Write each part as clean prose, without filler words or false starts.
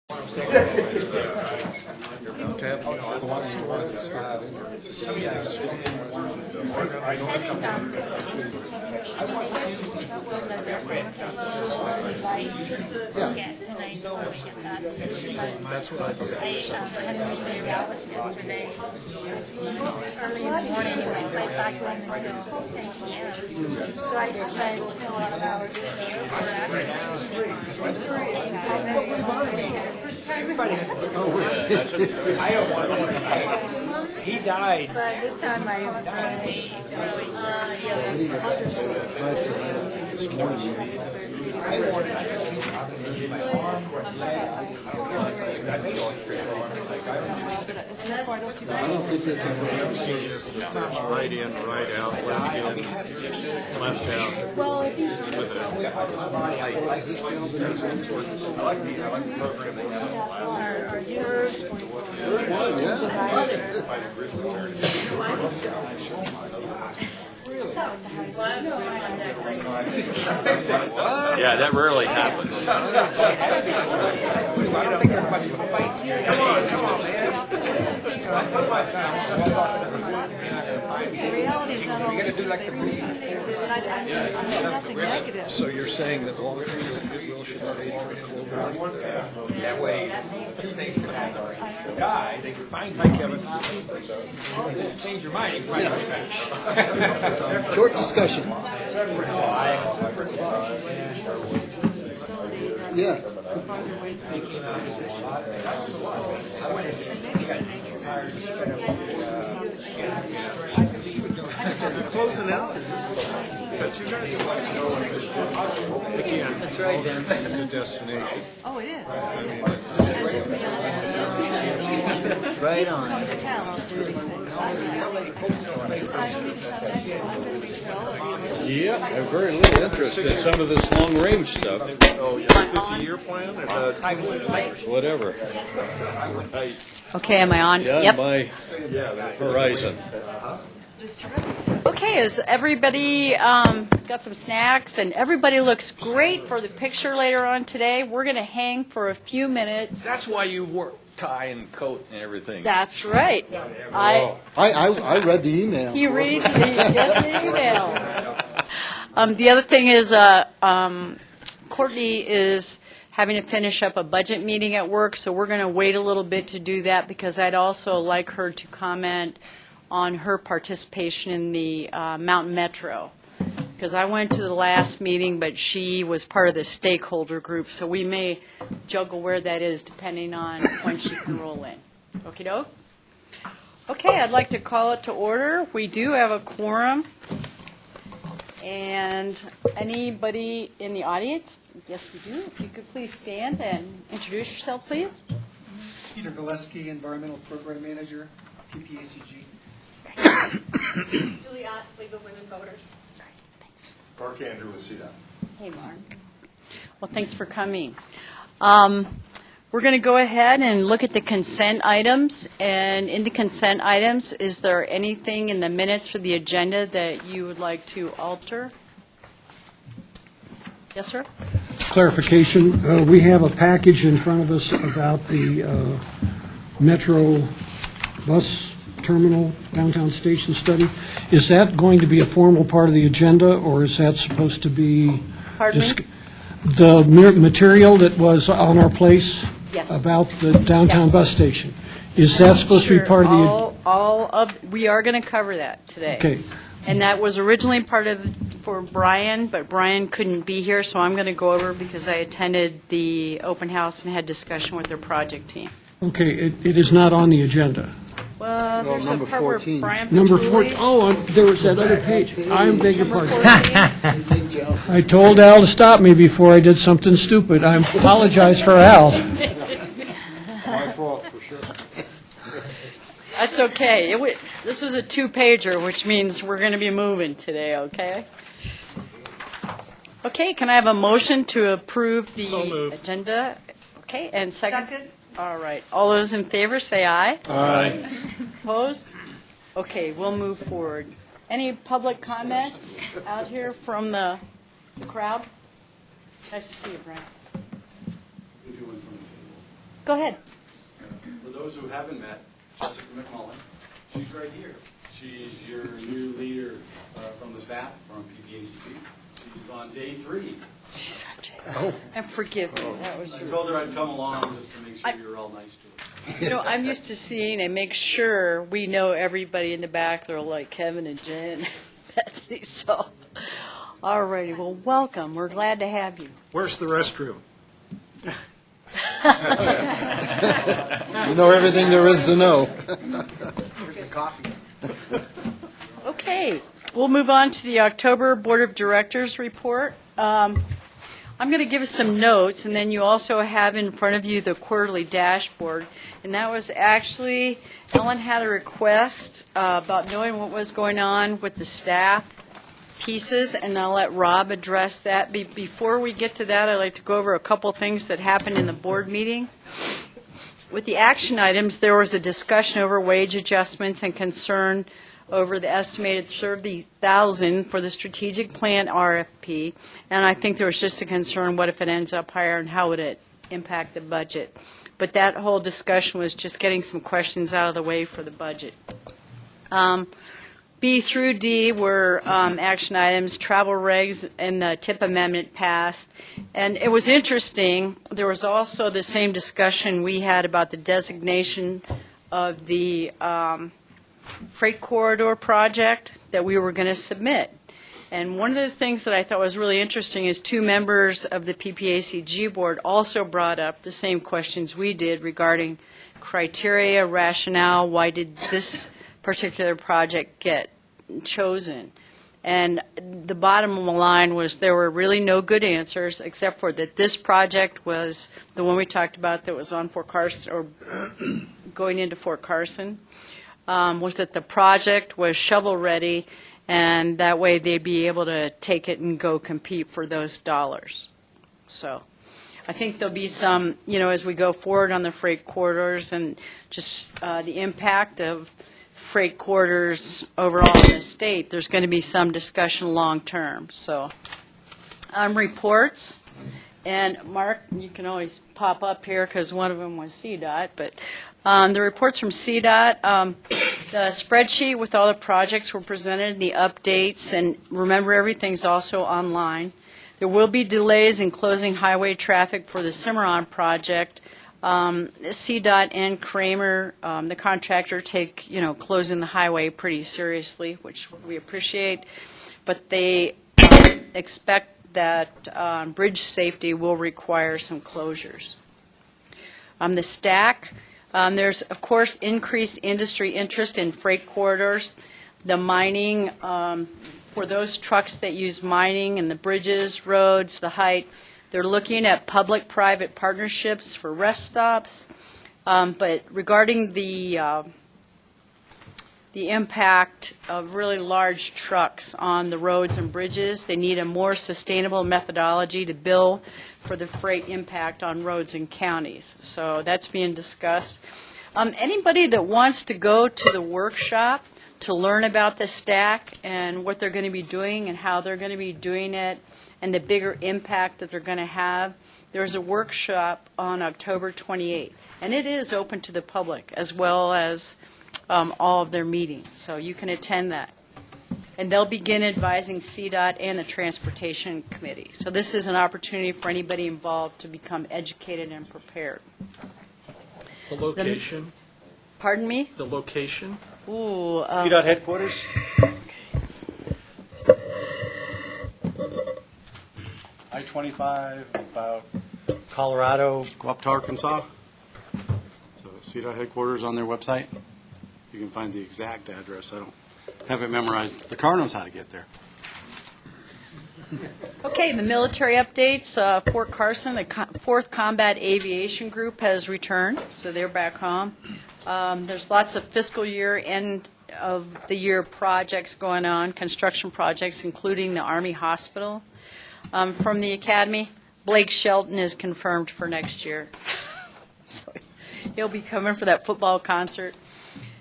Don't have the one that's not in there. That's what I did. I had to reach the Dallas yesterday. Early in the morning, and my flight back wasn't until 10 p.m. So I spent a lot of hours in the airport He died. But this time I I don't think they can see this. There's right in, right out, left in, left out. well, With is this down the our viewers. Yeah, that rarely happens. I don't think there's much of a fight here. Come on, man. I told my son, I'm going to walk off into the woods and you're not going to find me. The reality is not You're always going to do like the and nothing negative. So you're saying that long-term goodwill should stay for Clover? That way, two things can happen. You die, they can find you. Hi, Kevin. Change your mind, you can find me. Short discussion. Yeah. Closing out? That's you guys are Again, that's right, Dan. This is a destination. Oh, it is. Right on. Come to town, I'll do these things. I don't need to come back. I'm going to be slow. Yeah, I have very little interest in some of this long-range stuff, Oh, yeah, 50-year plan? Or whatever. Okay, am I on? Yeah, Yep. my horizon. Just terrific. Okay, is everybody got some snacks? And everybody looks great for the picture later on today. We're going to hang for a few minutes. That's why you wore tie and coat and everything. That's right. I read the email. He reads the, gets the email. The other thing is Courtney is having to finish up a budget meeting at work, so we're going to wait a little bit to do that because I'd also like her to comment on her participation in the Mountain Metro. Because I went to the last meeting, but she was part of the stakeholder group, so we may juggle where that is depending on when she can roll in. Okey doke? Okay, I'd like to call it to order. We do have a quorum. And anybody in the audience? Yes, we do. If you could please stand and introduce yourself, please. Peter Gillespie, Environmental Program Manager, PPACG. Juliet, League of Women Voters. Thanks. Mark Andrew with CDOT. Hey, Mark. Well, thanks for coming. We're going to go ahead and look at the consent items. And in the consent items, is there anything in the minutes for the agenda that you would like to alter? Yes, sir? Clarification, we have a package in front of us about the Metro bus terminal downtown station study. Is that going to be a formal part of the agenda, or is that supposed to be Pardon me? the material that was on our place? Yes. About the downtown Yes. bus station? Is that supposed to be Sure. part of the? We are going to cover that today. Okay. And that was originally part of, for Brian, but Brian couldn't be here, so I'm going to go over because I attended the open house and had discussion with their project team. Okay, it is not on the agenda. Well, there's a number part where 14. Brian Number Patulli. 4, there was that other page. I beg your Number pardon. 14. Big Joe. I told Al to stop me before I did something stupid. I apologize for Al. My fault, for sure. That's okay. This was a two-pager, which means we're going to be moving today, okay? Okay, can I have a motion to approve the agenda? Okay, and second? Second. All right. All those in favor, say aye. Aye. Opposed? Okay, we'll move forward. Any public comments out here from the crowd? Nice to see you, Brian. Go ahead. For those who haven't met, Jessica McMullen, she's right here. She's your new leader from the staff from PPACG. She's on day 3. She's such a... And forgive me, that was I rude. told her I'd come along just to make sure you're all nice to her. You know, I'm used to seeing and make sure we know everybody in the back. They're like Kevin and Jen. Betsy, so, all righty. Well, welcome. We're glad to have you. Where's the restroom? You know everything there is to know. Here's the coffee. Okay, we'll move on to the October Board of Directors report. I'm going to give us some notes, and then you also have in front of you the quarterly dashboard. And that was actually, Ellen had a request about knowing what was going on with the staff pieces, and I'll let Rob address that. Before we get to that, I'd like to go over a couple things that happened in the board meeting. With the action items, there was a discussion over wage adjustments and concern over the estimated $30,000 for the strategic plan RFP, and I think there was just a concern, what if it ends up higher and how would it impact the budget? But that whole discussion was just getting some questions out of the way for the budget. B through D were action items, travel regs, and the TIP amendment passed. And it was interesting, there was also the same discussion we had about the designation of the freight corridor project that we were going to submit. And one of the things that I thought was really interesting is 2 members of the PPACG board also brought up the same questions we did regarding criteria, rationale, why did this particular project get chosen. And the bottom line was there were really no good answers except for that this project was the one we talked about that was on Fort Carson or going into Fort Carson. Was that the project was shovel-ready, and that way they'd be able to take it and go compete for those dollars. So I think there'll be some, as we go forward on the freight corridors and just the impact of freight corridors overall in the state, there's going to be some discussion long-term. So reports. And Mark, you can always pop up here because one of them was CDOT, but the reports from CDOT, the spreadsheet with all the projects were presented, the updates, and remember everything's also online. There will be delays in closing highway traffic for the Cimarron project. CDOT and Kramer, the contractor, take closing the highway pretty seriously, which we appreciate, but they expect that bridge safety will require some closures. The stack, there's, of course, increased industry interest in freight corridors. The mining, for those trucks that use mining and the bridges, roads, the height, they're looking at public-private partnerships for rest stops. But regarding the impact of really large trucks on the roads and bridges, they need a more sustainable methodology to bill for the freight impact on roads and counties. So that's being discussed. Anybody that wants to go to the workshop to learn about the stack and what they're going to be doing and how they're going to be doing it and the bigger impact that they're going to have, there's a workshop on October 28th. And it is open to the public as well as all of their meetings. So you can attend that. And they'll begin advising CDOT and the Transportation Committee. So this is an opportunity for anybody involved to become educated and prepared. The location? Pardon me? The location? Ooh. CDOT headquarters? I-25, about Colorado, go up to Arkansas. So CDOT headquarters on their website. You can find the exact address. I don't have it memorized. The car knows how to get there. Okay, the military updates. Fort Carson, the 4th Combat Aviation Group has returned, so they're back home. There's lots of fiscal year, end of the year projects going on, construction projects, including the Army Hospital. From the Academy, Blake Shelton is confirmed for next year. So he'll be coming for that football concert.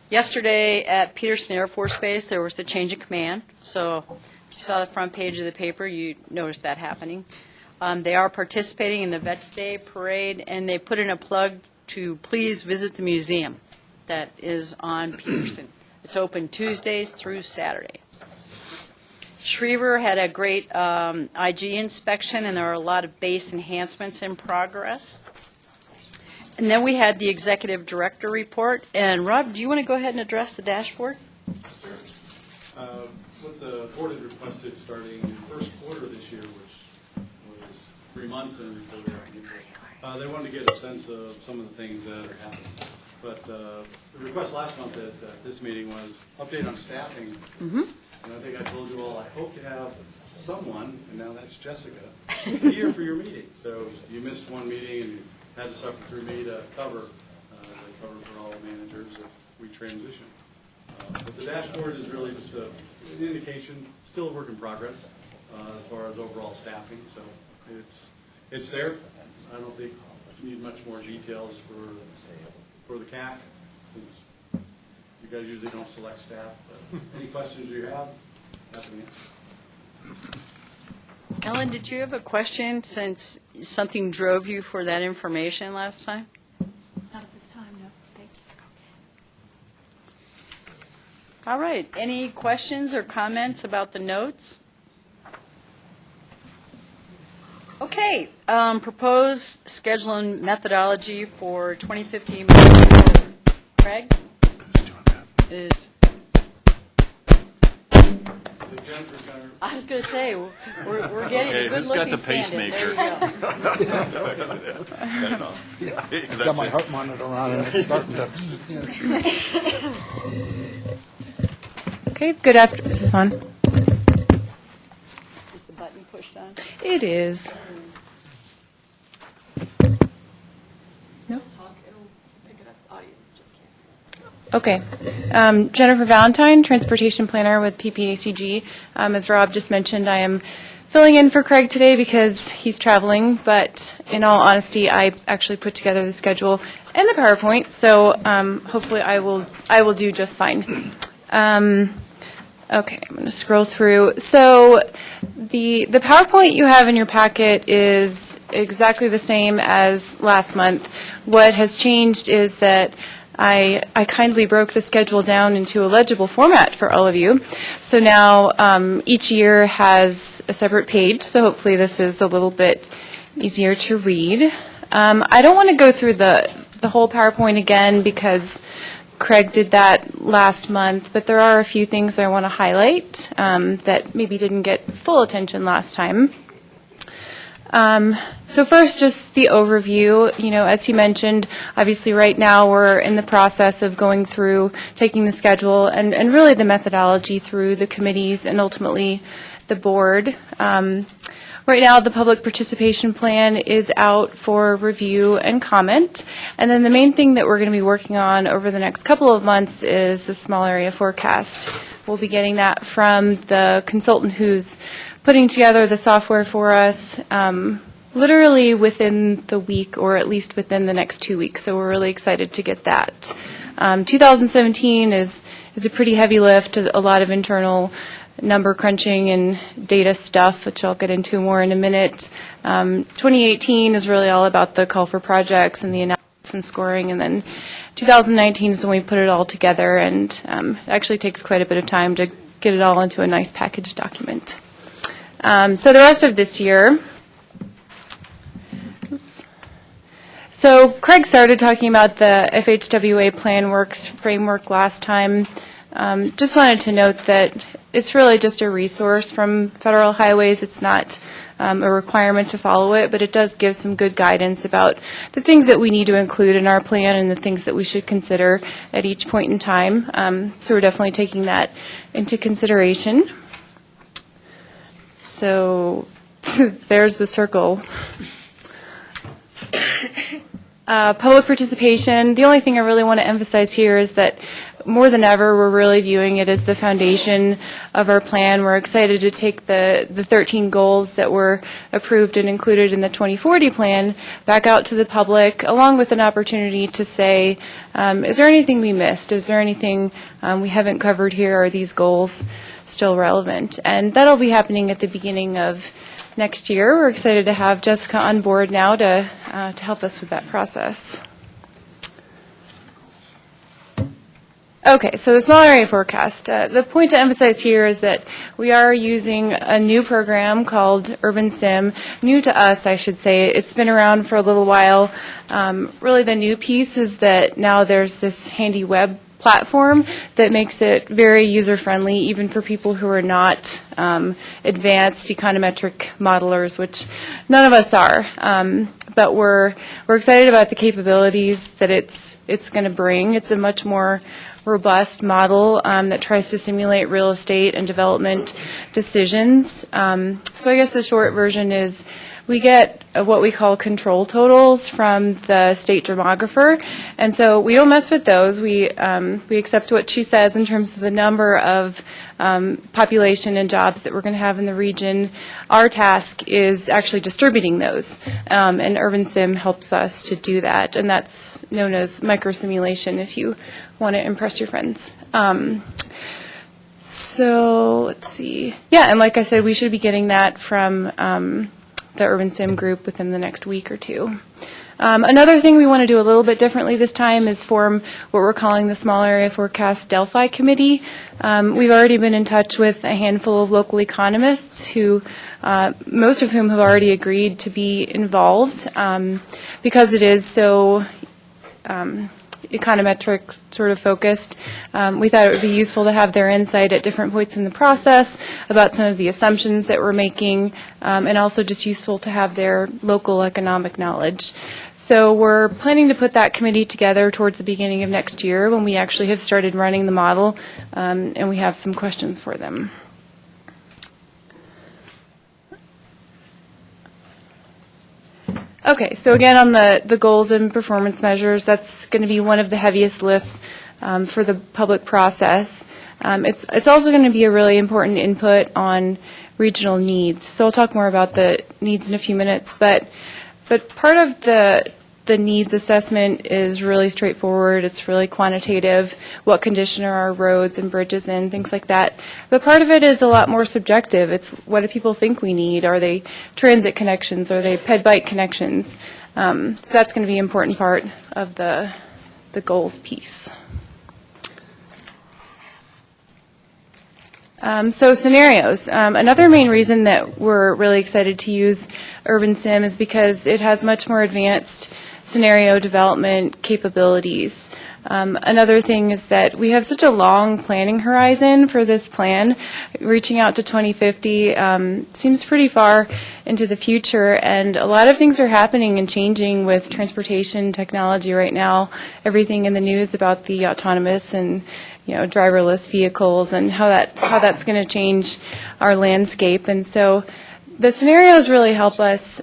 Yesterday at Peterson Air Force Base, there was the change of command. So if you saw the front page of the paper, you noticed that happening. They are participating in the Vets Day parade, and they put in a plug to please visit the museum that is on Peterson. It's open Tuesdays through Saturday. Schriever had a great IG inspection, and there are a lot of base enhancements in progress. And then we had the executive director report. And Rob, do you want to go ahead and address the dashboard? What the board had requested starting in the first quarter of this year, which was 3 months in they wanted to get a sense of some of the things that are happening. But the request last month at this meeting was update on staffing. And I think I told you all, I hope to have someone, and now that's Jessica, here for your meeting. So you missed one meeting and you had to suffer through me to cover for all managers if we transition. But the dashboard is really just an indication, still a work in progress as far as overall staffing. So it's there. I don't think you need much more details for the CAC, since you guys usually don't select staff. But any questions you have, happy to answer. Ellen, did you have a question since something drove you for that information last time? Not at this time, no. Thank you. All right. Any questions or comments about the notes? Okay. Proposed schedule and methodology for 2015. Craig? Is. I was going to say, we're getting Okay, a good who's got looking the stand-in. There you go. Got my heart monitor on and it's starting to. Okay, good afternoon. Is this on? Is the button pushed on? It is. No? Okay. Jennifer Valentine, Transportation Planner with PPACG. As Rob just mentioned, I am filling in for Craig today because he's traveling, but in all honesty, I actually put together the schedule and the PowerPoint, so hopefully I will do just fine. Okay, I'm going to scroll through. So the PowerPoint you have in your packet is exactly the same as last month. What has changed is that I kindly broke the schedule down into a legible format for all of you. So now each year has a separate page, so hopefully this is a little bit easier to read. I don't want to go through the whole PowerPoint again because Craig did that last month, but there are a few things I want to highlight that maybe didn't get full attention last time. So first, just the overview. You know, as he mentioned, obviously right now we're in the process of going through, taking the schedule and really the methodology through the committees and ultimately the board. Right now, the public participation plan is out for review and comment. And then the main thing that we're going to be working on over the next couple of months is the small area forecast. We'll be getting that from the consultant who's putting together the software for us literally within the week or at least within the next 2 weeks. So we're really excited to get that. 2017 is a pretty heavy lift, a lot of internal number crunching and data stuff, which I'll get into more in a minute. 2018 is really all about the call for projects and the analysis and scoring, and then 2019 is when we put it all together, and it actually takes quite a bit of time to get it all into a nice package document. So the rest of this year, so Craig started talking about the FHWA Plan Works framework last time. Just wanted to note that it's really just a resource from Federal Highways. It's not a requirement to follow it, but it does give some good guidance about the things that we need to include in our plan and the things that we should consider at each point in time. So we're definitely taking that into consideration. So there's the circle. Public participation, the only thing I really want to emphasize here is that more than ever, we're really viewing it as the foundation of our plan. We're excited to take the 13 goals that were approved and included in the 2040 plan back out to the public, along with an opportunity to say, is there anything we missed? Is there anything we haven't covered here? Are these goals still relevant? And that'll be happening at the beginning of next year. We're excited to have Jessica on board now to help us with that process. Okay, so the small area forecast. The point to emphasize here is that we are using a new program called Urban Sim. New to us, I should say. It's been around for a little while. Really, the new piece is that now there's this handy web platform that makes it very user-friendly, even for people who are not advanced econometric modelers, which none of us are. But we're excited about the capabilities that it's going to bring. It's a much more robust model that tries to simulate real estate and development decisions. So I guess the short version is we get what we call control totals from the state demographer, and so we don't mess with those. We accept what she says in terms of the number of population and jobs that we're going to have in the region. Our task is actually distributing those, and Urban Sim helps us to do that, and that's known as microsimulation if you want to impress your friends. So let's see. Yeah, and like I said, we should be getting that from the Urban Sim group within the next week or two. Another thing we want to do a little bit differently this time is form what we're calling the Small Area Forecast Delphi Committee. We've already been in touch with a handful of local economists who, most of whom have already agreed to be involved because it is so econometric sort of focused. We thought it would be useful to have their insight at different points in the process about some of the assumptions that we're making, and also just useful to have their local economic knowledge. So we're planning to put that committee together towards the beginning of next year when we actually have started running the model, and we have some questions for them. Okay, so again on the goals and performance measures, that's going to be one of the heaviest lifts for the public process. It's also going to be a really important input on regional needs. So I'll talk more about the needs in a few minutes, but part of the needs assessment is really straightforward. It's really quantitative. What condition are our roads and bridges in, things like that. But part of it is a lot more subjective. It's what do people think we need? Are they transit connections? Are they ped-bike connections? So that's going to be an important part of the goals piece. So scenarios. Another main reason that we're really excited to use Urban Sim is because it has much more advanced scenario development capabilities. Another thing is that we have such a long planning horizon for this plan. Reaching out to 2050 seems pretty far into the future, and a lot of things are happening and changing with transportation technology right now. Everything in the news about the autonomous and driverless vehicles and how that's going to change our landscape. And so the scenarios really help us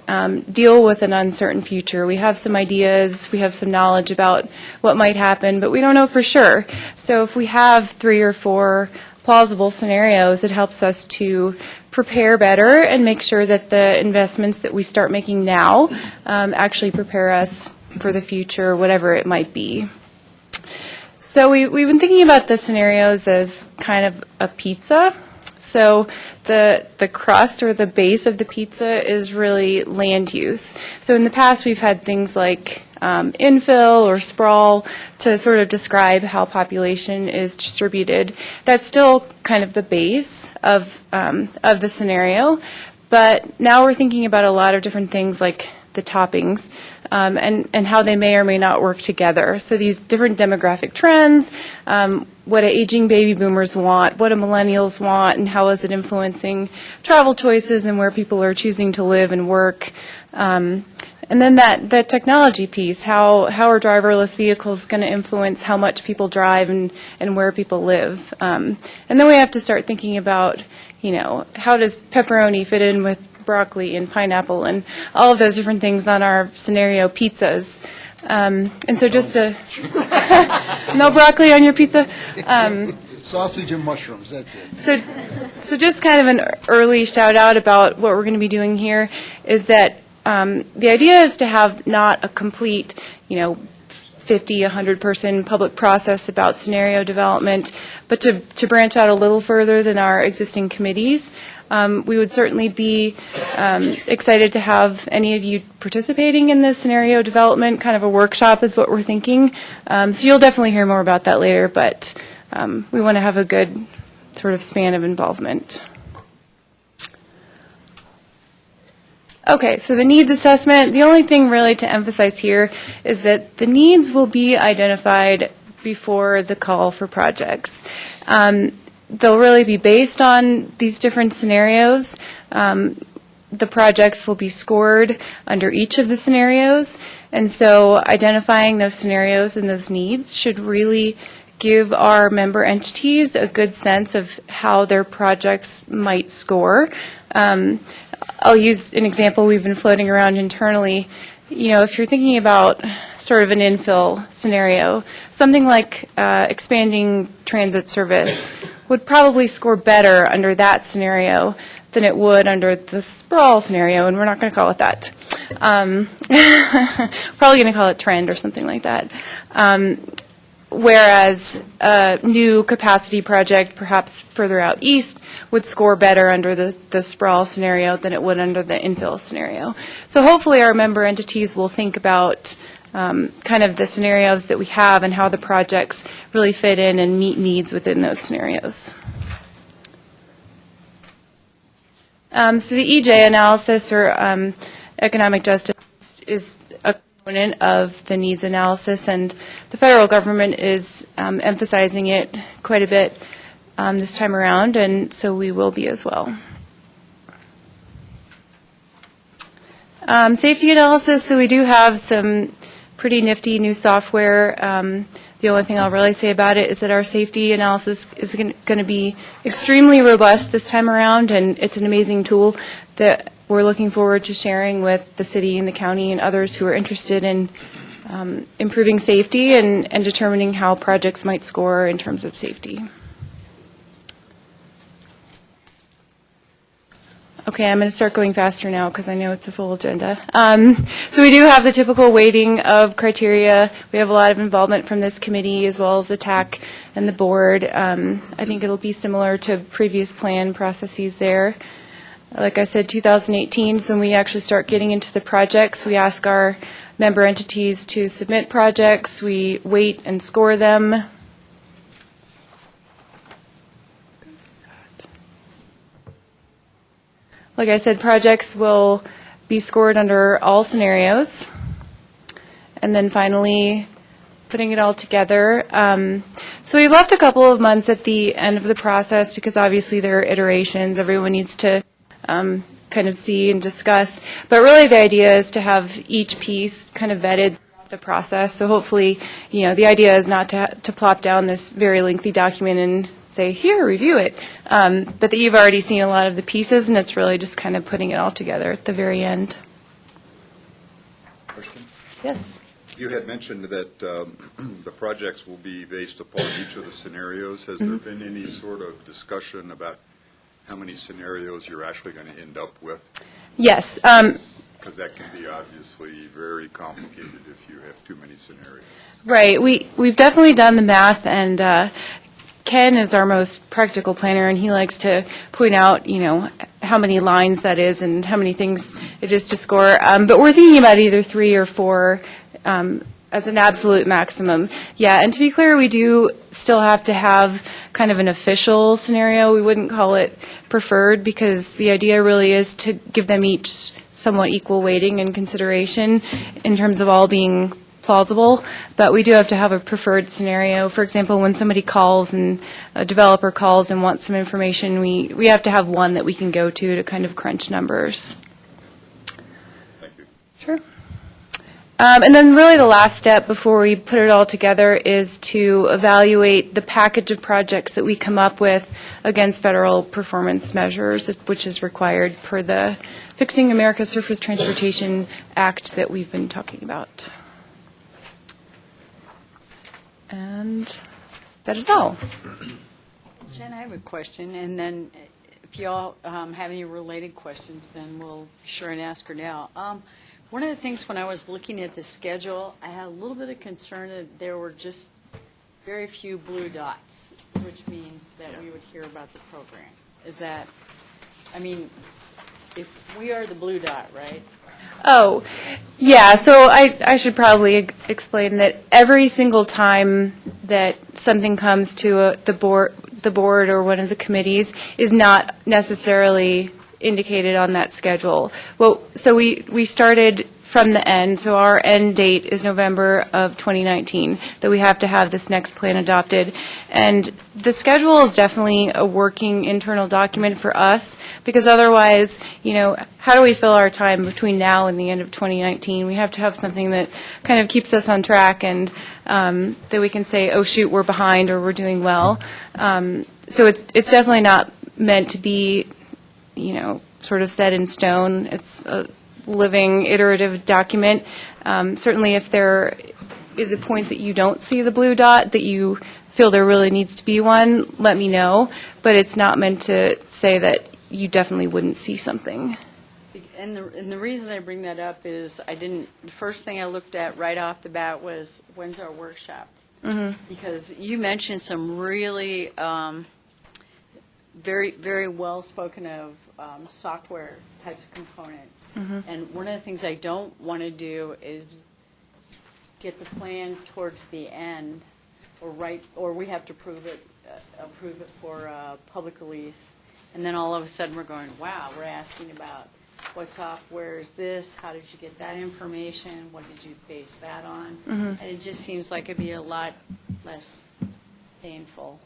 deal with an uncertain future. We have some ideas, we have some knowledge about what might happen, but we don't know for sure. So if we have 3 or 4 plausible scenarios, it helps us to prepare better and make sure that the investments that we start making now actually prepare us for the future, whatever it might be. So we've been thinking about the scenarios as kind of a pizza. So the crust or the base of the pizza is really land use. So in the past we've had things like infill or sprawl to sort of describe how population is distributed. That's still kind of the base of the scenario. But now we're thinking about a lot of different things like the toppings and how they may or may not work together. So these different demographic trends, what do aging baby boomers want, what do millennials want, and how is it influencing travel choices and where people are choosing to live and work. And then that technology piece, how are driverless vehicles going to influence how much people drive and where people live. And then we have to start thinking about, how does pepperoni fit in with broccoli and pineapple and all of those different things on our scenario pizzas. And so just to, no broccoli on your pizza? Sausage and mushrooms, that's it. So just kind of an early shout out about what we're going to be doing here is that the idea is to have not a complete, 50, 100-person public process about scenario development, but to branch out a little further than our existing committees. We would certainly be excited to have any of you participating in this scenario development. Kind of a workshop is what we're thinking. So you'll definitely hear more about that later, but we want to have a good sort of span of involvement. Okay, so the needs assessment, the only thing really to emphasize here is that the needs will be identified before the call for projects. They'll really be based on these different scenarios. The projects will be scored under each of the scenarios, and so identifying those scenarios and those needs should really give our member entities a good sense of how their projects might score. I'll use an example we've been floating around internally. You know, if you're thinking about sort of an infill scenario, something like expanding transit service would probably score better under that scenario than it would under the sprawl scenario, and we're not going to call it that. Probably going to call it trend or something like that. Whereas a new capacity project, perhaps further out east, would score better under the sprawl scenario than it would under the infill scenario. So hopefully our member entities will think about kind of the scenarios that we have and how the projects really fit in and meet needs within those scenarios. So the EJ analysis, or economic justice, is a component of the needs analysis, and the federal government is emphasizing it quite a bit this time around, and so we will be as well. Safety analysis, so we do have some pretty nifty new software. The only thing I'll really say about it is that our safety analysis is going to be extremely robust this time around, and it's an amazing tool that we're looking forward to sharing with the city and the county and others who are interested in improving safety and determining how projects might score in terms of safety. Okay, I'm going to start going faster now because I know it's a full agenda. So we do have the typical weighting of criteria. We have a lot of involvement from this committee as well as the TAC and the board. I think it'll be similar to previous plan processes there. Like I said, 2018 is when we actually start getting into the projects. We ask our member entities to submit projects. We weight and score them. Like I said, projects will be scored under all scenarios. And then finally, putting it all together. So we left a couple of months at the end of the process because obviously there are iterations. Everyone needs to kind of see and discuss. But really the idea is to have each piece kind of vetted throughout the process. So hopefully, you know, the idea is not to plop down this very lengthy document and say, here, review it. But that you've already seen a lot of the pieces, and it's really just kind of putting it all together at the very end. Question? Yes. You had mentioned that the projects will be based upon each of the scenarios. Has there been any sort of discussion about how many scenarios you're actually going to end up with? Yes. Because that can be obviously very complicated if you have too many scenarios. Right. We've definitely done the math, and Ken is our most practical planner, and he likes to point out, you know, how many lines that is and how many things it is to score. But we're thinking about either 3 or 4 as an absolute maximum. Yeah, and to be clear, we do still have to have kind of an official scenario. We wouldn't call it preferred because the idea really is to give them each somewhat equal weighting and consideration in terms of all being plausible, but we do have to have a preferred scenario. For example, when somebody calls and a developer calls and wants some information, we have to have one that we can go to kind of crunch numbers. Thank you. Sure. And then really the last step before we put it all together is to evaluate the package of projects that we come up with against federal performance measures, which is required per the Fixing America's Surface Transportation Act that we've been talking about. And that is all. Jen, I have a question, and then if you all have any related questions, then we'll be sure and ask her now. One of the things when I was looking at the schedule, I had a little bit of concern that there were just very few blue dots, which means that we would hear about the program. Is that, I mean, if we are the blue dot, right? Oh, yeah, so I should probably explain that every single time that something comes to the board or one of the committees is not necessarily indicated on that schedule. Well, so we started from the end, so our end date is November of 2019, that we have to have this next plan adopted. And the schedule is definitely a working internal document for us, because otherwise, how do we fill our time between now and the end of 2019? We have to have something that kind of keeps us on track and that we can say, oh, shoot, we're behind or we're doing well. So it's definitely not meant to be, sort of set in stone. It's a living, iterative document. Certainly if there is a point that you don't see the blue dot, that you feel there really needs to be one, let me know. But it's not meant to say that you definitely wouldn't see something. And the reason I bring that up is the first thing I looked at right off the bat was, when's our workshop? Mm-hmm. Because you mentioned some really very, very well spoken of software types of components. Mm-hmm. And one of the things I don't want to do is get the plan towards the end, or we have to approve it for public release, and then all of a sudden we're going, wow, we're asking about what software is this, how did you get that information, what did you base that on? Mm-hmm. And it just seems like it'd be a lot less painful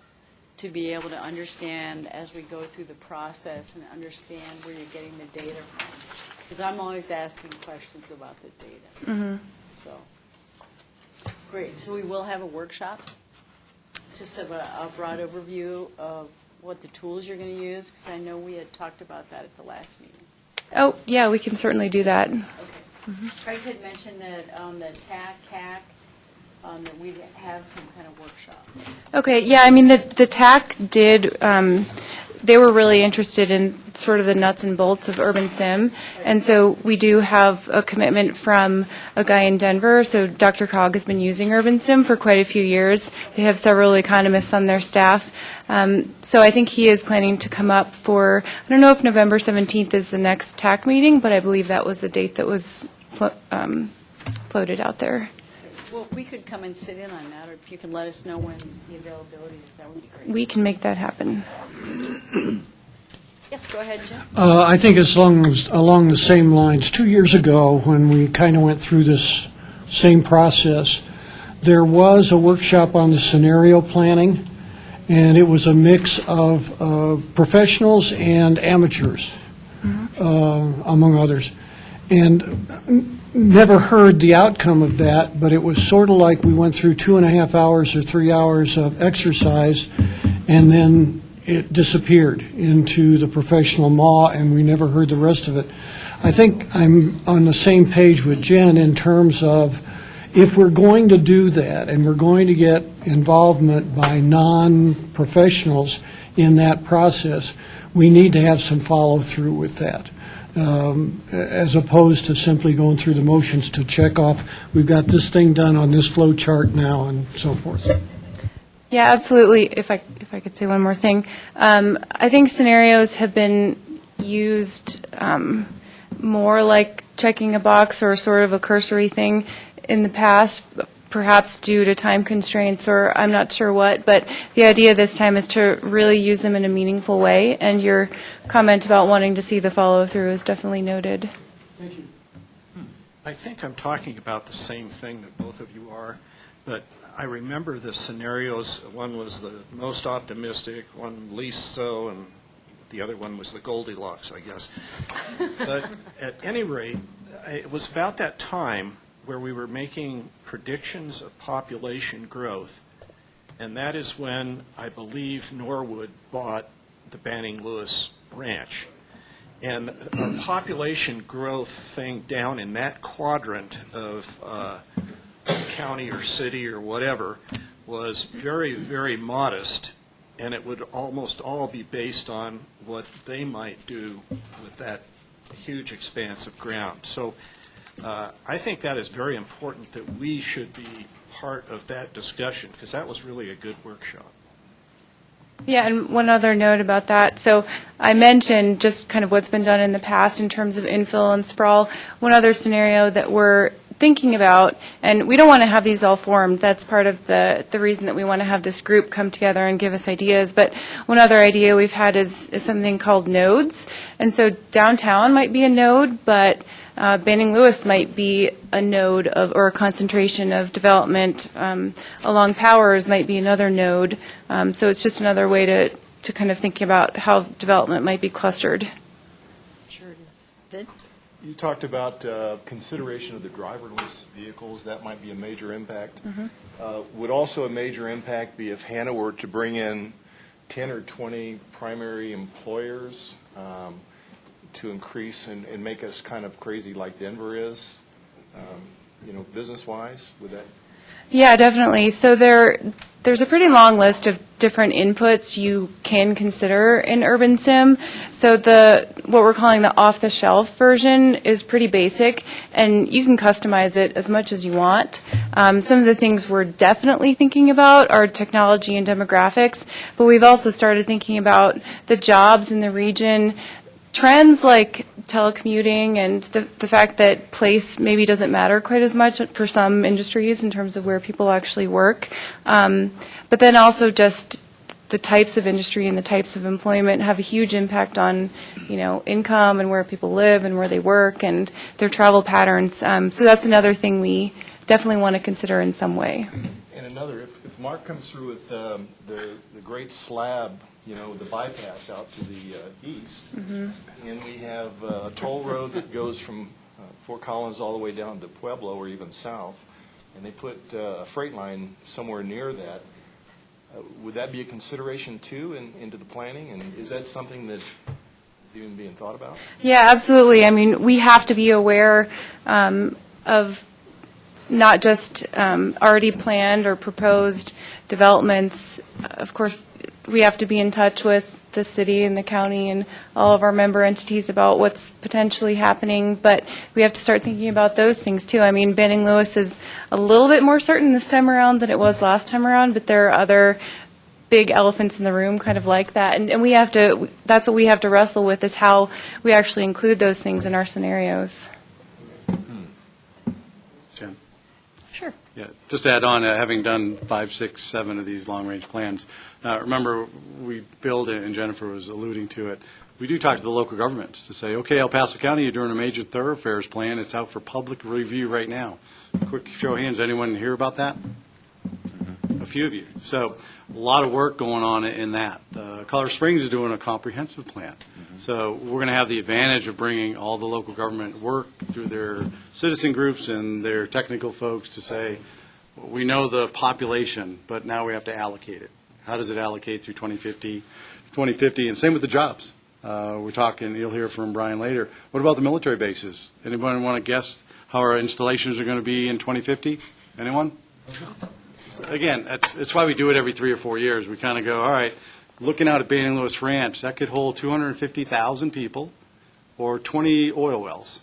to be able to understand as we go through the process and understand where you're getting the data from. Because I'm always asking questions about the data. Mm-hmm. So, great. So we will have a workshop, just have a broad overview of what the tools you're going to use, because I know we had talked about that at the last meeting. Oh, yeah, we can certainly do that. Okay. Mm-hmm. Craig had mentioned that the TAC, that we'd have some kind of workshop. Okay, yeah, I mean, the TAC did, they were really interested in sort of the nuts and bolts of Urban Sim, and so we do have a commitment from a guy in Denver. So Dr. Cog has been using Urban Sim for quite a few years. They have several economists on their staff. So I think he is planning to come up for, I don't know if November 17th is the next TAC meeting, but I believe that was the date that was floated out there. Well, if we could come and sit in on that, or if you can let us know when the availability is, that would be great. We can make that happen. Yes, go ahead, Jim. I think it's along the same lines. 2 years ago, when we kind of went through this same process, there was a workshop on the scenario planning, and it was a mix of professionals and amateurs, among others. And never heard the outcome of that, but it was sort of like we went through 2.5 hours or 3 hours of exercise, and then it disappeared into the professional maw, and we never heard the rest of it. I think I'm on the same page with Jen in terms of, if we're going to do that and we're going to get involvement by non-professionals in that process, we need to have some follow-through with that. As opposed to simply going through the motions to check off, we've got this thing done on this flow chart now, and so forth. Yeah, absolutely. If I could say one more thing. I think scenarios have been used more like checking a box or sort of a cursory thing in the past, perhaps due to time constraints or I'm not sure what, but the idea this time is to really use them in a meaningful way, and your comment about wanting to see the follow-through is definitely noted. Thank you. I think I'm talking about the same thing that both of you are, but I remember the scenarios. One was the most optimistic, one least so, and the other one was the Goldilocks, I guess. But at any rate, it was about that time where we were making predictions of population growth, and that is when I believe Norwood bought the Banning Lewis Ranch. And our population growth thing down in that quadrant of county or city or whatever was very, very modest, and it would almost all be based on what they might do with that huge expanse of ground. So I think that is very important, that we should be part of that discussion, because that was really a good workshop. Yeah, and one other note about that. So I mentioned just kind of what's been done in the past in terms of infill and sprawl. One other scenario that we're thinking about, and we don't want to have these all formed. That's part of the reason that we want to have this group come together and give us ideas. But one other idea we've had is something called nodes. And so downtown might be a node, but Banning Lewis might be a node of, or a concentration of development. Along Powers might be another node. So it's just another way to kind of think about how development might be clustered. Sure it is. Vince? You talked about consideration of the driverless vehicles. That might be a major impact. Would also a major impact be if Hannah were to bring in 10 or 20 primary employers to increase and make us kind of crazy like Denver is, business-wise? Would that? Yeah, definitely. So there's a pretty long list of different inputs you can consider in Urban Sim. So what we're calling the off-the-shelf version is pretty basic, and you can customize it as much as you want. Some of the things we're definitely thinking about are technology and demographics, but we've also started thinking about the jobs in the region, trends like telecommuting and the fact that place maybe doesn't matter quite as much for some industries in terms of where people actually work. But then also just the types of industry and the types of employment have a huge impact on, income and where people live and where they work and their travel patterns. So that's another thing we definitely want to consider in some way. And another, if Mark comes through with the great slab, the bypass out to the east, and we have a toll road that goes from Fort Collins all the way down to Pueblo or even south, and they put a freight line somewhere near that, would that be a consideration too into the planning? And is that something that even being thought about? Yeah, absolutely. I mean, we have to be aware of not just already planned or proposed developments. Of course, we have to be in touch with the city and the county and all of our member entities about what's potentially happening, but we have to start thinking about those things too. I mean, Banning Lewis is a little bit more certain this time around than it was last time around, but there are other big elephants in the room kind of like that, and we have to, that's what we have to wrestle with, is how we actually include those things in our scenarios. Jen? Sure. Yeah, just to add on, having done 5, 6, 7 of these long-range plans, remember we build it, and Jennifer was alluding to it, we do talk to the local governments to say, okay, El Paso County, you're doing a major thoroughfares plan. It's out for public review right now. Quick show of hands, anyone hear about that? A few of you. So a lot of work going on in that. Colorado Springs is doing a comprehensive plan. So we're going to have the advantage of bringing all the local government work through their citizen groups and their technical folks to say, we know the population, but now we have to allocate it. How does it allocate through 2050? And same with the jobs. We're talking, you'll hear from Brian later. What about the military bases? Anyone want to guess how our installations are going to be in 2050? Anyone? Again, that's why we do it every 3 or 4 years. We kind of go, all right, looking out at Banning Lewis Ranch, that could hold 250,000 people or 20 oil wells.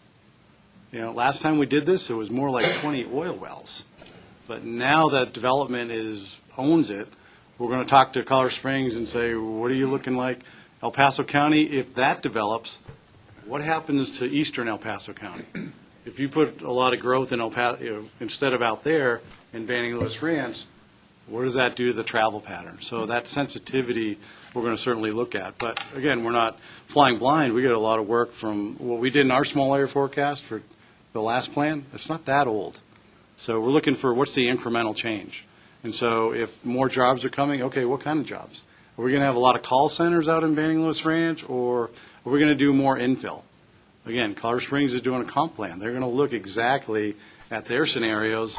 Last time we did this, it was more like 20 oil wells. But now that development owns it, we're going to talk to Colorado Springs and say, what are you looking like? El Paso County, if that develops, what happens to eastern El Paso County? If you put a lot of growth in El Paso, instead of out there in Banning Lewis Ranch, what does that do to the travel pattern? So that sensitivity we're going to certainly look at. But again, we're not flying blind. We get a lot of work from what we did in our small area forecast for the last plan. It's not that old. So we're looking for what's the incremental change. And so if more jobs are coming, okay, what kind of jobs? Are we going to have a lot of call centers out in Banning Lewis Ranch, or are we going to do more infill? Again, Colorado Springs is doing a comp plan. They're going to look exactly at their scenarios.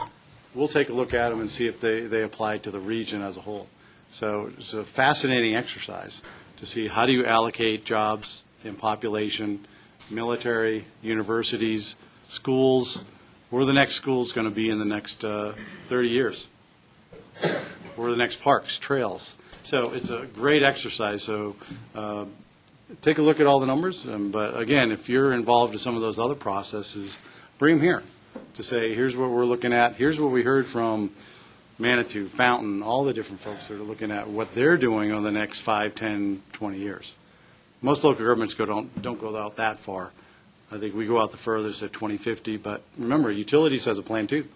We'll take a look at them and see if they apply to the region as a whole. So it's a fascinating exercise to see how do you allocate jobs in population, military, universities, schools. Where the next school is going to be in the next 30 years. Where the next parks, trails. So it's a great exercise. So take a look at all the numbers. But again, if you're involved in some of those other processes, bring them here to say, here's what we're looking at. Here's what we heard from Manitou, Fountain, all the different folks that are looking at what they're doing over the next 5, 10, 20 years. Most local governments don't go out that far. I think we go out the furthest at 2050, but remember, utilities has a plan too.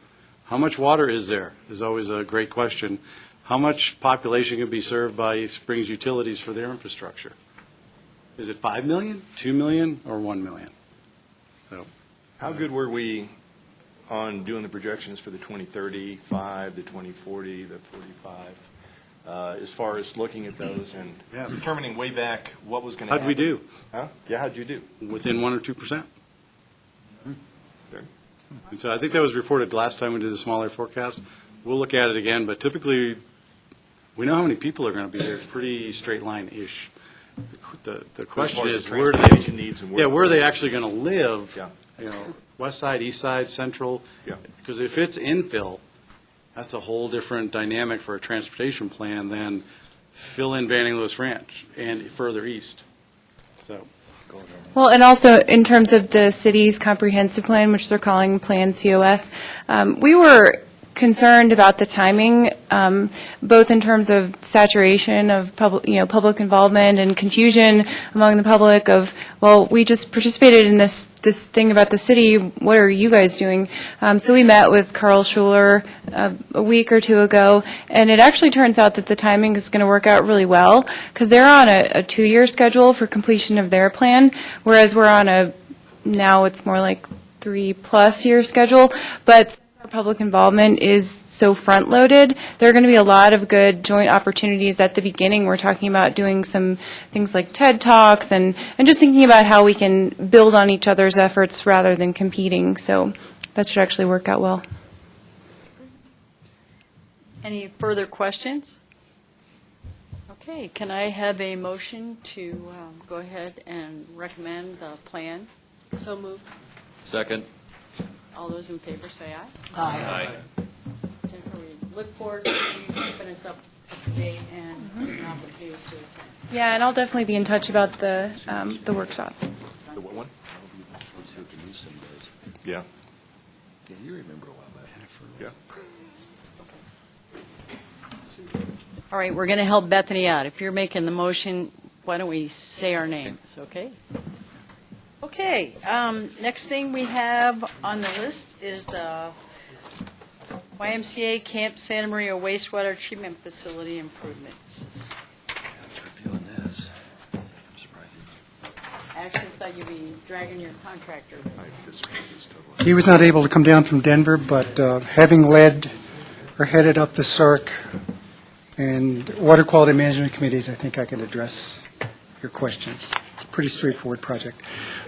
How much water is there is always a great question. How much population can be served by Springs Utilities for their infrastructure? Is it 5 million, 2 million, or 1 million? So, How good were we on doing the projections for the 2035, the 2040, the 45, as far as looking at those and Yeah. determining way back what was going to happen? how'd we do? Huh? Yeah, how'd you do? Within 1 or 2%. There. And so I think that was reported last time we did the smaller forecast. We'll look at it again, but typically, we know how many people are going to be there. It's pretty straight line-ish. The question as is, the where are transportation needs and they, where are they actually going to live? Yeah. You know, west side, east side, central? Yeah. Because if it's infill, that's a whole different dynamic for a transportation plan than fill in Banning Lewis Ranch and further east. So. Well, and also in terms of the city's comprehensive plan, which they're calling Plan COS, we were concerned about the timing, both in terms of saturation of public involvement and confusion among the public of, well, we just participated in this thing about the city, what are you guys doing? So we met with Carl Schuler a week or two ago, and it actually turns out that the timing is going to work out really well, because they're on a 2-year schedule for completion of their plan, whereas we're on now it's more like 3+ year schedule, but public involvement is so front-loaded, there are going to be a lot of good joint opportunities at the beginning. We're talking about doing some things like TED Talks and just thinking about how we can build on each other's efforts rather than competing. So that should actually work out well. Any further questions? Okay, can I have a motion to go ahead and recommend the plan? So moved. Second. All those in favor say aye. Aye. Jennifer, we look forward to you keeping us up to date and opportunities to attend. Yeah, and I'll definitely be in touch about the workshop. The what one? Yeah. Yeah, you remember a while back. Yeah. All right, we're going to help Bethany out. If you're making the motion, why don't we say our names, okay? Okay, next thing we have on the list is the YMCA Camp Santa Maria wastewater treatment facility improvements. I was reviewing this. I'm surprised. I actually thought you'd be dragging your contractor. He was not able to come down from Denver, but having led or headed up the SARC and water quality management committees, I think I can address your questions. It's a pretty straightforward project.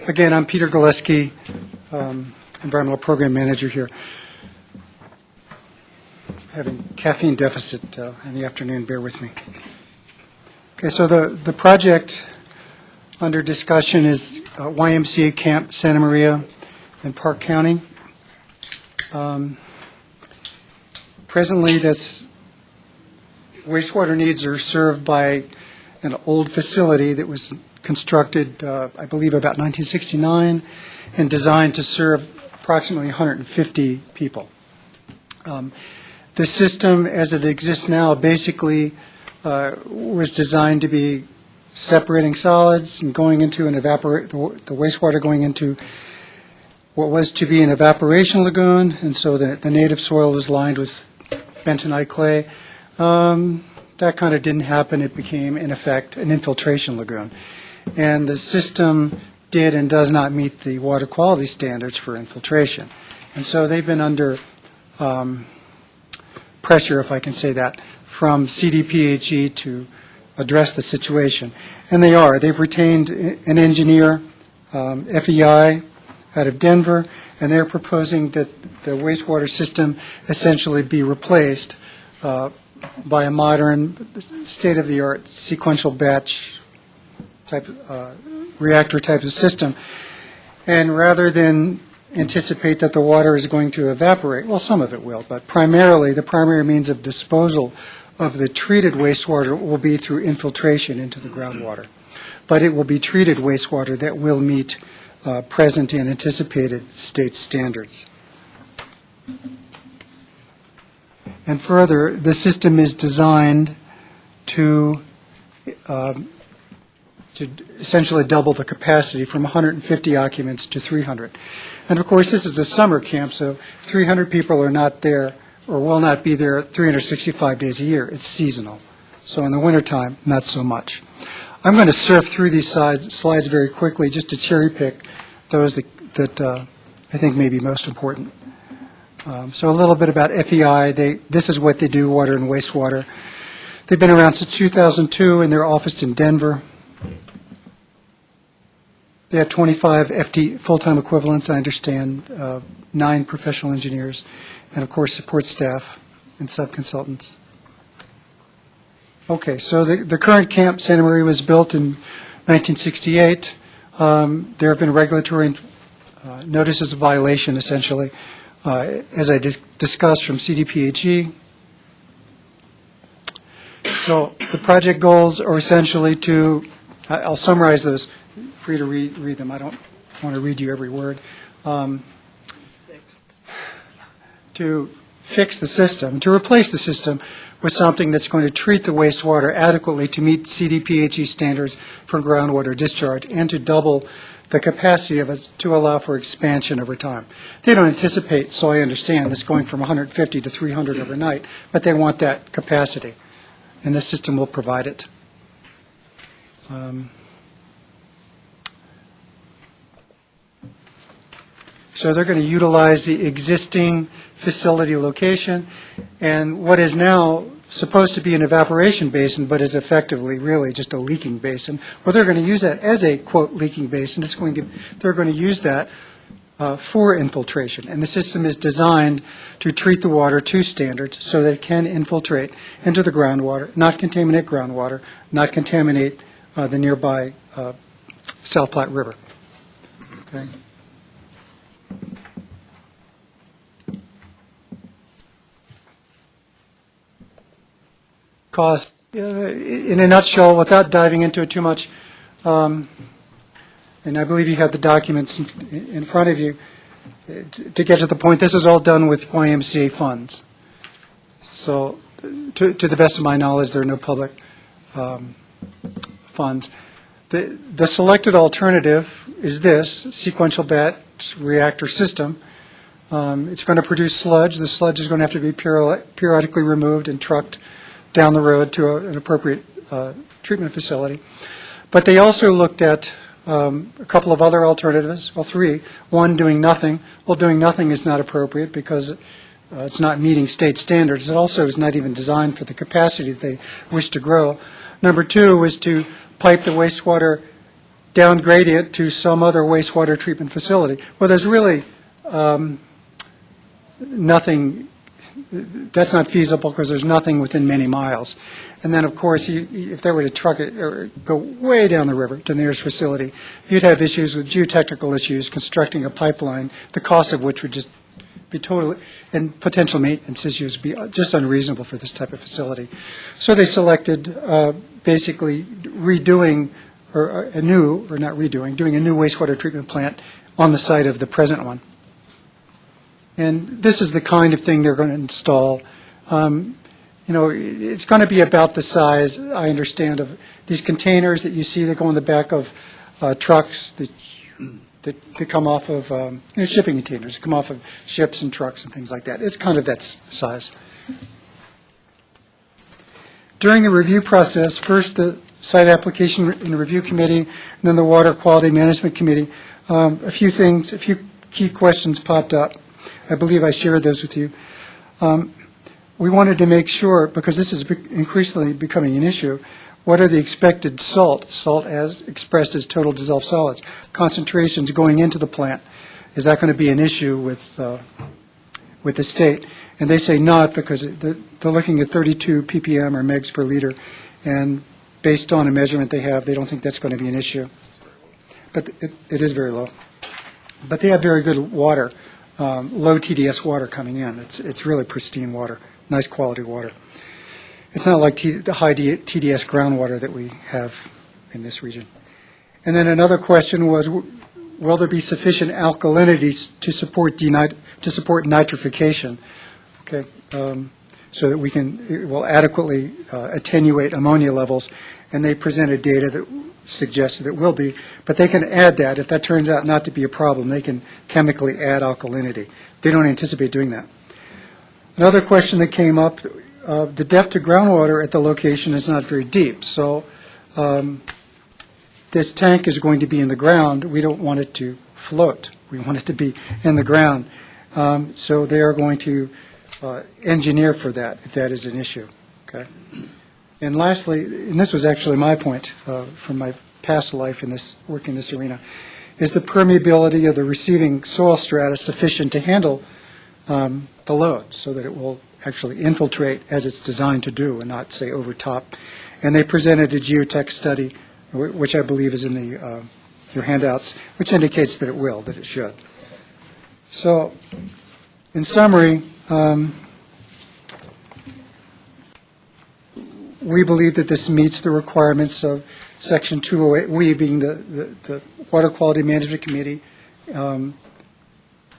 Again, I'm Peter Gillespie, Environmental Program Manager here. Having caffeine deficit in the afternoon, bear with me. Okay, so the project under discussion is YMCA Camp Santa Maria in Park County. Presently, this wastewater needs are served by an old facility that was constructed, I believe, about 1969, and designed to serve approximately 150 people. The system, as it exists now, basically was designed to be separating solids and going into the wastewater going into what was to be an evaporation lagoon, and so the native soil was lined with bentonite clay. That kind of didn't happen. It became, in effect, an infiltration lagoon. And the system did and does not meet the water quality standards for infiltration. And so they've been under pressure, if I can say that, from PPACG to address the situation. And they are. They've retained an engineer, FEI, out of Denver, and they're proposing that the wastewater system essentially be replaced by a modern, state-of-the-art sequential batch type reactor type of system. And rather than anticipate that the water is going to evaporate, well, some of it will, but primarily the primary means of disposal of the treated wastewater will be through infiltration into the groundwater. But it will be treated wastewater that will meet present and anticipated state standards. And further, the system is designed to essentially double the capacity from 150 occupants to 300. And of course, this is a summer camp, so 300 people are not there or will not be there 365 days a year. It's seasonal. So in the wintertime, not so much. I'm going to surf through these slides very quickly just to cherry pick those that I think may be most important. So a little bit about FEI. This is what they do, water and wastewater. They've been around since 2002 in their office in Denver. They have 25 FT full-time equivalents, I understand, 9 professional engineers, and of course support staff and sub-consultants. Okay, so the current camp, Santa Maria, was built in 1968. There have been regulatory notices of violation, essentially, as I discussed, from CDPAG. So the project goals are essentially to, I'll summarize those, free to read them. I don't want to read you every word. To fix the system, to replace the system with something that's going to treat the wastewater adequately to meet CDPAG standards for groundwater discharge, and to double the capacity of it to allow for expansion over time. They don't anticipate, so I understand, this going from 150 to 300 overnight, but they want that capacity, and this system will provide it. So they're going to utilize the existing facility location and what is now supposed to be an evaporation basin, but is effectively really just a leaking basin. Well, they're going to use that as a, quote, leaking basin. They're going to use that for infiltration. And the system is designed to treat the water to standards so that it can infiltrate into the groundwater, not contaminate groundwater, not contaminate the nearby South Platte River. Okay. Cost, in a nutshell, without diving into it too much, and I believe you have the documents in front of you, to get to the point, this is all done with YMCA funds. So to the best of my knowledge, there are no public funds. The selected alternative is this, sequential batch reactor system. It's going to produce sludge. The sludge is going to have to be periodically removed and trucked down the road to an appropriate treatment facility. But they also looked at a couple of other alternatives, well, 3. One, doing nothing. Well, doing nothing is not appropriate because it's not meeting state standards. It also is not even designed for the capacity that they wish to grow. Number 2 was to pipe the wastewater down gradient to some other wastewater treatment facility. Well, there's really nothing. That's not feasible because there's nothing within many miles. And then, of course, if they were to truck it or go way down the river to the nearest facility, you'd have issues with geotechnical issues, constructing a pipeline, the cost of which would just be totally, and potential maintenance issues would be just unreasonable for this type of facility. So they selected basically redoing, or a new, or not redoing, doing a new wastewater treatment plant on the site of the present one. And this is the kind of thing they're going to install. It's going to be about the size, I understand, of these containers that you see that go on the back of trucks that come off of shipping containers, come off of ships and trucks and things like that. It's kind of that size. During the review process, first the site application and review committee, and then the water quality management committee, a few key questions popped up. I believe I shared those with you. We wanted to make sure, because this is increasingly becoming an issue, what are the expected salt as expressed as total dissolved solids, concentrations going into the plant? Is that going to be an issue with the state? And they say not, because they're looking at 32 ppm or megs per liter, and based on a measurement they have, they don't think that's going to be an issue. But it is very low. But they have very good water. Low TDS water coming in. It's really pristine water, nice quality water. It's not like the high TDS groundwater that we have in this region. And then another question was, will there be sufficient alkalinity to support nitrification? Okay. so that it will adequately attenuate ammonia levels, and they presented data that suggested it will be, but they can add that. If that turns out not to be a problem, they can chemically add alkalinity. They don't anticipate doing that. Another question that came up, the depth of groundwater at the location is not very deep, so this tank is going to be in the ground. We don't want it to float. We want it to be in the ground. So they are going to engineer for that, if that is an issue. Okay. And lastly, and this was actually my point from my past life in this work in this arena, is the permeability of the receiving soil strata sufficient to handle the load so that it will actually infiltrate as it's designed to do and not, say, overtop. And they presented a geotech study, which I believe is in your handouts, which indicates that it will, that it should. So, in summary, we believe that this meets the requirements of Section 208, we being the Water Quality Management Committee, and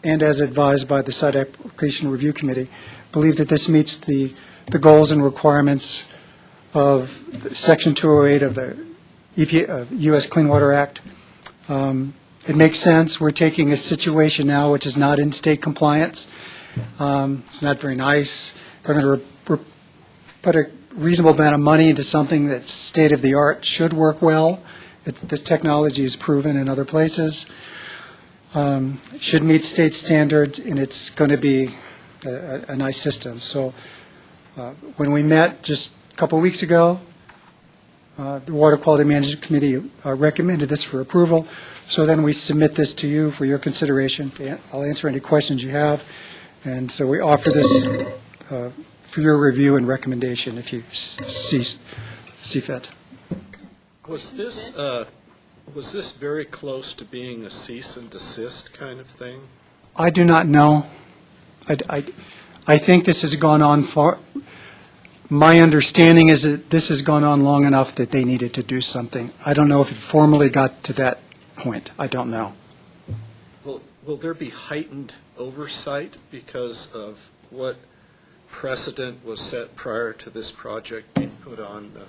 as advised by the Site Application Review Committee, believe that this meets the goals and requirements of Section 208 of the U.S. Clean Water Act. It makes sense. We're taking a situation now which is not in state compliance. It's not very nice. They're going to put a reasonable amount of money into something that's state-of-the-art, should work well. This technology is proven in other places. Should meet state standards, and it's going to be a nice system. So when we met just a couple weeks ago, the Water Quality Management Committee recommended this for approval. So then we submit this to you for your consideration. I'll answer any questions you have. And so we offer this for your review and recommendation if you see fit. Was this very close to being a cease and desist kind of thing? I do not know. I think this has gone on far. My understanding is that this has gone on long enough that they needed to do something. I don't know if it formally got to that point. I don't know. Will there be heightened oversight because of what precedent was set prior to this project being put on the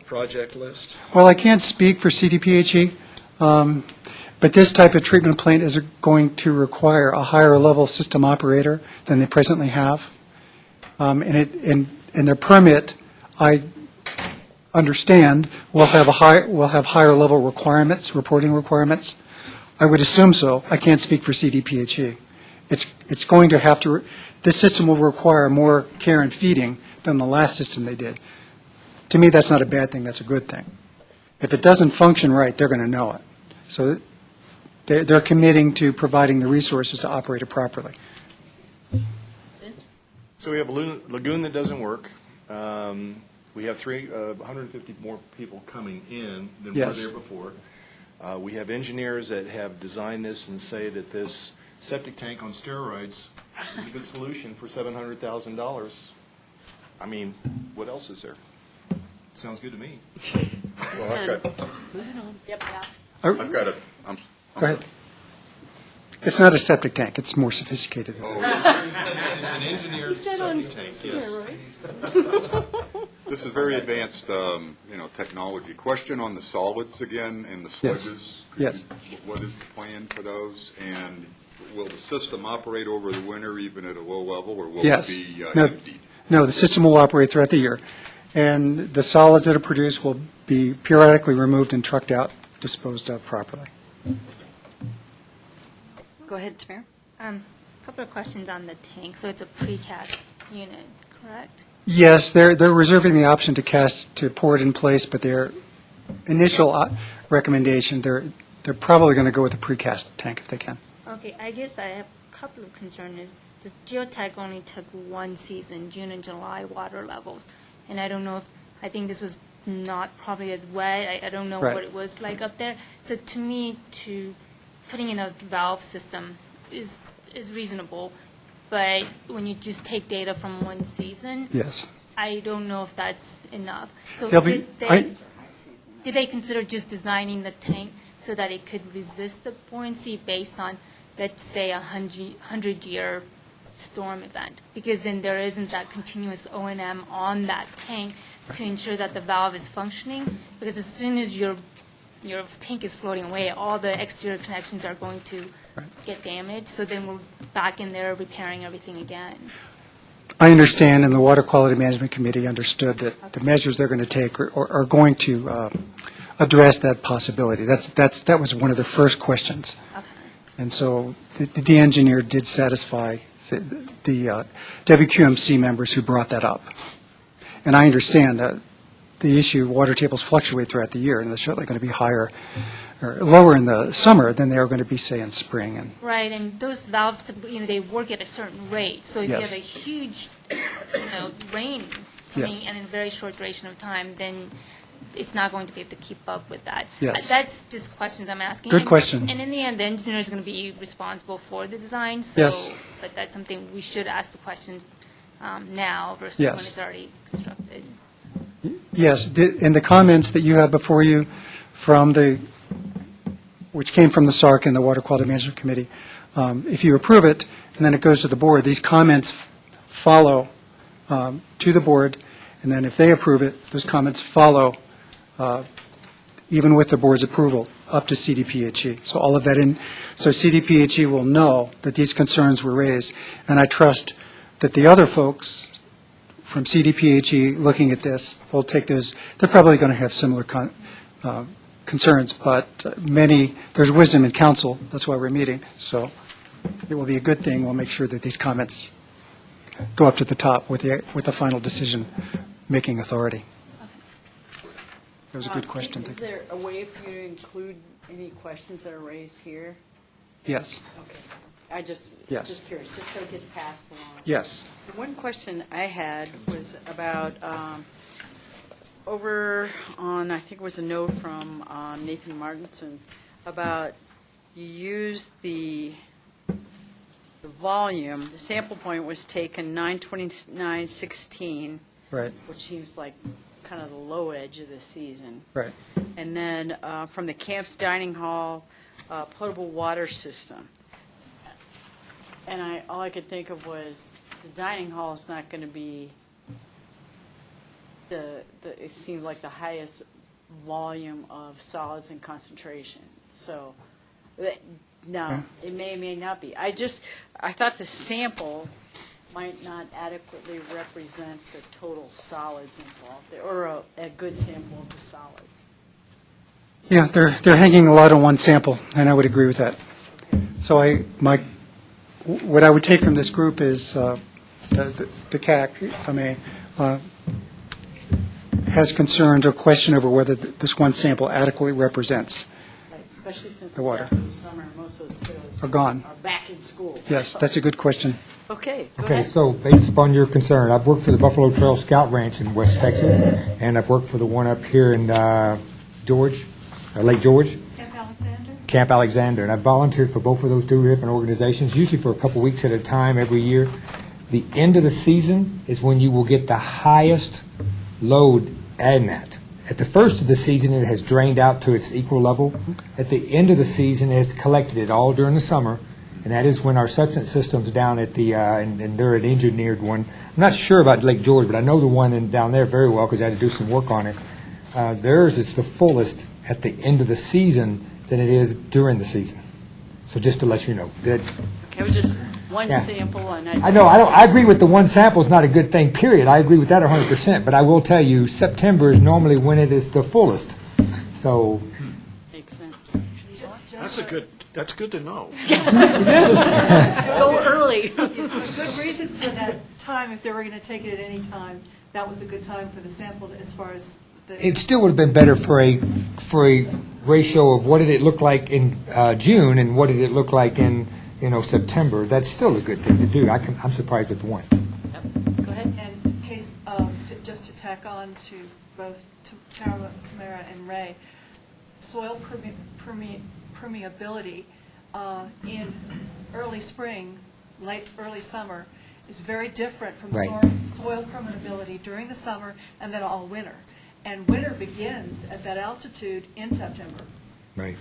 project list? Well, I can't speak for CDPHE, but this type of treatment plant is going to require a higher level system operator than they presently have. And their permit, I understand, will have higher level requirements, reporting requirements. I would assume so. I can't speak for CDPHE. It's going to have to. This system will require more care and feeding than the last system they did. To me, that's not a bad thing. That's a good thing. If it doesn't function right, they're going to know it. So they're committing to providing the resources to operate it properly. So we have a lagoon that doesn't work. We have 150 more people coming in than were there before. We have engineers that have designed this and say that this septic tank on steroids is a good solution for $700,000. I mean, what else is there? Sounds good to me. Well, I've got a, Go ahead. It's not a septic tank. It's more sophisticated than that. It's an engineered septic tank, yes. this is very advanced, technology. Question on the solids again and the sludges. Yes. What is the plan for those? And will the system operate over the winter even at a low level, or will it be emptied? No, the system will operate throughout the year. And the solids that are produced will be periodically removed and trucked out, disposed of properly. Go ahead, Tamara. A couple of questions on the tank. So it's a precast unit, correct? Yes, they're reserving the option to pour it in place, but their initial recommendation, they're probably going to go with a precast tank if they can. Okay, I guess I have a couple of concerns. The geotech only took one season, June and July water levels, and I don't know if, I think this was not probably as wet. I don't know what it was like up there. So to me, putting in a valve system is reasonable, but when you just take data from one season, I don't know if that's enough. So did they consider just designing the tank so that it could resist the buoyancy based on, let's say, 100-year storm event, because then there isn't that continuous O&M on that tank to ensure that the valve is functioning, because as soon as your tank is floating away, all the exterior connections are going to get damaged, so then we're back in there repairing everything again. I understand, and the Water Quality Management Committee understood that the measures they're going to take are going to address that possibility. That was one of the first questions. Okay. And so the engineer did satisfy the WQMC members who brought that up. And I understand the issue, water tables fluctuate throughout the year, and they're certainly going to be higher or lower in the summer than they are going to be, say, in spring. And Right, and those valves, they work at a certain rate. So if you Yes. have a huge, rain coming Yes. and in a very short duration of time, then it's not going to be able to keep up with that. Yes. That's just questions I'm asking. Good And- question. And in the end, the engineer is going to be responsible for the design. Yes. But that's something we should ask the question now versus Yes. when it's already constructed. yes, in the comments that you have before you which came from the SARC and the Water Quality Management Committee, if you approve it and then it goes to the board, these comments follow to the board, and then if they approve it, those comments follow even with the board's approval, up to CDPHE. So all of that so CDPHE will know that these concerns were raised, and I trust that the other folks from CDPHE looking at this will take those, they're probably going to have similar concerns, but there's wisdom in council, that's why we're meeting, so it will be a good thing. We'll make sure that these comments go up to the top with the final decision-making authority. That was a good question. Is there a way for you to include any questions that are raised here? Yes, Okay. I just curious, just so it gets passed along. yes. The one question I had was about, over on, I think it was a note from Nathan Martinson, about you used the volume, the sample point was taken 9/29/16, Right, which seems like kind of the low edge of the season. right. And then from the camp's dining hall potable water system. And all I could think of was the dining hall is not going to be it seemed like the highest volume of solids and concentration. So, no, it may not be. I thought the sample might not adequately represent the total solids involved, or a good sample of the solids. Yeah, they're hanging a lot on one sample, and I would agree with that. So what I would take from this group is the CAC, if I may, has concerns or question over whether this one sample adequately represents. Right, especially since The it's water. after the summer, and most of those kiddos Are gone. are back in school. Yes, that's a good question. Okay, go Okay, ahead. so based upon your concern, I've worked for the Buffalo Trail Scout Ranch in West Texas, and I've worked for the one up here in Lake George. Camp Alexander, and I've volunteered for both of those two different organizations, usually for a couple weeks at a time every year. The end of the season is when you will get the highest load in that. At the first of the season, it has drained out to its equal level. At the end of the season, it has collected it all during the summer, and that is when our substance system's down at the, and they're an engineered one. I'm not sure about Lake George, but I know the one down there very well because I had to do some work on it. Theirs is the fullest at the end of the season than it is during the season. So just to let you know. Okay, it was just one Yeah. sample, and I agree with the one sample is not a good thing, period. I agree with that 100%, but I will tell you, September is normally when it is the fullest. So, makes sense. That's good to know. Go early. Good reason for that time, if they were going to take it at any time, that was a good time for the sample as far as the... it still would have been better for a ratio of what did it look like in June and what did it look like in September. That's still a good thing to do. I'm surprised with one. Go ahead. And case, just to tack on to both Tamara and Ray, soil permeability in early spring, early summer is very different from Right. soil permeability during the summer and then all winter. And winter begins at that altitude in September. Right.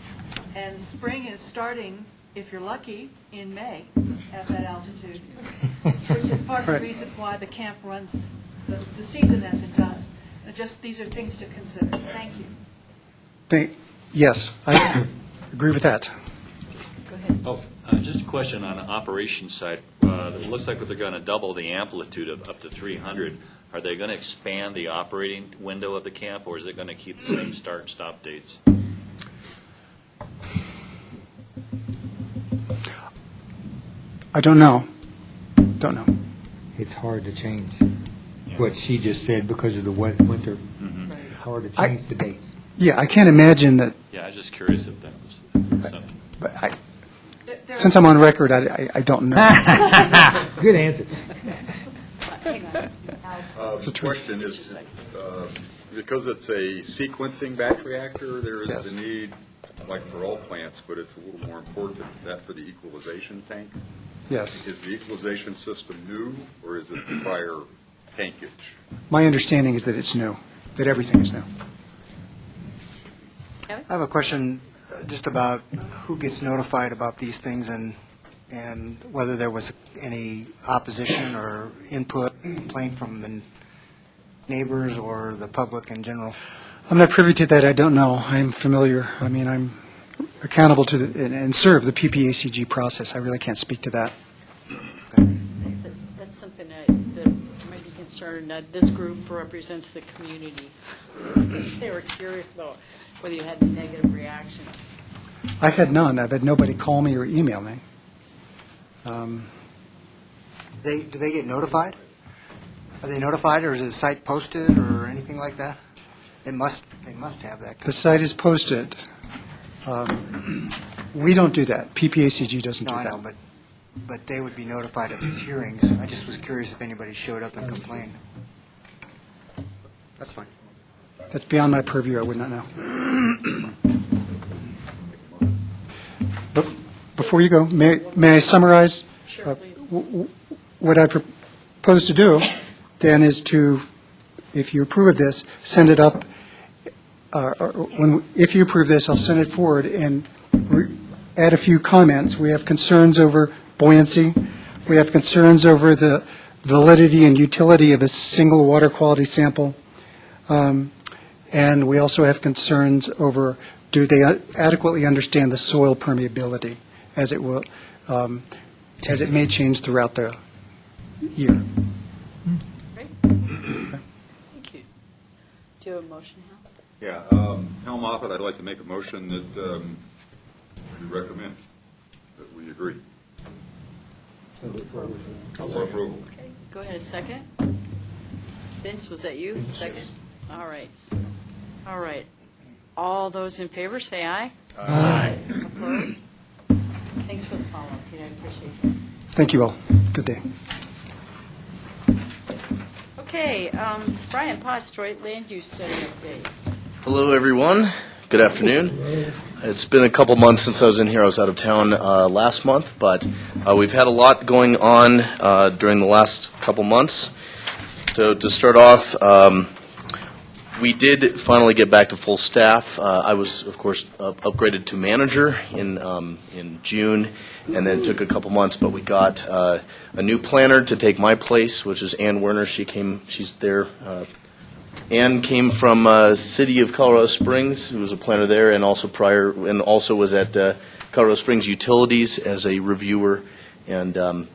And spring is starting, if you're lucky, in May. at that altitude, which is part of the reason why the camp runs the season as it does. Just, these are things to consider. Thank you. Yes, I agree with that. Go ahead. Oh, just a question on the operations side. It looks like they're going to double the amplitude of up to 300. Are they going to expand the operating window of the camp, or is it going to keep the same start and stop dates? I don't know. Don't know. It's hard to change what she just said because of the winter. Mm-hmm. It's hard to change the dates. Yeah, I can't imagine that, Yeah, I was just curious if that was something. but since I'm on record, I don't know. Good answer. Hang on. The question is, because it's a sequencing batch reactor, there is Yes. the need, like for all plants, but it's a little more important, that for the equalization tank. Yes. Is the equalization system new, or is it the prior tankage? My understanding is that it's new, that everything is new. Kevin? I have a question just about who gets notified about these things and whether there was any opposition or input, complaint from the neighbors or the public in general. I'm not privy to that. I don't know. I'm familiar. I mean, I'm accountable to and serve the PPACG process. I really can't speak to that. That's something that might be concerned. This group represents the community. They were curious about whether you had a negative reaction. I've had none. I've had nobody call me or email me. Do they get notified? Are they notified, or is the site posted, or anything like that? They must have that. The site is posted. We don't do that. PPACG doesn't No, do I that. know, but they would be notified of these hearings. I just was curious if anybody showed up and complained. That's fine. That's beyond my purview. I would not know. But before you go, may I summarize? Sure, please. What I propose to do then is to, if you approve of this, send it up. If you approve this, I'll send it forward and add a few comments. We have concerns over buoyancy. We have concerns over the validity and utility of a single water quality sample. And we also have concerns over, do they adequately understand the soil permeability as it will, as it may change throughout the year. Great. Thank you. Do you have a motion, Hal? Yeah, Hal Moffett, I'd like to make a motion that we recommend, that we agree. For approval. Okay, go ahead, a second. Vince, was that you? Second? All right. All right. All those in favor, say aye. Aye. Opposed? Thanks for the follow-up, Peter, I appreciate it. Thank you all. Good day. Okay, Brian Potts, Detroit Land Use Study Update. Hello, everyone. Good afternoon. It's been a couple months since I was in here. I was out of town last month, but we've had a lot going on during the last couple months. So to start off, we did finally get back to full staff. I was, of course, upgraded to manager in June, and then it took a couple months, but we got a new planner to take my place, which is Ann Werner. She's there. Ann came from City of Colorado Springs, who was a planner there, and also was at Colorado Springs Utilities as a reviewer, and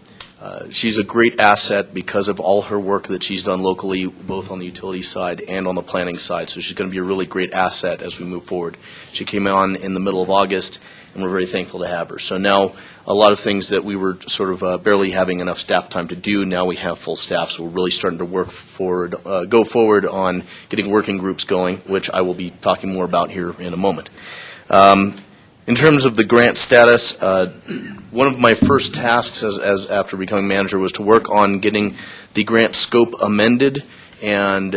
she's a great asset because of all her work that she's done locally, both on the utility side and on the planning side. So she's going to be a really great asset as we move forward. She came on in the middle of August, and we're very thankful to have her. So now a lot of things that we were sort of barely having enough staff time to do, now we have full staff. So we're really starting to go forward on getting working groups going, which I will be talking more about here in a moment. In terms of the grant status, one of my first tasks as after becoming manager was to work on getting the grant scope amended and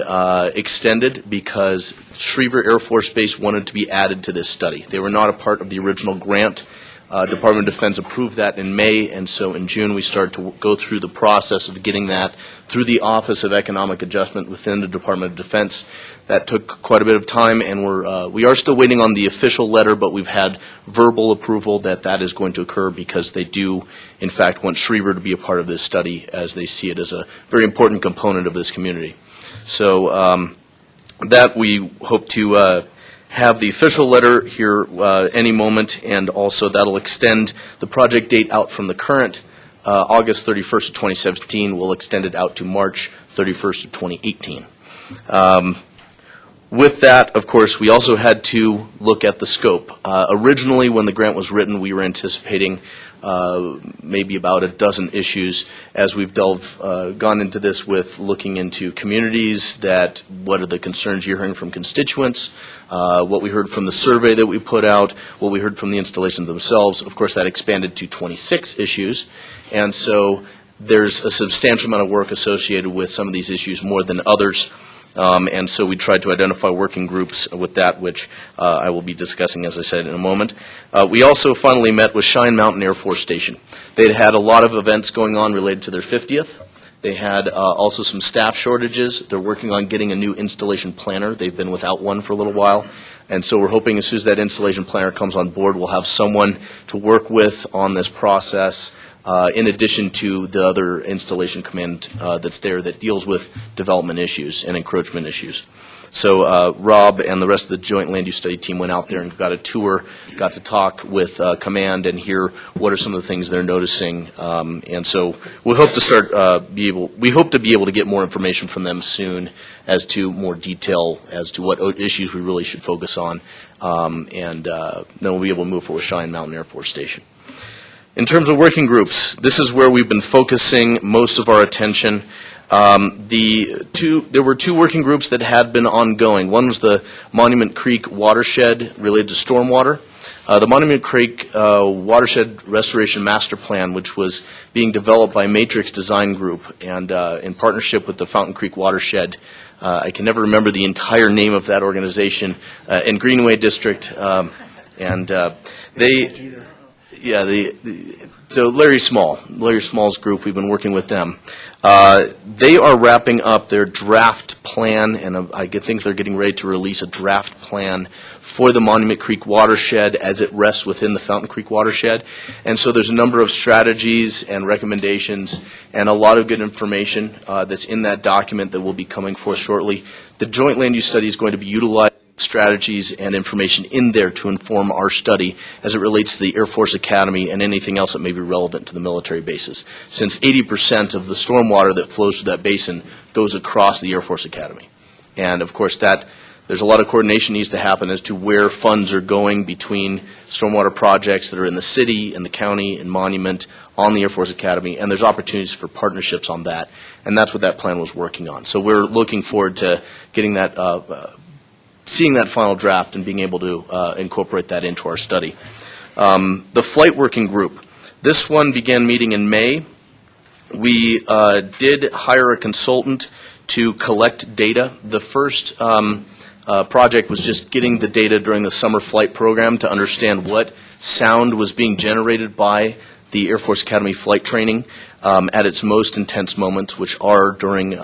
extended because Schriever Air Force Base wanted to be added to this study. They were not a part of the original grant Department of Defense approved that in May, and so in June, we started to go through the process of getting that through the Office of Economic Adjustment within the Department of Defense. That took quite a bit of time, and we are still waiting on the official letter, but we've had verbal approval that that is going to occur because they do, in fact, want Schriever to be a part of this study as they see it as a very important component of this community. So that we hope to have the official letter here any moment, and also that'll extend the project date out from the current August 31st of 2017. We'll extend it out to March 31st of 2018. With that, of course, we also had to look at the scope. Originally, when the grant was written, we were anticipating maybe about a dozen issues. As we've gone into this with looking into communities, what are the concerns you're hearing from constituents, what we heard from the survey that we put out, what we heard from the installations themselves. Of course, that expanded to 26 issues, and so there's a substantial amount of work associated with some of these issues, more than others. And so we tried to identify working groups with that, which I will be discussing, as I said, in a moment. We also finally met with Cheyenne Mountain Air Force Station. They'd had a lot of events going on related to their 50th. They had also some staff shortages. They're working on getting a new installation planner. They've been without one for a little while. And so we're hoping as soon as that installation planner comes on board, we'll have someone to work with on this process, in addition to the other installation command that's there that deals with development issues and encroachment issues. So Rob and the rest of the Joint Land Use Study team went out there and got a tour, got to talk with command and hear what are some of the things they're noticing. And so we hope to start we hope to be able to get more information from them soon as to more detail as to what issues we really should focus on. And then we'll be able to move forward with Cheyenne Mountain Air Force Station. In terms of working groups, this is where we've been focusing most of our attention. There were two working groups that had been ongoing. One was the Monument Creek watershed related to stormwater. The Monument Creek Watershed Restoration Master Plan, which was being developed by Matrix Design Group and in partnership with the Fountain Creek Watershed. I can never remember the entire name of that organization, in Greenway District. So Larry Small's group, we've been working with them. They are wrapping up their draft plan, and I think they're getting ready to release a draft plan for the Monument Creek watershed as it rests within the Fountain Creek watershed. And so there's a number of strategies and recommendations and a lot of good information that's in that document that will be coming forth shortly. The Joint Land Use Study is going to be utilizing strategies and information in there to inform our study as it relates to the Air Force Academy and anything else that may be relevant to the military bases, since 80% of the stormwater that flows through that basin goes across the Air Force Academy. And of course there's a lot of coordination needs to happen as to where funds are going between stormwater projects that are in the city, in the county, and Monument, on the Air Force Academy, and there's opportunities for partnerships on that, and that's what that plan was working on. So we're looking forward to getting that seeing that final draft and being able to incorporate that into our study. The flight working group. This one began meeting in May. We did hire a consultant to collect data. The first project was just getting the data during the summer flight program to understand what sound was being generated by the Air Force Academy flight training at its most intense moments, which are during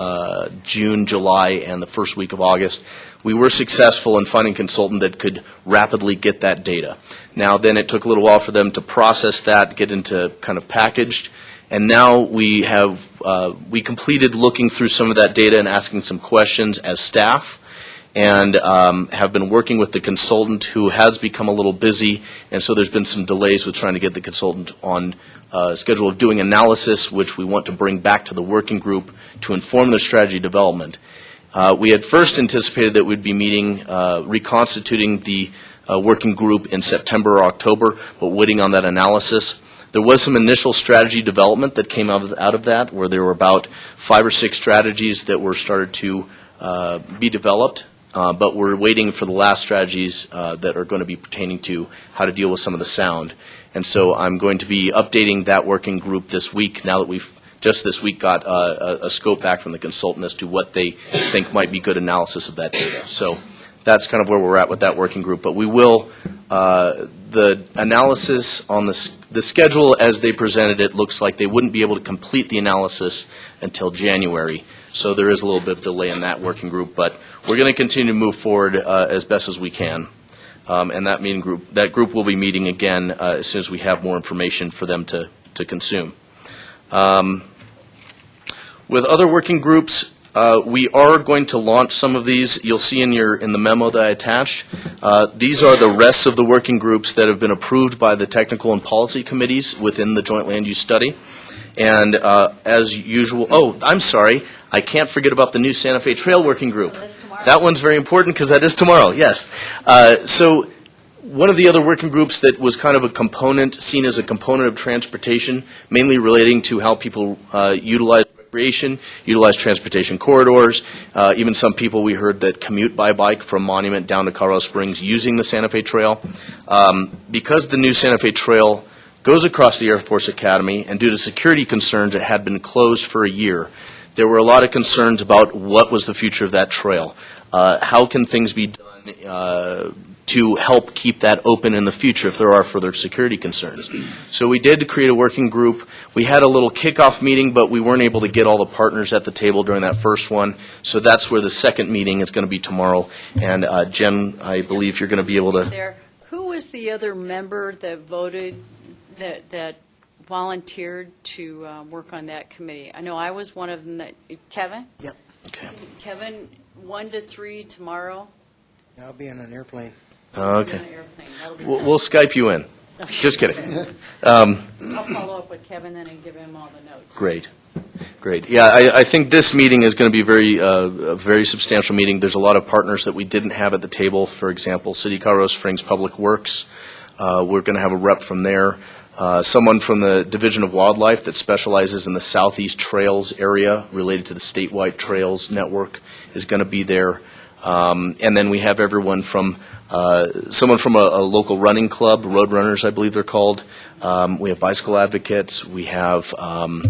June, July, and the first week of August. We were successful in finding a consultant that could rapidly get that data. Now, then it took a little while for them to process that, get into kind of packaged, and now we completed looking through some of that data and asking some questions as staff, and have been working with the consultant who has become a little busy, and so there's been some delays with trying to get the consultant on schedule of doing analysis, which we want to bring back to the working group to inform the strategy development. We had first anticipated that we'd be meeting, reconstituting the working group in September or October, but waiting on that analysis. There was some initial strategy development that came out of that, where there were about 5 or 6 strategies that were started to be developed, but we're waiting for the last strategies that are going to be pertaining to how to deal with some of the sound. And so I'm going to be updating that working group this week, now that we've just this week got a scope back from the consultant as to what they think might be good analysis of that data. So that's kind of where we're at with that working group. But we will, the analysis on the schedule as they presented it looks like they wouldn't be able to complete the analysis until January. So there is a little bit of delay in that working group, but we're going to continue to move forward as best as we can. And that group will be meeting again as soon as we have more information for them to consume. With other working groups, we are going to launch some of these. You'll see in the memo that I attached. These are the rest of the working groups that have been approved by the technical and policy committees within the joint land use study. And as usual, I'm sorry, I can't forget about the new Santa Fe Trail Working Group. That one's very important because that is tomorrow, yes. So one of the other working groups that was kind of seen as a component of transportation, mainly relating to how people utilize recreation, utilize transportation corridors, even some people we heard that commute by bike from Monument down to Colorado Springs using the Santa Fe Trail. Because the new Santa Fe Trail goes across the Air Force Academy, and due to security concerns, it had been closed for a year. There were a lot of concerns about what was the future of that trail. How can things be done to help keep that open in the future if there are further security concerns? So we did create a working group. We had a little kickoff meeting, but we weren't able to get all the partners at the table during that first one. So that's where the second meeting is going to be tomorrow. And Jen, I believe you're going to be able to. Who was the other member that voted, that volunteered to work on that committee? I know I was one of them. Kevin? Yep. Okay. Kevin, 1 to 3 tomorrow? I'll be on an airplane. Okay. We'll Skype you in. Just kidding. I'll follow up with Kevin then and give him all the notes. Great. Great. Yeah, I think this meeting is going to be a very substantial meeting. There's a lot of partners that we didn't have at the table. For example, City of Colorado Springs Public Works. We're going to have a rep from there. Someone from the Division of Wildlife that specializes in the Southeast Trails area related to the statewide trails network is going to be there. And then we have everyone from someone from a local running club, Road Runners, I believe they're called. We have bicycle advocates. We have Town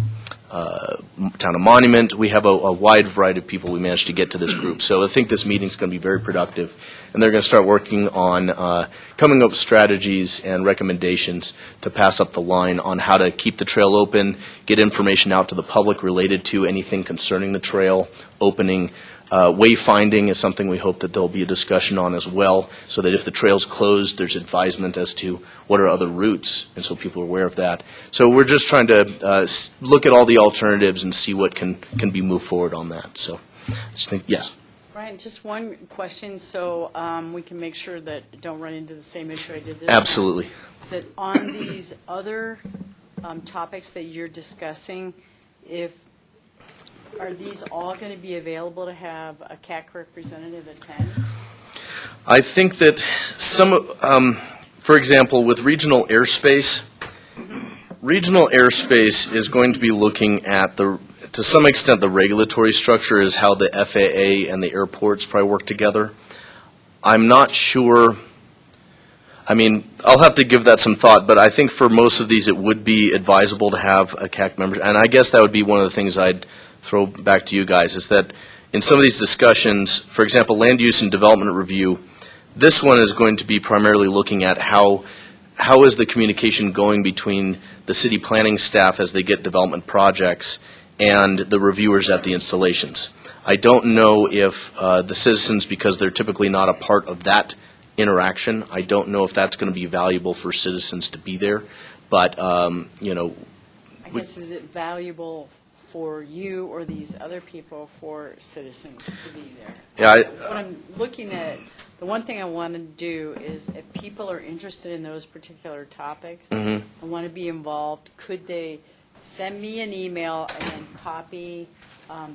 of Monument. We have a wide variety of people we managed to get to this group. So I think this meeting is going to be very productive. And they're going to start working on coming up with strategies and recommendations to pass up the line on how to keep the trail open, get information out to the public related to anything concerning the trail opening. Wayfinding is something we hope that there'll be a discussion on as well, so that if the trail's closed, there's advisement as to what are other routes, and so people are aware of that. So we're just trying to look at all the alternatives and see what can be moved forward on that. So I just think, yes. Brian, just one question, so we can make sure that don't run into the same issue I did this Absolutely. time. Is that on these other topics that you're discussing, are these all going to be available to have a CAC representative attend? I think that for example, with regional airspace is going to be looking at to some extent, the regulatory structure is how the FAA and the airports probably work together. I'm not sure. I mean, I'll have to give that some thought, but I think for most of these it would be advisable to have a CAC member. And I guess that would be one of the things I'd throw back to you guys, is that in some of these discussions, for example, land use and development review, this one is going to be primarily looking at how is the communication going between the city planning staff as they get development projects and the reviewers at the installations. I don't know if the citizens, because they're typically not a part of that interaction, I don't know if that's going to be valuable for citizens to be there. But, I guess, is it valuable for you or these other people, for citizens to be there? Yeah, What I'm looking at, the one thing I want to do is, if people are interested in those particular topics and want to be involved, could they send me an email and then copy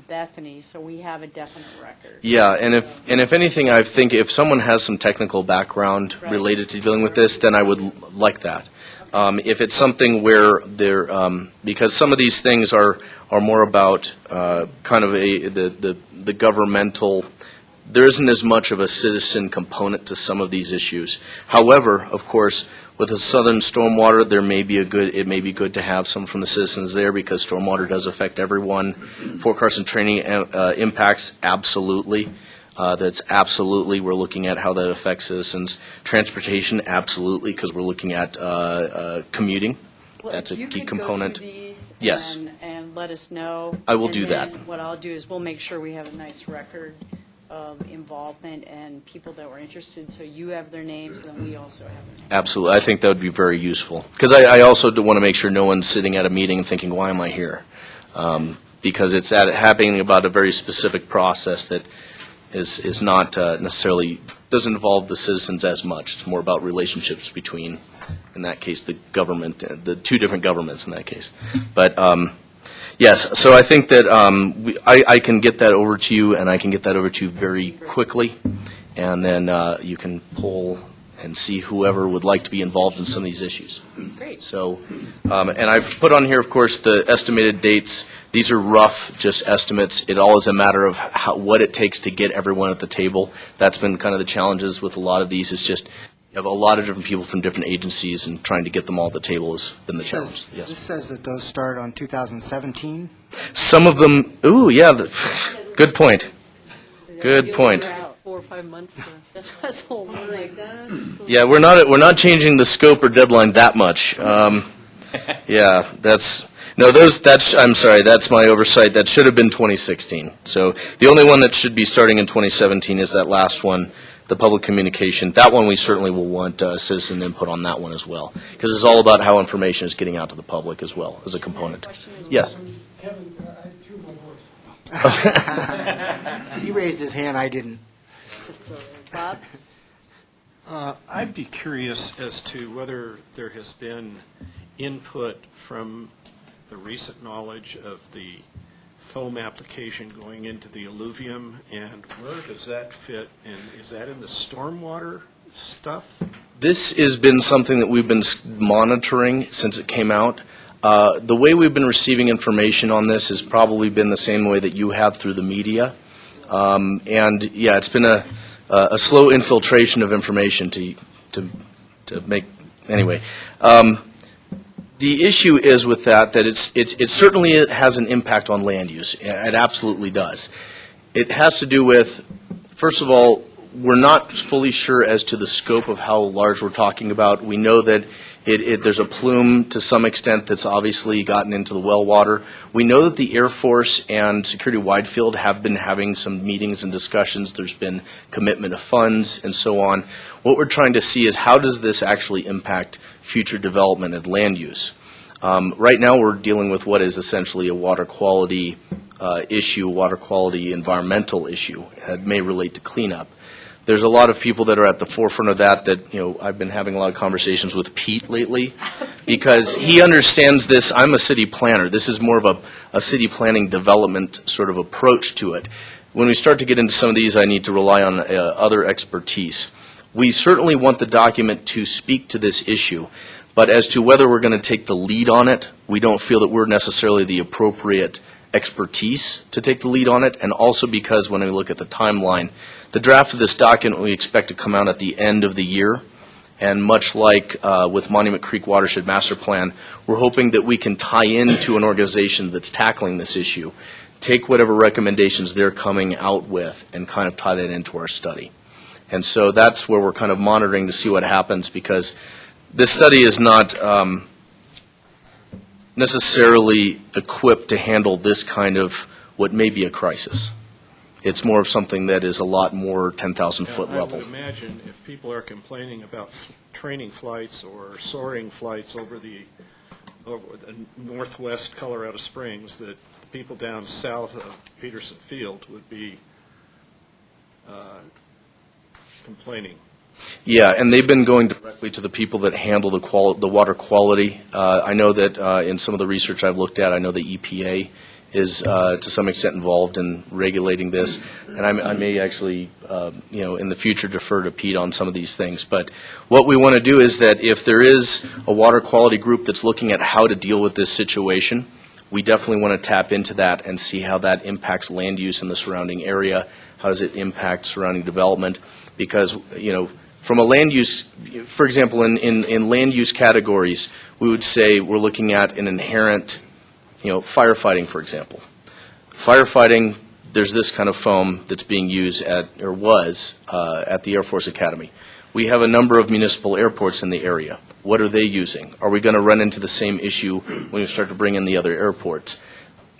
Bethany, so we have a definite record? Yeah, and if anything, I think if someone has some technical background related to dealing with this, then I would like that. If it's something where because some of these things are more about kind of the governmental, there isn't as much of a citizen component to some of these issues. However, of course, with the southern stormwater, it may be good to have some from the citizens there, because stormwater does affect everyone. Fort Carson training impacts, absolutely. That's absolutely, we're looking at how that affects citizens. Transportation, absolutely, because we're looking at commuting. Well, That's a if you key could go component. through these Yes. and let us know. I will do that. And then what I'll do is we'll make sure we have a nice record of involvement and people that were interested, so you have their names, and we also have their names. Absolutely. I think that would be very useful. Because I also do want to make sure no one's sitting at a meeting and thinking, why am I here? Because it's happening about a very specific process that is not necessarily, doesn't involve the citizens as much. It's more about relationships between, in that case, the government, the two different governments in that case. But yes, so I think that I can get that over to you, and I can get that over to you very quickly, and then you can poll and see whoever would like to be involved in some of these issues. Great. So, and I've put on here, of course, the estimated dates. These are rough, just estimates. It all is a matter of what it takes to get everyone at the table. That's been kind of the challenges with a lot of these, is just you have a lot of different people from different agencies, and trying to get them all at the table has been the challenge. This Yes. says that those start on 2017. Some of them, good point. Good point. 4 or 5 months. That's the whole like that. Yeah, we're not changing the scope or deadline that much. Yeah, I'm sorry, that's my oversight. That should have been 2016. So the only one that should be starting in 2017 is that last one, the public communication. That one we certainly will want citizen input on that one as well, because it's all about how information is getting out to the public as well as a component. Yes. Kevin, I threw my voice. He raised his hand, I didn't. Bob? I'd be curious as to whether there has been input from the recent knowledge of the foam application going into the alluvium, and where does that fit? And is that in the stormwater stuff? This has been something that we've been monitoring since it came out. The way we've been receiving information on this has probably been the same way that you have through the media. And yeah, it's been a slow infiltration of information to make, anyway. The issue is with that it certainly has an impact on land use. It absolutely does. It has to do with, first of all, we're not fully sure as to the scope of how large we're talking about. We know that there's a plume to some extent that's obviously gotten into the well water. We know that the Air Force and Security Wide Field have been having some meetings and discussions. There's been commitment of funds and so on. What we're trying to see is how does this actually impact future development and land use. Right now we're dealing with what is essentially a water quality issue, water quality environmental issue. It may relate to cleanup. There's a lot of people that are at the forefront of that, I've been having a lot of conversations with Pete lately, because he understands this. I'm a city planner. This is more of a city planning development sort of approach to it. When we start to get into some of these, I need to rely on other expertise. We certainly want the document to speak to this issue, but as to whether we're going to take the lead on it, we don't feel that we're necessarily the appropriate expertise to take the lead on it, and also because when we look at the timeline, the draft of this document we expect to come out at the end of the year, and much like with Monument Creek Watershed Master Plan, we're hoping that we can tie into an organization that's tackling this issue, take whatever recommendations they're coming out with, and kind of tie that into our study. And so that's where we're kind of monitoring to see what happens, because this study is not necessarily equipped to handle this kind of what may be a crisis. It's more of something that is a lot more 10,000-foot level. I would imagine if people are complaining about training flights or soaring flights over the northwest Colorado Springs, that the people down south of Peterson Field would be complaining. Yeah, and they've been going directly to the people that handle the water quality. I know that in some of the research I've looked at, I know the EPA is to some extent involved in regulating this, and I may actually, in the future defer to Pete on some of these things. But what we want to do is that if there is a water quality group that's looking at how to deal with this situation, we definitely want to tap into that and see how that impacts land use in the surrounding area. How does it impact surrounding development? Because, from a land use, for example, in land use categories, we would say we're looking at an inherent, firefighting, for example. Firefighting, there's this kind of foam that's being used or was at the Air Force Academy. We have a number of municipal airports in the area. What are they using? Are we going to run into the same issue when we start to bring in the other airports?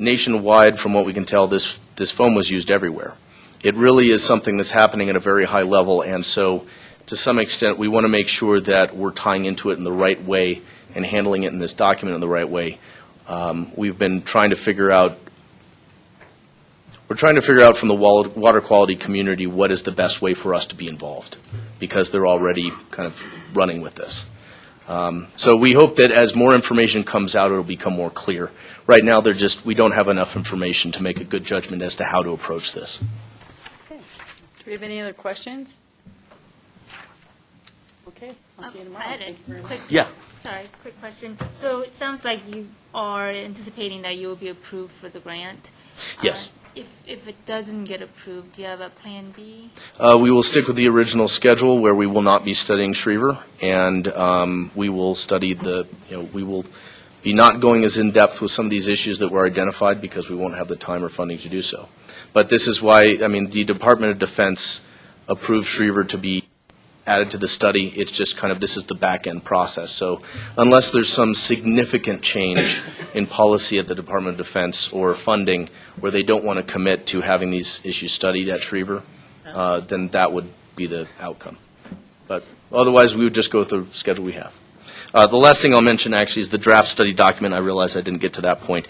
Nationwide, from what we can tell, this foam was used everywhere. It really is something that's happening at a very high level, and so to some extent, we want to make sure that we're tying into it in the right way and handling it in this document in the right way. We've been trying to figure out, from the water quality community what is the best way for us to be involved, because they're already kind of running with this. So we hope that as more information comes out, it'll become more clear. Right now, we don't have enough information to make a good judgment as to how to approach this. Okay. Do we have any other questions? Okay, I'll see you tomorrow. I had a Thank you very much. quick, Yeah. sorry, quick question. So it sounds like you are anticipating that you will be approved for the grant. Yes. If it doesn't get approved, do you have a plan B? We will stick with the original schedule where we will not be studying Schriever, and we will study we will be not going as in-depth with some of these issues that were identified because we won't have the time or funding to do so. But this is why, the Department of Defense approved Schriever to be added to the study. It's just kind of, this is the back-end process. So unless there's some significant change in policy at the Department of Defense or funding where they don't want to commit to having these issues studied at Schriever, then that would be the outcome. But otherwise, we would just go with the schedule we have. The last thing I'll mention actually is the draft study document. I realize I didn't get to that point.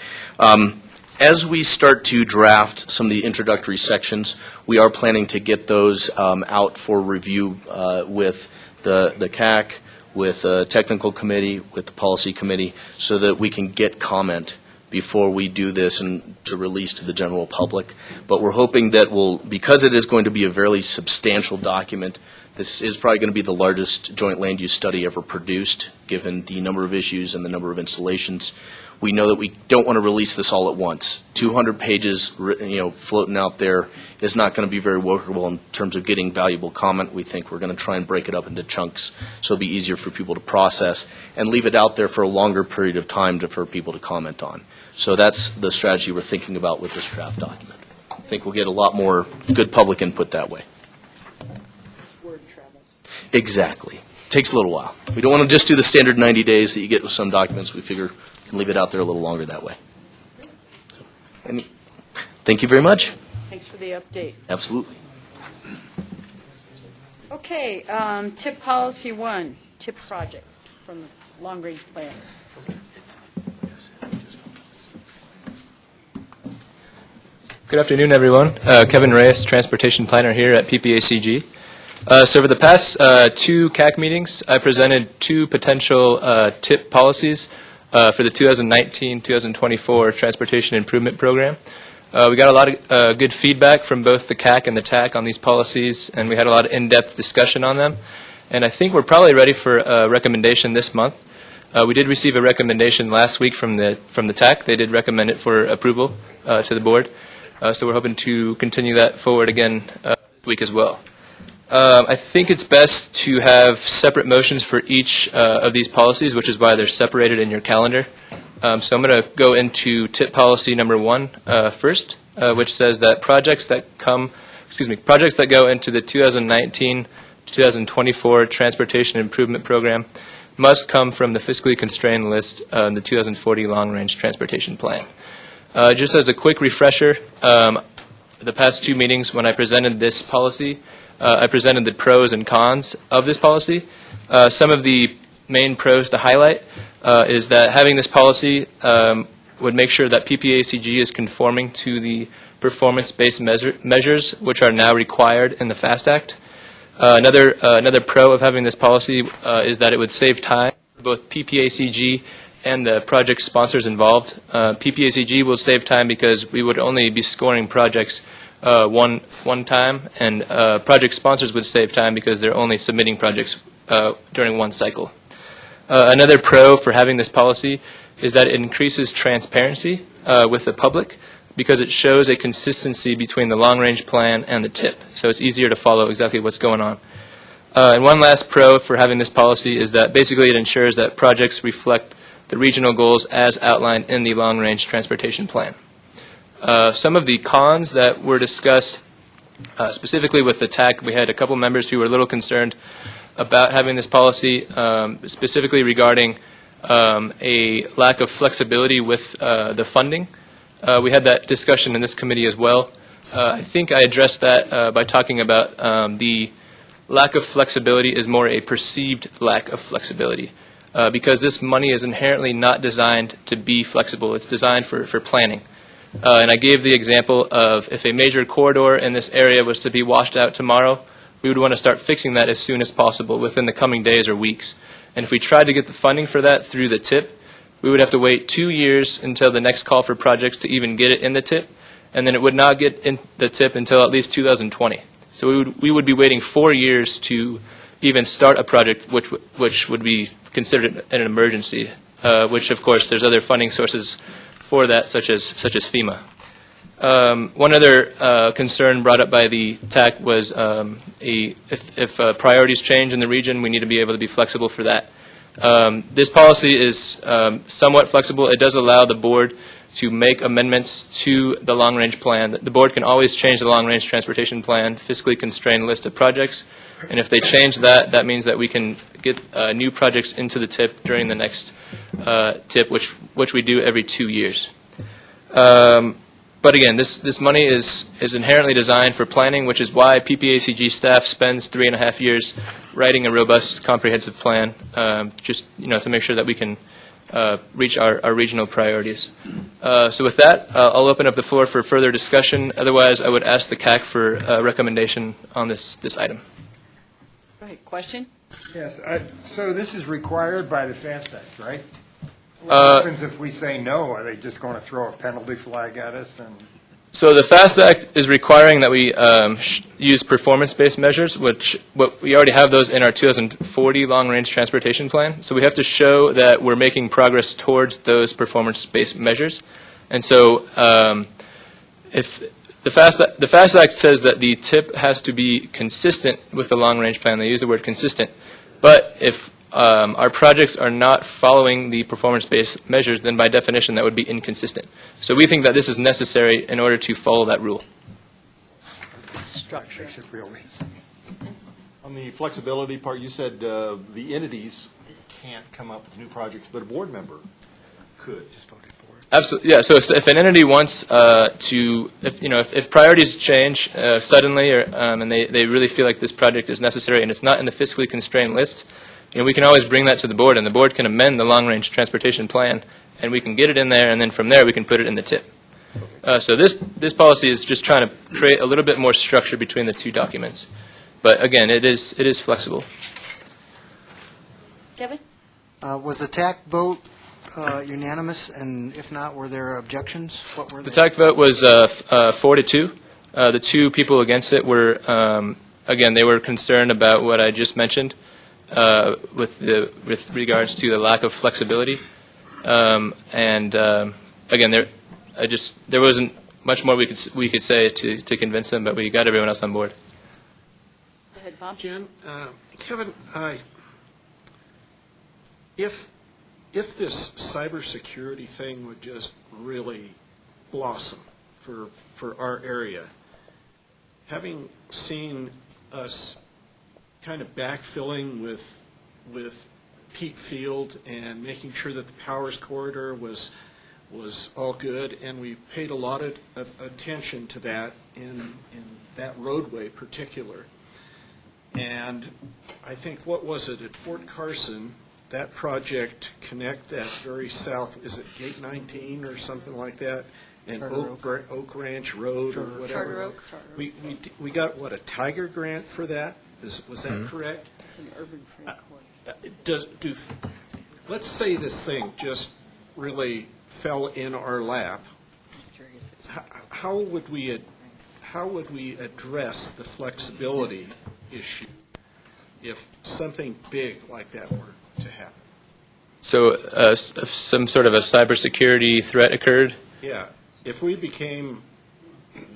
As we start to draft some of the introductory sections, we are planning to get those out for review with the CAC, with the technical committee, with the policy committee, so that we can get comment before we do this and to release to the general public. But we're hoping that because it is going to be a very substantial document, this is probably going to be the largest joint land use study ever produced, given the number of issues and the number of installations. We know that we don't want to release this all at once. 200 pages, floating out there is not going to be very workable in terms of getting valuable comment. We think we're going to try and break it up into chunks so it'll be easier for people to process and leave it out there for a longer period of time for people to comment on. So that's the strategy we're thinking about with this draft document. I think we'll get a lot more good public input that way. Word travels. Exactly. Takes a little while. We don't want to just do the standard 90 days that you get with some documents. We figure we can leave it out there a little longer that way. And thank you very much. Thanks for the update. Absolutely. Okay, TIP Policy 1, TIP projects from the Long Range Plan. Good afternoon, everyone. Kevin Reyes, Transportation Planner here at PPACG. So over the past two CAC meetings, I presented two potential TIP policies for the 2019-2024 Transportation Improvement Program. We got a lot of good feedback from both the CAC and the TAC on these policies, and we had a lot of in-depth discussion on them. And I think we're probably ready for a recommendation this month. We did receive a recommendation last week from the TAC. They did recommend it for approval to the board. So we're hoping to continue that forward again this week as well. I think it's best to have separate motions for each of these policies, which is why they're separated in your calendar. So I'm going to go into TIP policy number 1 first, which says that projects that go into the 2019-2024 Transportation Improvement Program must come from the fiscally constrained list in the 2040 Long Range Transportation Plan. Just as a quick refresher, the past two meetings when I presented this policy, I presented the pros and cons of this policy. Some of the main pros to highlight is that having this policy would make sure that PPACG is conforming to the performance-based measures which are now required in the FAST Act. Another pro of having this policy is that it would save time for both PPACG and the project sponsors involved. PPACG will save time because we would only be scoring projects one time, and project sponsors would save time because they're only submitting projects during one cycle. Another pro for having this policy is that it increases transparency with the public because it shows a consistency between the long-range plan and the TIP, so it's easier to follow exactly what's going on. And one last pro for having this policy is that basically it ensures that projects reflect the regional goals as outlined in the long-range transportation plan. Some of the cons that were discussed, specifically with the TAC, we had a couple members who were a little concerned about having this policy, specifically regarding a lack of flexibility with the funding. We had that discussion in this committee as well. I think I addressed that by talking about the lack of flexibility is more a perceived lack of flexibility, because this money is inherently not designed to be flexible. It's designed for planning. And I gave the example of if a major corridor in this area was to be washed out tomorrow, we would want to start fixing that as soon as possible within the coming days or weeks. And if we tried to get the funding for that through the TIP, we would have to wait 2 years until the next call for projects to even get it in the TIP, and then it would not get in the TIP until at least 2020. So we would be waiting 4 years to even start a project which would be considered an emergency, which of course there's other funding sources for that, such as FEMA. One other concern brought up by the TAC was if priorities change in the region, we need to be able to be flexible for that. This policy is somewhat flexible. It does allow the board to make amendments to the long-range plan. The board can always change the long-range transportation plan, fiscally constrained list of projects, and if they change that, that means that we can get new projects into the TIP during the next TIP, which we do every 2 years. But again, this money is inherently designed for planning, which is why PPACG staff spends 3.5 years writing a robust, comprehensive plan, just to make sure that we can reach our regional priorities. So with that, I'll open up the floor for further discussion. Otherwise, I would ask the CAC for a recommendation on this item. Go ahead. Question? Yes, so this is required by the FAST Act, right? What happens if we say no? Are they just going to throw a penalty flag at us? So the FAST Act is requiring that we use performance-based measures, which we already have those in our 2040 long-range transportation plan. So we have to show that we're making progress towards those performance-based measures. And so if the FAST Act says that the TIP has to be consistent with the long-range plan. They use the word consistent. But if our projects are not following the performance-based measures, then by definition that would be inconsistent. So we think that this is necessary in order to follow that rule. Structure. Makes it real easy. On the flexibility part, you said the entities can't come up with new projects, but a board member could. Just voted for it. Absolutely, yeah. So if an entity wants if priorities change suddenly, and they really feel like this project is necessary and it's not in the fiscally constrained list, we can always bring that to the board, and the board can amend the long-range transportation plan, and we can get it in there, and then from there we can put it in the TIP. So this policy is just trying to create a little bit more structure between the two documents. But again, it is flexible. Kevin? Was the TAC vote unanimous, and if not, were there objections? What were The TAC vote was 4-2. The two people against it were, again, they were concerned about what I just mentioned with regards to the lack of flexibility. Again, there wasn't much more we could say to convince them, but we got everyone else on board. Go ahead, Bob. Jen, Kevin, if this cybersecurity thing would just really blossom for our area, having seen us kind of backfilling with Peak Field and making sure that the Powers Corridor was all good, and we paid a lot of attention to that in that roadway particular. And I think, what was it, at Fort Carson, that project connect that very south, is it Gate 19 or something like that, and Oak Ranch Road or whatever. Charter Oak. We got, what, a Tiger grant for that? Was that correct? It's an urban free Let's say this thing just really fell in our lap. How would we address the flexibility issue if something big like that were to happen? So if some sort of a cybersecurity threat occurred? Yeah. If we became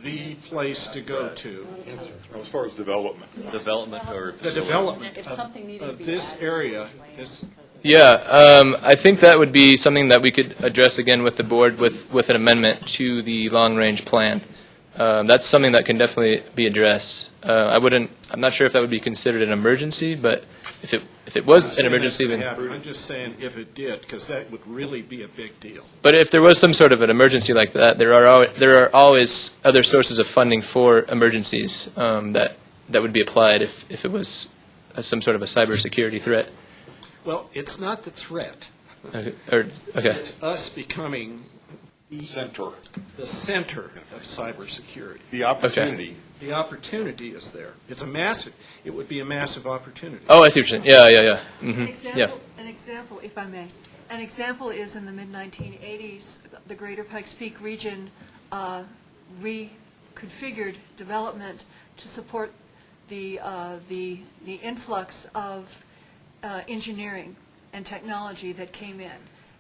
the place to go to. As far as development. Development or The facility. development If something needed to of be this added area, Yeah, I think that would be something that we could address again with the board with an amendment to the long-range plan. That's something that can definitely be addressed. I'm not sure if that would be considered an emergency, but if it was an emergency, then. I'm just saying if it did, because that would really be a big deal. But if there was some sort of an emergency like that, there are always other sources of funding for emergencies that would be applied if it was some sort of a cybersecurity threat. Well, it's not the threat. Okay. It's us becoming the center of cybersecurity. The opportunity. The opportunity is there. It would be a massive opportunity. Oh, I see what you're saying. Yeah. Mm-hmm. An example, if I may. An example is in the mid-1980s, the Greater Pikes Peak region reconfigured development to support the influx of engineering and technology that came in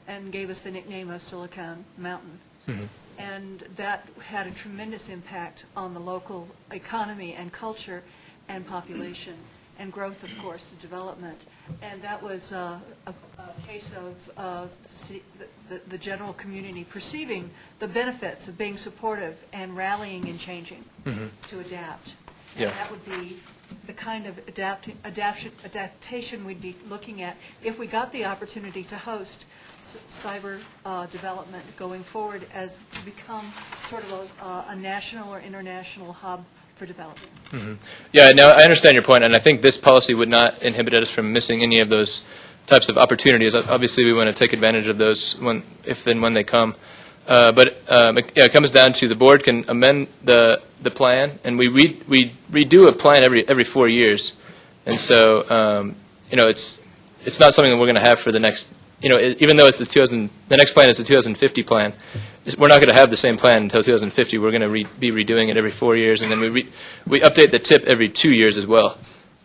and gave us the nickname of Silicon Mountain. Mm-hmm. And that had a tremendous impact on the local economy and culture and population and growth, of course, and development. And that was a case of the general community perceiving the benefits of being supportive and rallying and changing to adapt. Yeah. And that would be the kind of adaptation we'd be looking at if we got the opportunity to host cyber development going forward as to become sort of a national or international hub for development. Mm-hmm. Yeah, no, I understand your point, and I think this policy would not inhibit us from missing any of those types of opportunities. Obviously, we want to take advantage of those if and when they come. But it comes down to the board can amend the plan, and we redo a plan every 4 years, and so it's not something that we're going to have for the next. Even though it's the next plan is the 2050 plan, we're not going to have the same plan until 2050. We're going to be redoing it every 4 years, and then we update the tip every 2 years as well,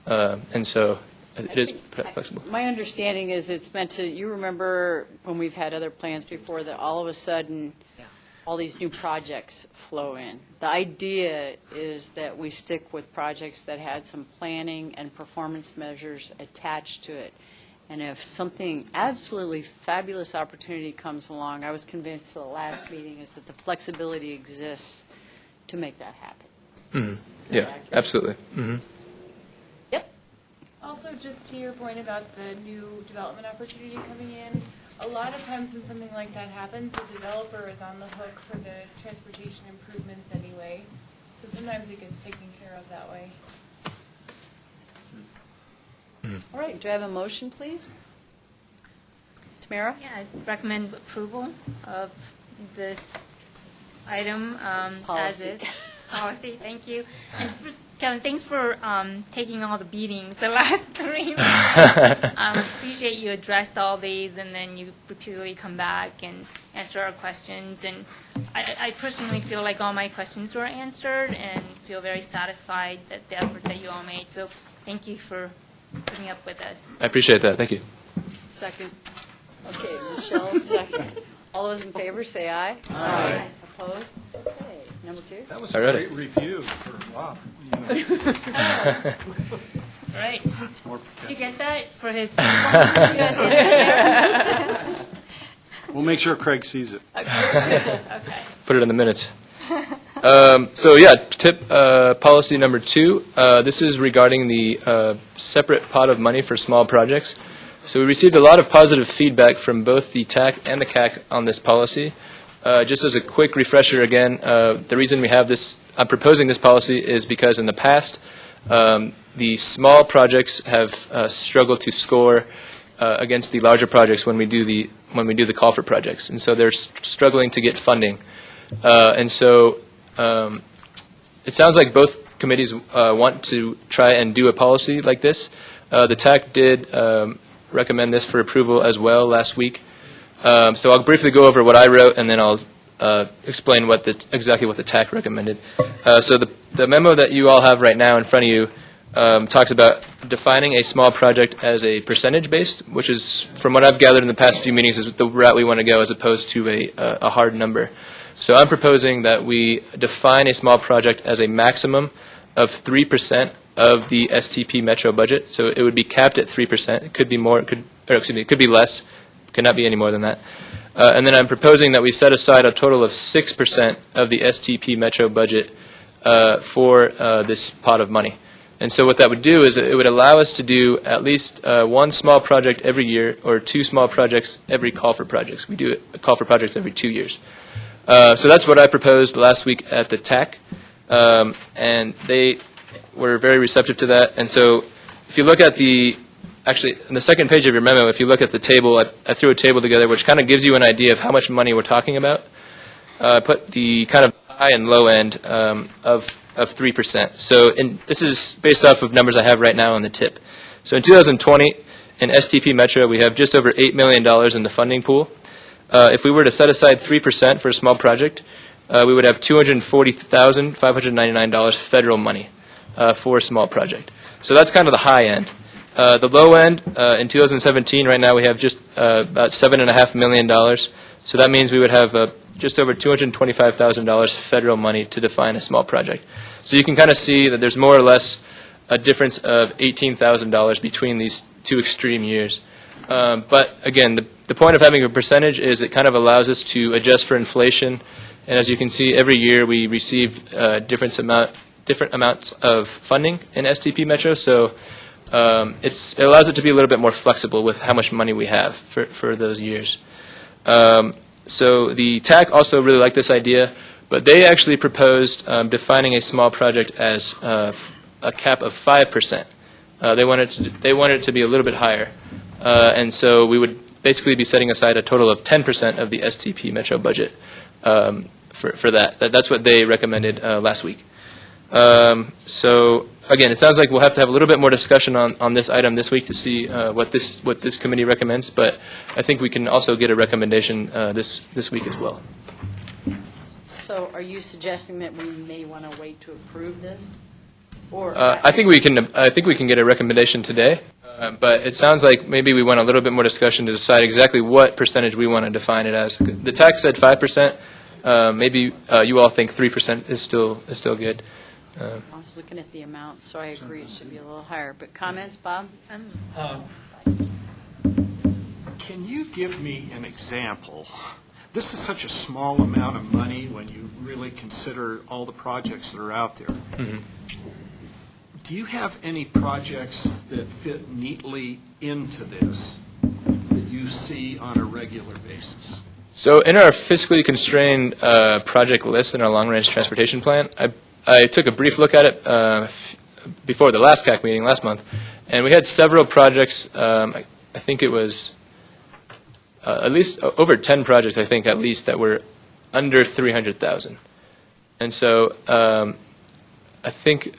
and so it is flexible. My understanding is it's meant to, you remember when we've had other plans before that all of a sudden all these new projects flow in. The idea is that we stick with projects that had some planning and performance measures attached to it. And if something absolutely fabulous opportunity comes along, I was convinced at the last meeting is that the flexibility exists to make that happen. Mm-hmm. Yeah, absolutely. Mm-hmm. Also, just to your point about the new development opportunity coming in, a lot of times when something like that happens, the developer is on the hook for the transportation improvements anyway. So sometimes it gets taken care of that way. All right, do I have a motion, please? Tamara? Yeah, I recommend approval of this item as is. Policy, thank you. And first, Kevin, thanks for taking all the beatings the last 3 months. Appreciate you addressed all these, and then you repeatedly come back and answer our questions. And I personally feel like all my questions were answered and feel very satisfied that the effort that you all made. So thank you for putting up with us. I appreciate that. Thank you. Second. Okay, Michelle, second. All those in favor, say aye. Aye. Opposed? Okay, number 2. That was a great review for Bob. Right. Did you get that for his? We'll make sure Craig sees it. Okay. Put it in the minutes. Tip policy number 2. This is regarding the separate pot of money for small projects. So we received a lot of positive feedback from both the TAC and the CAC on this policy. Just as a quick refresher again, the reason we have this, I'm proposing this policy is because in the past, the small projects have struggled to score against the larger projects when we do the call for projects, and so they're struggling to get funding. And so it sounds like both committees want to try and do a policy like this. The TAC did recommend this for approval as well last week. So I'll briefly go over what I wrote, and then I'll explain exactly what the TAC recommended. So the memo that you all have right now in front of you talks about defining a small project as a percentage-based, which is, from what I've gathered in the past few meetings, is the route we want to go as opposed to a hard number. So I'm proposing that we define a small project as a maximum of 3% of the STP Metro budget. So it would be capped at 3%. It could be more, it could or excuse me, it could be less, could not be any more than that. And then I'm proposing that we set aside a total of 6% of the STP Metro budget for this pot of money. And so what that would do is it would allow us to do at least one small project every year or 2 small projects every call for projects. We do a call for projects every 2 years. So that's what I proposed last week at the TAC, and they were very receptive to that. And so if you look at actually, on the second page of your memo, if you look at the table, I threw a table together which kind of gives you an idea of how much money we're talking about. I put the kind of high and low end of 3%. So this is based off of numbers I have right now on the tip. So in 2020, in STP Metro, we have just over $8 million in the funding pool. If we were to set aside 3% for a small project, we would have $240,599 federal money for a small project. So that's kind of the high end. The low end, in 2017, right now we have just about $7.5 million. So that means we would have just over $225,000 federal money to define a small project. So you can kind of see that there's more or less a difference of $18,000 between these 2 extreme years. But again, the point of having a percentage is it kind of allows us to adjust for inflation. And as you can see, every year we receive different amounts of funding in STP Metro. So it allows it to be a little bit more flexible with how much money we have for those years. So the TAC also really liked this idea, but they actually proposed defining a small project as a cap of 5%. They wanted it to be a little bit higher, and so we would basically be setting aside a total of 10% of the STP Metro budget for that. That's what they recommended last week. So again, it sounds like we'll have to have a little bit more discussion on this item this week to see what this committee recommends, but I think we can also get a recommendation this week as well. So are you suggesting that we may want to wait to approve this? Or I think we can get a recommendation today, but it sounds like maybe we want a little bit more discussion to decide exactly what percentage we want to define it as. The tax said 5%. Maybe you all think 3% is still good. I was looking at the amount, so I agree it should be a little higher. But comments, Bob? Can you give me an example? This is such a small amount of money when you really consider all the projects that are out there. Mm-hmm. Do you have any projects that fit neatly into this that you see on a regular basis? So in our fiscally constrained project list in our long-range transportation plan, I took a brief look at it before the last CAC meeting last month, and we had several projects. I think it was at least over 10 projects, I think, at least, that were under $300,000. And so I think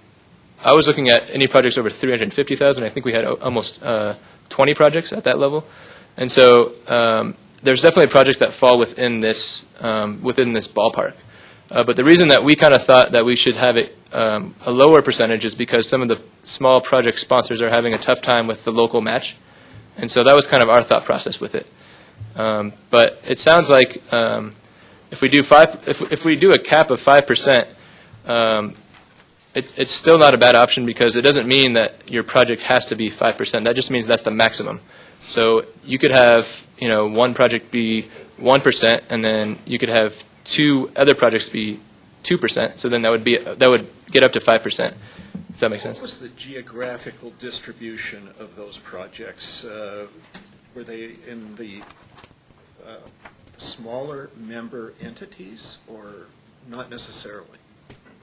I was looking at any projects over $350,000. I think we had almost 20 projects at that level. And so there's definitely projects that fall within this ballpark. But the reason that we kind of thought that we should have a lower percentage is because some of the small project sponsors are having a tough time with the local match. And so that was kind of our thought process with it. But it sounds like if we do a cap of 5%, it's still not a bad option because it doesn't mean that your project has to be 5%. That just means that's the maximum. So you could have one project be 1%, and then you could have 2 other projects be 2%. So then that would get up to 5%. If that makes sense. What was the geographical distribution of those projects? Were they in the smaller member entities or not necessarily?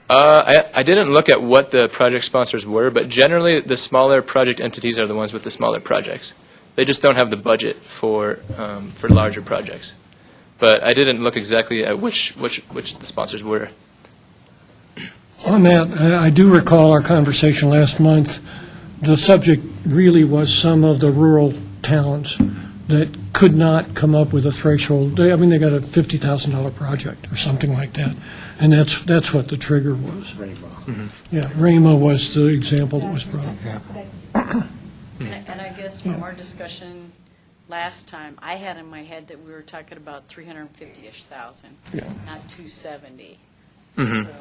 I didn't look at what the project sponsors were, but generally the smaller project entities are the ones with the smaller projects. They just don't have the budget for larger projects. But I didn't look exactly at which the sponsors were. On that, I do recall our conversation last month. The subject really was some of the rural towns that could not come up with a threshold. They got a $50,000 project or something like that, and that's what the trigger was. Mm-hmm. Yeah, Rama was the example that was brought up. And I guess from our discussion last time, I had in my head that we were talking about 350-ish thousand, not 270. Mm-hmm. So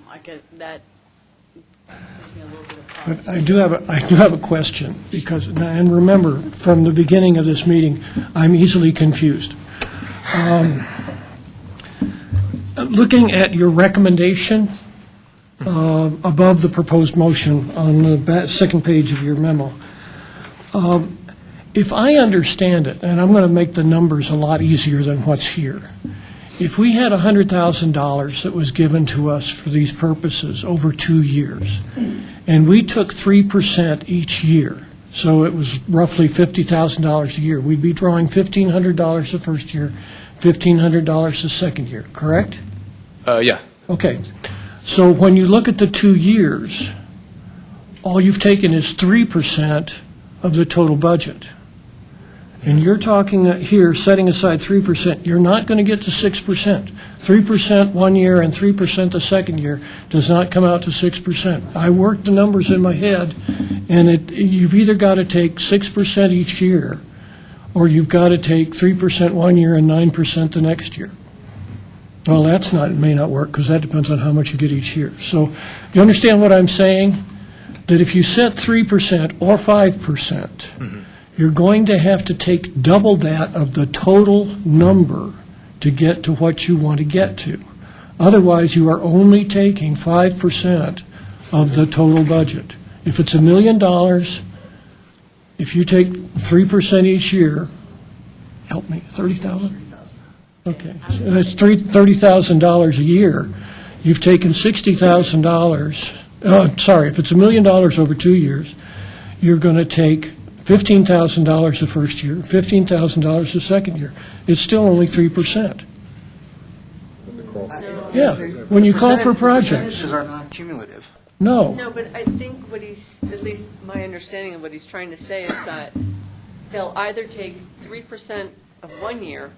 I get that But I do have a question, because, and remember, from the beginning of this meeting, I'm easily confused. Looking at your recommendation above the proposed motion on the second page of your memo, if I understand it, and I'm going to make the numbers a lot easier than what's here, if we had $100,000 that was given to us for these purposes over 2 years, and we took 3% each year, so it was roughly $50,000 a year, we'd be drawing $1,500 the first year, $1,500 the second year, correct? Yeah. Okay. So when you look at the 2 years, all you've taken is 3% of the total budget. And you're talking here, setting aside 3%, you're not going to get to 6%. 3% 1 year and 3% the second year does not come out to 6%. I worked the numbers in my head, and you've either got to take 6% each year, or you've got to take 3% 1 year and 9% the next year. Well, it may not work, because that depends on how much you get each year. So you understand what I'm saying? That if you set 3% or 5%, you're going to have to take double that of the total number to get to what you want to get to. Otherwise, you are only taking 5% of the total budget. If it's $1 million, if you take 3% each year, help me, 30,000? Okay, so that's $30,000 a year. You've taken $60,000. Sorry, if it's $1 million over 2 years, you're going to take $15,000 the first year, $15,000 the second year. It's still only 3%. Yeah, when you call for projects. Percentages are not cumulative. No. No, but I think what at least my understanding of what he's trying to say is that they'll either take 3% of 1 year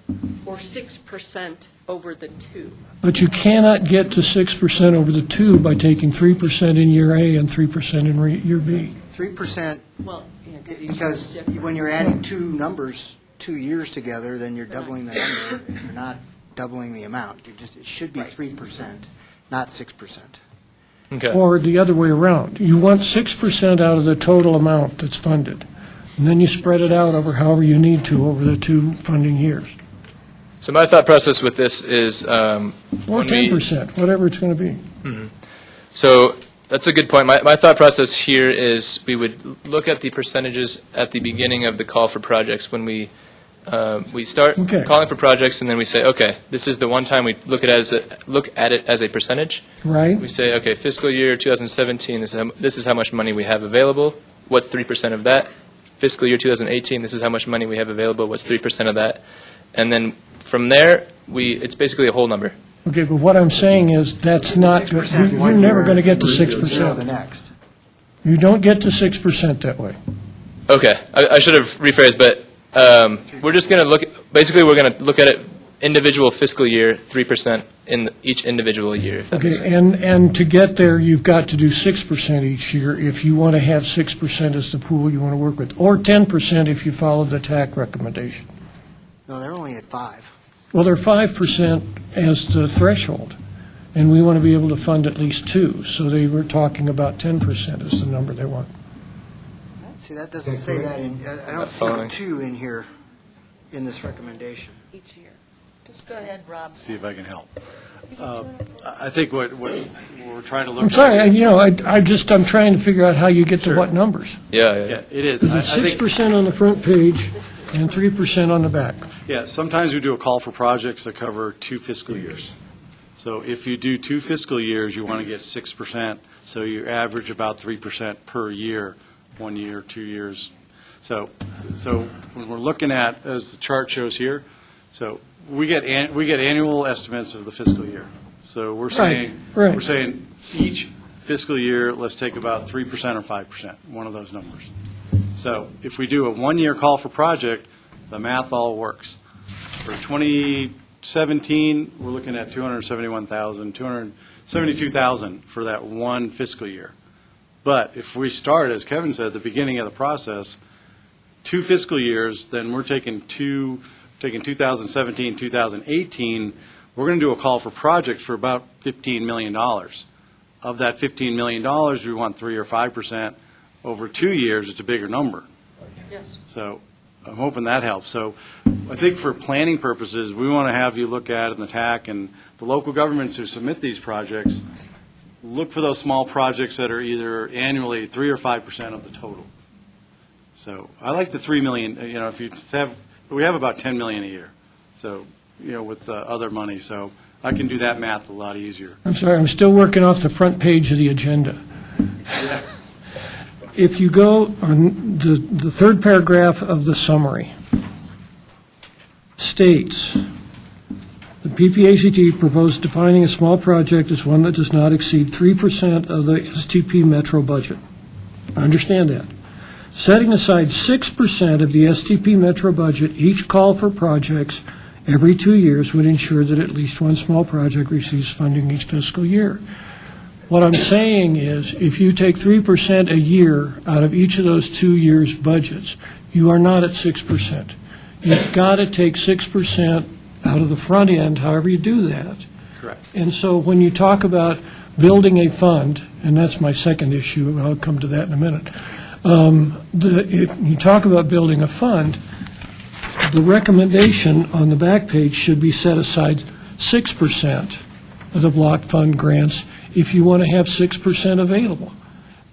or 6% over the 2. But you cannot get to 6% over the 2 by taking 3% in year A and 3% in year B. 3%, Well, yeah, because when you're adding two numbers, 2 years together, then you're doubling the number. You're not doubling the amount. It should be 3%, not 6%. Okay. Or the other way around. You want 6% out of the total amount that's funded, and then you spread it out over however you need to over the 2 funding years. So my thought process with this is Or 10%, whatever it's going to be. So that's a good point. My thought process here is we would look at the percentages at the beginning of the call for projects when we start calling for projects, and then we say, okay, this is the one time we look at it as a percentage. Right. We say, okay, fiscal year 2017, this is how much money we have available. What's 3% of that? Fiscal year 2018, this is how much money we have available. What's 3% of that? And then from there, it's basically a whole number. Okay, but what I'm saying is that's not, you're never going to get to 6%. The next. You don't get to 6% that way. Okay, I should have rephrased, but we're just going to we're going to look at it individual fiscal year, 3% in each individual year. If that makes Okay, sense. and to get there, you've got to do 6% each year if you want to have 6% as the pool you want to work with, or 10% if you follow the TAC recommendation. No, they're only at 5. Well, they're 5% as the threshold, and we want to be able to fund at least 2, so they were talking about 10% as the number they want. See, that doesn't say that I don't see the 2 in here in this recommendation. each year. Just go ahead, Rob. See if I can help. I think what we're trying to look at. I'm sorry, I'm trying to figure out how you get to what numbers. Yeah, it is. Is it 6% on the front page and 3% on the back? Yeah, sometimes we do a call for projects that cover 2 fiscal years. So if you do 2 fiscal years, you want to get 6%, so you average about 3% per year, 1 year, 2 years. So when we're looking at, as the chart shows here, so we get annual estimates of the fiscal year. So we're saying each fiscal year, let's take about 3% or 5%, one of those numbers. So if we do a 1-year call for project, the math all works. For 2017, we're looking at $272,000 for that 1 fiscal year. But if we start, as Kevin said, at the beginning of the process, 2 fiscal years, then we're taking 2017, 2018, we're going to do a call for projects for about $15 million. of that $15 million, we want 3 or 5%. Over 2 years, it's a bigger number. Yes. So I'm hoping that helps. So I think for planning purposes, we want to have you look at it in the TAC and the local governments who submit these projects, look for those small projects that are either annually 3 or 5% of the total. So I like the 3 million, if you have, we have about 10 million a year. So, with other money. So I can do that math a lot easier. I'm sorry, I'm still working off the front page of the agenda. Yeah. If you go on the third paragraph of the summary, states, the PPACG proposed defining a small project as one that does not exceed 3% of the STP Metro budget. I understand that. Setting aside 6% of the STP Metro budget, each call for projects every 2 years would ensure that at least one small project receives funding each fiscal year. What I'm saying is, if you take 3% a year out of each of those 2 years' budgets, you are not at 6%. You've got to take 6% out of the front end, however you do that. Correct. And so when you talk about building a fund, and that's my second issue, and I'll come to that in a minute, if you talk about building a fund, the recommendation on the back page should be set aside 6% of the block fund grants if you want to have 6% available.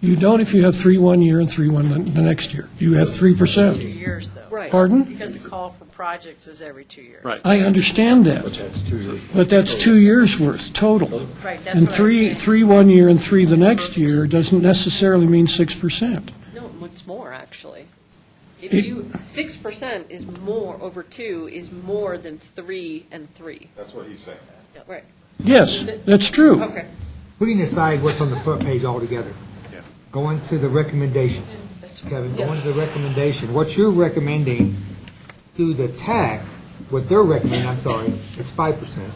You don't if you have 3 1 year and 3 1 the next year. You have 3%. 2 years, though. Right. Pardon? Because the call for projects is every 2 years. Right. I understand that. But that's 2 years' worth total. Right, that's And what I was saying. 3 1 year and 3 the next year doesn't necessarily mean 6%. No, it's more, actually. If It- 6% is more, over 2 is more than 3 and 3. That's what he's saying. Right. Yes, that's true. Okay. Putting aside what's on the front page altogether, Yeah. going to the recommendations. Kevin, going to the recommendation, what you're recommending through the TAC, what they're recommending, I'm sorry, is 5%.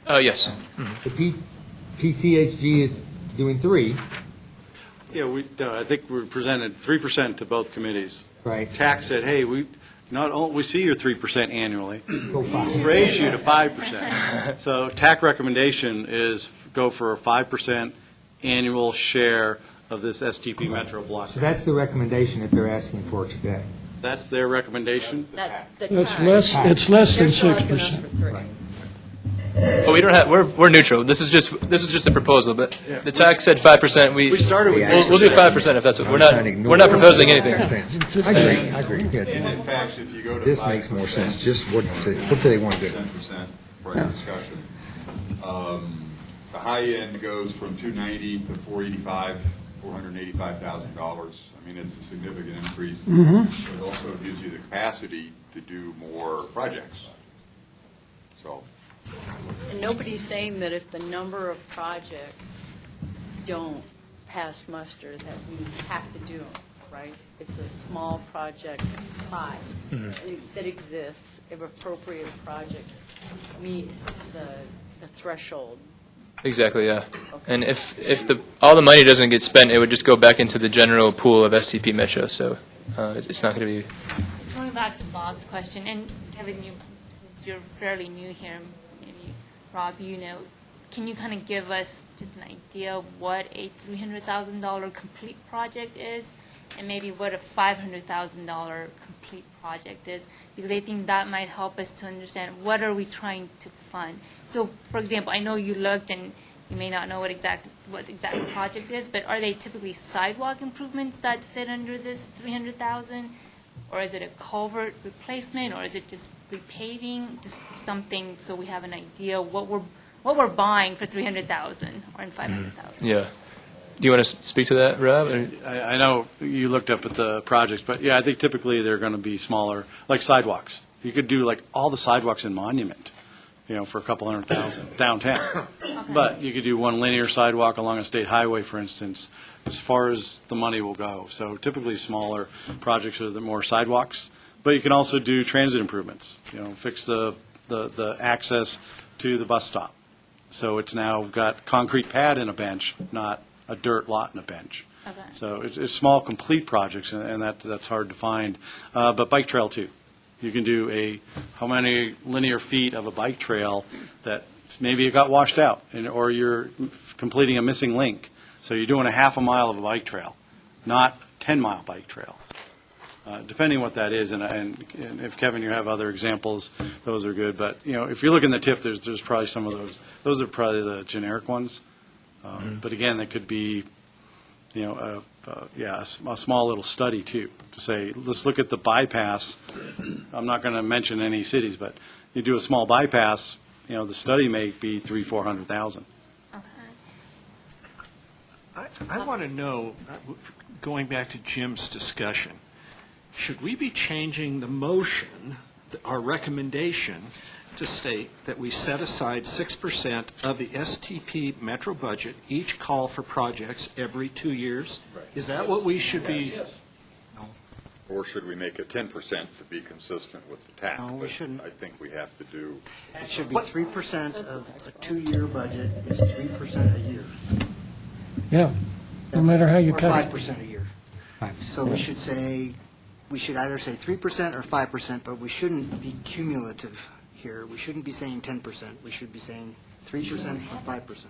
Yes. The PCHG is doing 3, Yeah, I think we presented 3% to both committees. right? TAC said, hey, we see your 3% annually. Go 5. Raise you to 5%. So TAC recommendation is go for a 5% annual share of this STP Metro block. So that's the recommendation that they're asking for today. That's their recommendation? That's the It's time. less than They're still asking us 6%. for 3. Well, we don't have, we're neutral. This is just a proposal, but the TAC said 5%. We started with We'll do 5% if that's what, we're not proposing anything. I agree. Good. And in fact, if you go to This makes more sense. Just what do they want to do? 10% for your discussion. The high end goes from 290 to 485, $485,000. I mean, it's a significant increase. It also gives you the capacity to do more projects. So, And nobody's saying that if the number of projects don't pass muster, that we have to do them, right? It's a small project pie that exists if appropriate projects meet the threshold. Exactly, yeah. And if all the money doesn't get spent, it would just go back into the general pool of STP Metro, so it's not going to be. Going back to Bob's question, and Kevin, since you're fairly new here, maybe Rob, can you kind of give us just an idea of what a $300,000 complete project is, and maybe what a $500,000 complete project is? Because I think that might help us to understand what are we trying to fund. So, for example, I know you looked, and you may not know what exact project is, but are they typically sidewalk improvements that fit under this $300,000? Or is it a culvert replacement, or is it just repaving, just something so we have an idea what we're buying for $300,000 or in $500,000? Yeah. Do you want to speak to that, Rob? Or- I know you looked up at the projects, but yeah, I think typically they're going to be smaller, like sidewalks. You could do like all the sidewalks in Monument, for a couple $100,000 downtown. But you could do one linear sidewalk along a state highway, for instance, as far as the money will go. So typically smaller projects are the more sidewalks, but you can also do transit improvements, fix the access to the bus stop. So it's now got concrete pad and a bench, not a dirt lot and a bench. Okay. So it's small, complete projects, and that's hard to find. But bike trail, too. You can do how many linear feet of a bike trail that maybe it got washed out, or you're completing a missing link. So you're doing a half a mile of a bike trail, not 10-mile bike trail. Depending what that is, and if, Kevin, you have other examples, those are good. But, if you look in the tip, there's probably some of those. Those are probably the generic ones. But again, that could be, a small little study, too, to say, let's look at the bypass. I'm not going to mention any cities, but you do a small bypass, the study may be $300,000-400,000. I want to know, going back to Jim's discussion, should we be changing the motion, our recommendation, to state that we set aside 6% of the STP Metro budget, each call for projects every 2 years? Right. Is that what we should be? Yes. Or should we make it 10% to be consistent with the TAC? No, we But shouldn't. I think we have to do. It should be 3% of a 2-year budget is 3% a year. Yeah, no matter how you Or cut it. 5% a year. So we should either say 3% or 5%, but we shouldn't be cumulative here. We shouldn't be saying 10%. We should be saying 3% or 5%.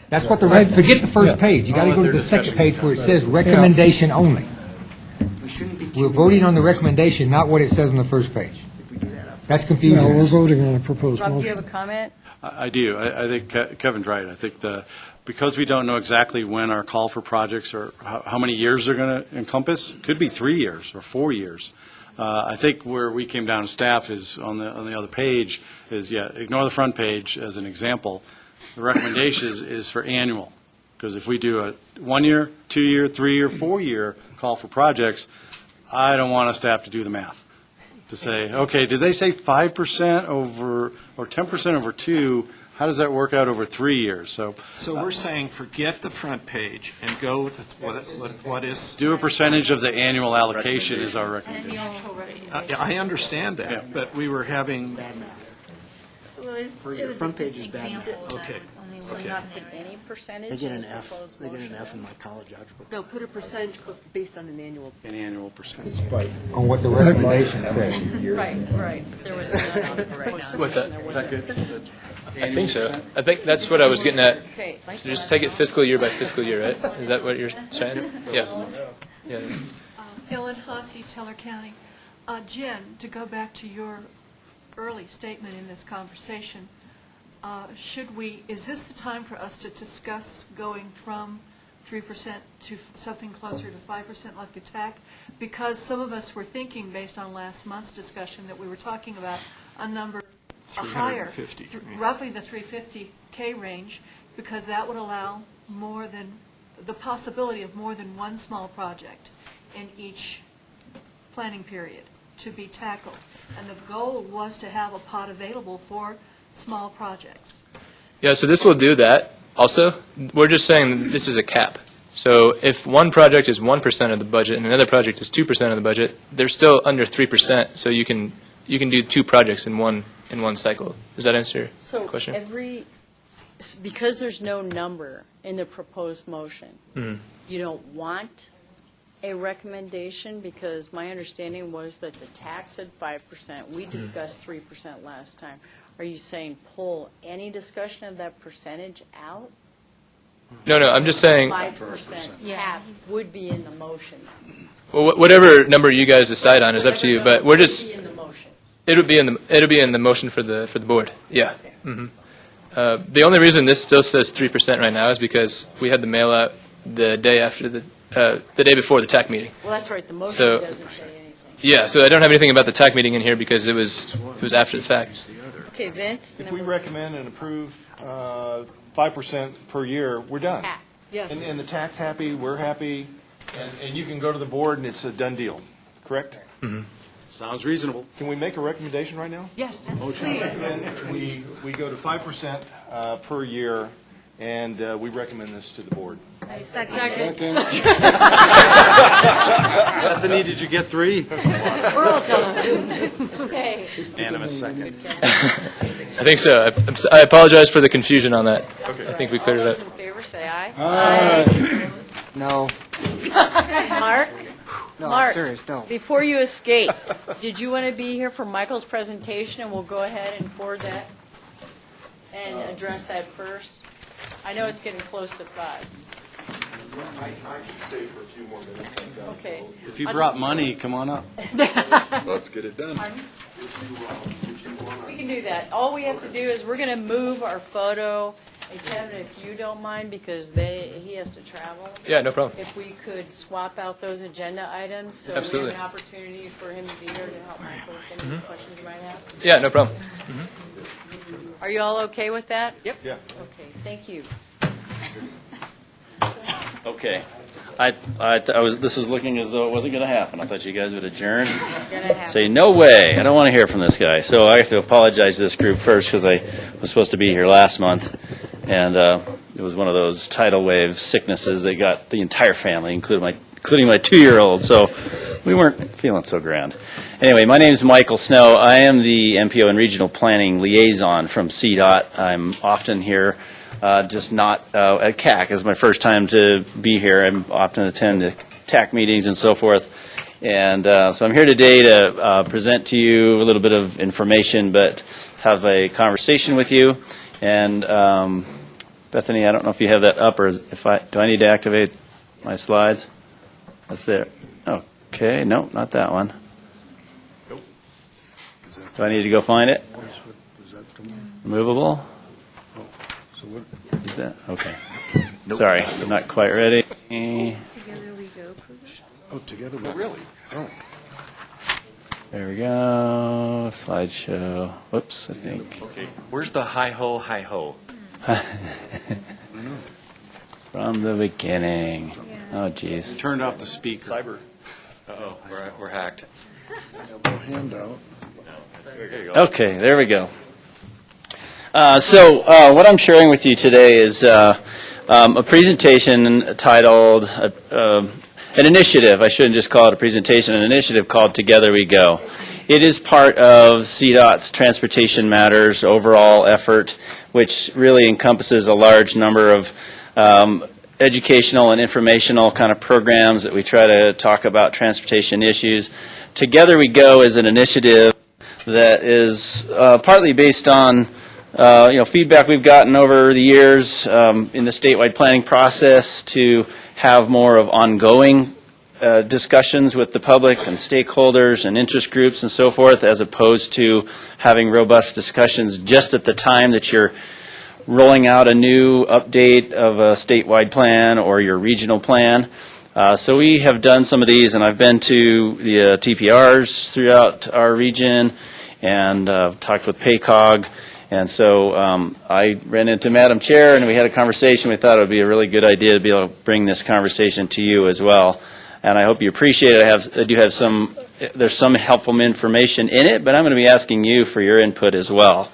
That's what forget the first page. You got to go to the second page where it says recommendation only. We shouldn't be We're cumulative. voting on the recommendation, not what it says on the first page. That's No, confusing. we're voting on a proposed Rob, do you have motion. a comment? I do. I think Kevin's right. I think because we don't know exactly when our call for projects or how many years they're going to encompass, could be 3 years or 4 years. I think where we came down to staff is on the other page is, ignore the front page as an example. The recommendation is for annual, because if we do a 1 year, 2 year, 3 year, 4 year call for projects, I don't want us to have to do the math to say, okay, did they say 5% over or 10% over 2? How does that work out over 3 years? So we're saying forget the front page and go with what is. do a percentage of the annual allocation is our recommendation. I understand that, but we were having. Your front page is bad math. Okay. Any percentage? They get an F. They get an F in my college algebra. No, put a percentage based on an annual. An annual percentage. On what the recommendation says. Right. There was none on it right now. What's that? Is that good? I think so. I think that's what I was getting at. Okay. So just take it fiscal year by fiscal year, right? Is that what you're saying? Yes. Yeah. Ellen Hasse, Teller County. Jen, to go back to your early statement in this conversation, is this the time for us to discuss going from 3% to something closer to 5% like the TAC? Because some of us were thinking, based on last month's discussion, that we were talking about a number higher, 350. roughly the 350K range, because that would allow the possibility of more than one small project in each planning period to be tackled. And the goal was to have a pot available for small projects. Yeah, so this will do that also. We're just saying this is a cap. So if one project is 1% of the budget and another project is 2% of the budget, they're still under 3%, so you can do 2 projects in one cycle. Does that answer your question? So because there's no number in the proposed motion, you don't want a recommendation, because my understanding was that the tax said 5%. We discussed 3% last time. Are you saying pull any discussion of that percentage out? No, I'm just saying, 5% cap would be in the motion. well, whatever number you guys decide on is up to you, but we're just, Would be in the motion. it'll be in the motion for the board. Yeah. The only reason this still says 3% right now is because we had the mail out the day after the day before the TAC meeting. Well, that's right, the motion So- doesn't say anything. Yeah, so I don't have anything about the TAC meeting in here because it was after the fact. Okay, Vince? If we recommend and approve 5% per year, we're done. Cap. Yes. And the TAC's happy, we're happy, and you can go to the board and it's a done deal, correct? Sounds reasonable. Can we make a recommendation right now? Yes, Motion please. recommend we go to 5% per year, and we recommend this to the board. Second. Bethany, did you get 3? We're all done. Okay. Unanimous second. I think so. I apologize for the confusion on that. I think we cleared All it those up. in favor, say aye. No. Mark? No, I'm Mark, serious, no. before you escape, did you want to be here for Michael's presentation, and we'll go ahead and forward that and address that first? I know it's getting close to 5. I can stay for a few more minutes. Okay. If you brought money, come on up. Let's get it done. We can do that. All we have to do is we're going to move our photo, and Kevin, if you don't mind, because he has to travel. Yeah, no problem. If we could swap out those agenda items, so we Absolutely. have an opportunity for him to be here to help Michael with any questions you might have. Yeah, no problem. Are you all okay with that? Yep. Yeah. Okay, thank you. Okay. This was looking as though it wasn't going to happen. I thought you guys would adjourn. Gonna happen. Say, no way, I don't want to hear from this guy. So I have to apologize to this group first because I was supposed to be here last month, and it was one of those tidal wave sicknesses that got the entire family, including my 2-year-old, so we weren't feeling so grand. Anyway, my name is Michael Snow. I am the MPO and Regional Planning Liaison from CDOT. I'm often here, just not at CAC. It's my first time to be here. I often attend the TAC meetings and so forth. And so I'm here today to present to you a little bit of information, but have a conversation with you. And Bethany, I don't know if you have that up, or do I need to activate my slides? That's there. Okay, no, not that one. Do I need to go find it? Movable? Is that, okay. Sorry, I'm not quite ready. Together we go program? Oh, together, we really? Oh. There we go. Slideshow. Whoops, I think. Okay, where's the hi-ho, hi-ho? From the beginning. Oh, geez. Turned off the speaker. Cyber. Uh-oh, we're hacked. Handout. There you go. Okay, there we go. So what I'm sharing with you today is a presentation titled, an initiative, I shouldn't just call it a presentation, an initiative called Together We Go. It is part of CDOT's Transportation Matters overall effort, which really encompasses a large number of educational and informational kind of programs that we try to talk about transportation issues. Together We Go is an initiative that is partly based on feedback we've gotten over the years in the statewide planning process to have more of ongoing discussions with the public and stakeholders and interest groups and so forth, as opposed to having robust discussions just at the time that you're rolling out a new update of a statewide plan or your regional plan. So we have done some of these, and I've been to the TPRs throughout our region and talked with PPACG. And so I ran into Madam Chair, and we had a conversation. We thought it would be a really good idea to be able to bring this conversation to you as well. And I hope you appreciate it. I do have there's some helpful information in it, but I'm going to be asking you for your input as well.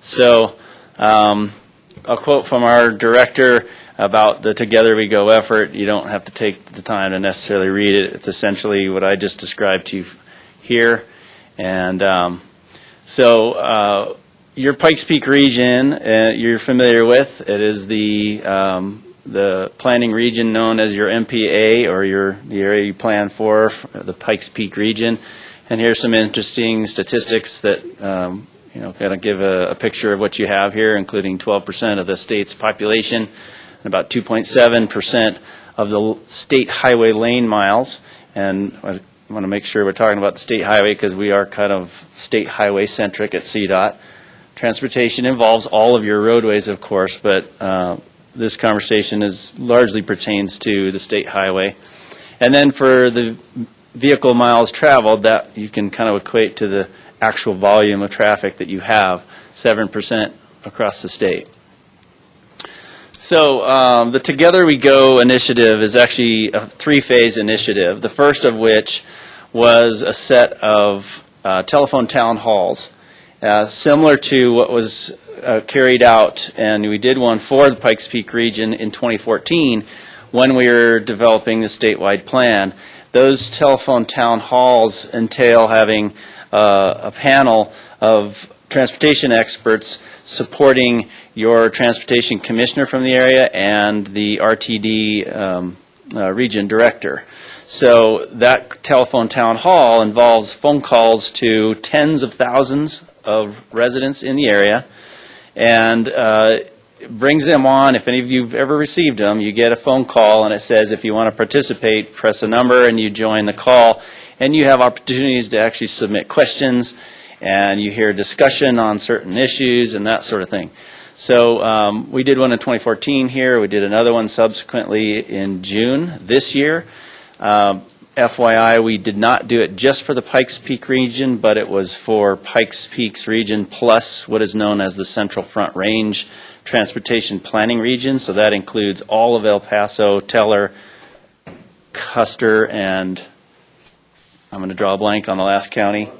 So a quote from our director about the Together We Go effort. You don't have to take the time to necessarily read it. It's essentially what I just described to you here. And your Pikes Peak region, you're familiar with. It is the planning region known as your MPA, or the area you plan for, the Pikes Peak region. And here's some interesting statistics that kind of give a picture of what you have here, including 12% of the state's population and about 2.7% of the state highway lane miles. And I want to make sure we're talking about the state highway because we are kind of state highway centric at CDOT. Transportation involves all of your roadways, of course, but this conversation largely pertains to the state highway. And then for the vehicle miles traveled, that you can kind of equate to the actual volume of traffic that you have, 7% across the state. So the Together We Go initiative is actually a 3-phase initiative, the first of which was a set of telephone town halls, similar to what was carried out, and we did one for the Pikes Peak region in 2014 when we were developing the statewide plan. Those telephone town halls entail having a panel of transportation experts supporting your transportation commissioner from the area and the RTD region director. So that telephone town hall involves phone calls to tens of thousands of residents in the area, and brings them on. If any of you have ever received them, you get a phone call and it says if you want to participate, press a number and you join the call, and you have opportunities to actually submit questions, and you hear discussion on certain issues and that sort of thing. So we did one in 2014 here. We did another one subsequently in June this year. FYI, we did not do it just for the Pikes Peak region, but it was for Pikes Peak's region plus what is known as the Central Front Range Transportation Planning Region. So that includes all of El Paso, Teller, Custer, and I'm going to draw a blank on the last county,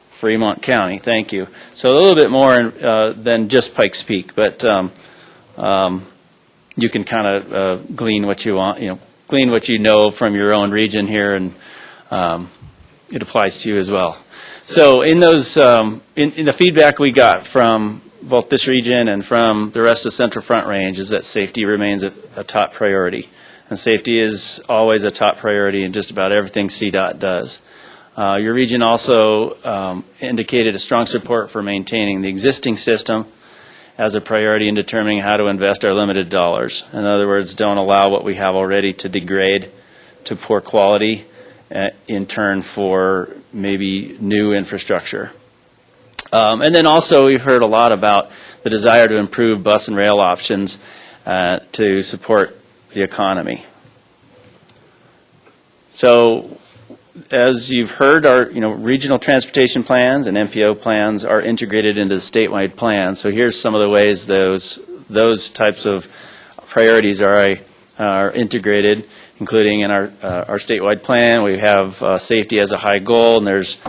Fremont County. Thank you. So a little bit more than just Pikes Peak, but you can kind of glean what you want, glean what you know from your own region here, and it applies to you as well. So in those, in the feedback we got from both this region and from the rest of Central Front Range is that safety remains a top priority. And safety is always a top priority in just about everything CDOT does. Your region also indicated a strong support for maintaining the existing system as a priority in determining how to invest our limited dollars. In other words, don't allow what we have already to degrade to poor quality in turn for maybe new infrastructure. And then also we've heard a lot about the desire to improve bus and rail options to support the economy. So as you've heard, our regional transportation plans and MPO plans are integrated into the statewide plan. So here's some of the ways those types of priorities are integrated, including in our statewide plan. We have safety as a high goal, and there's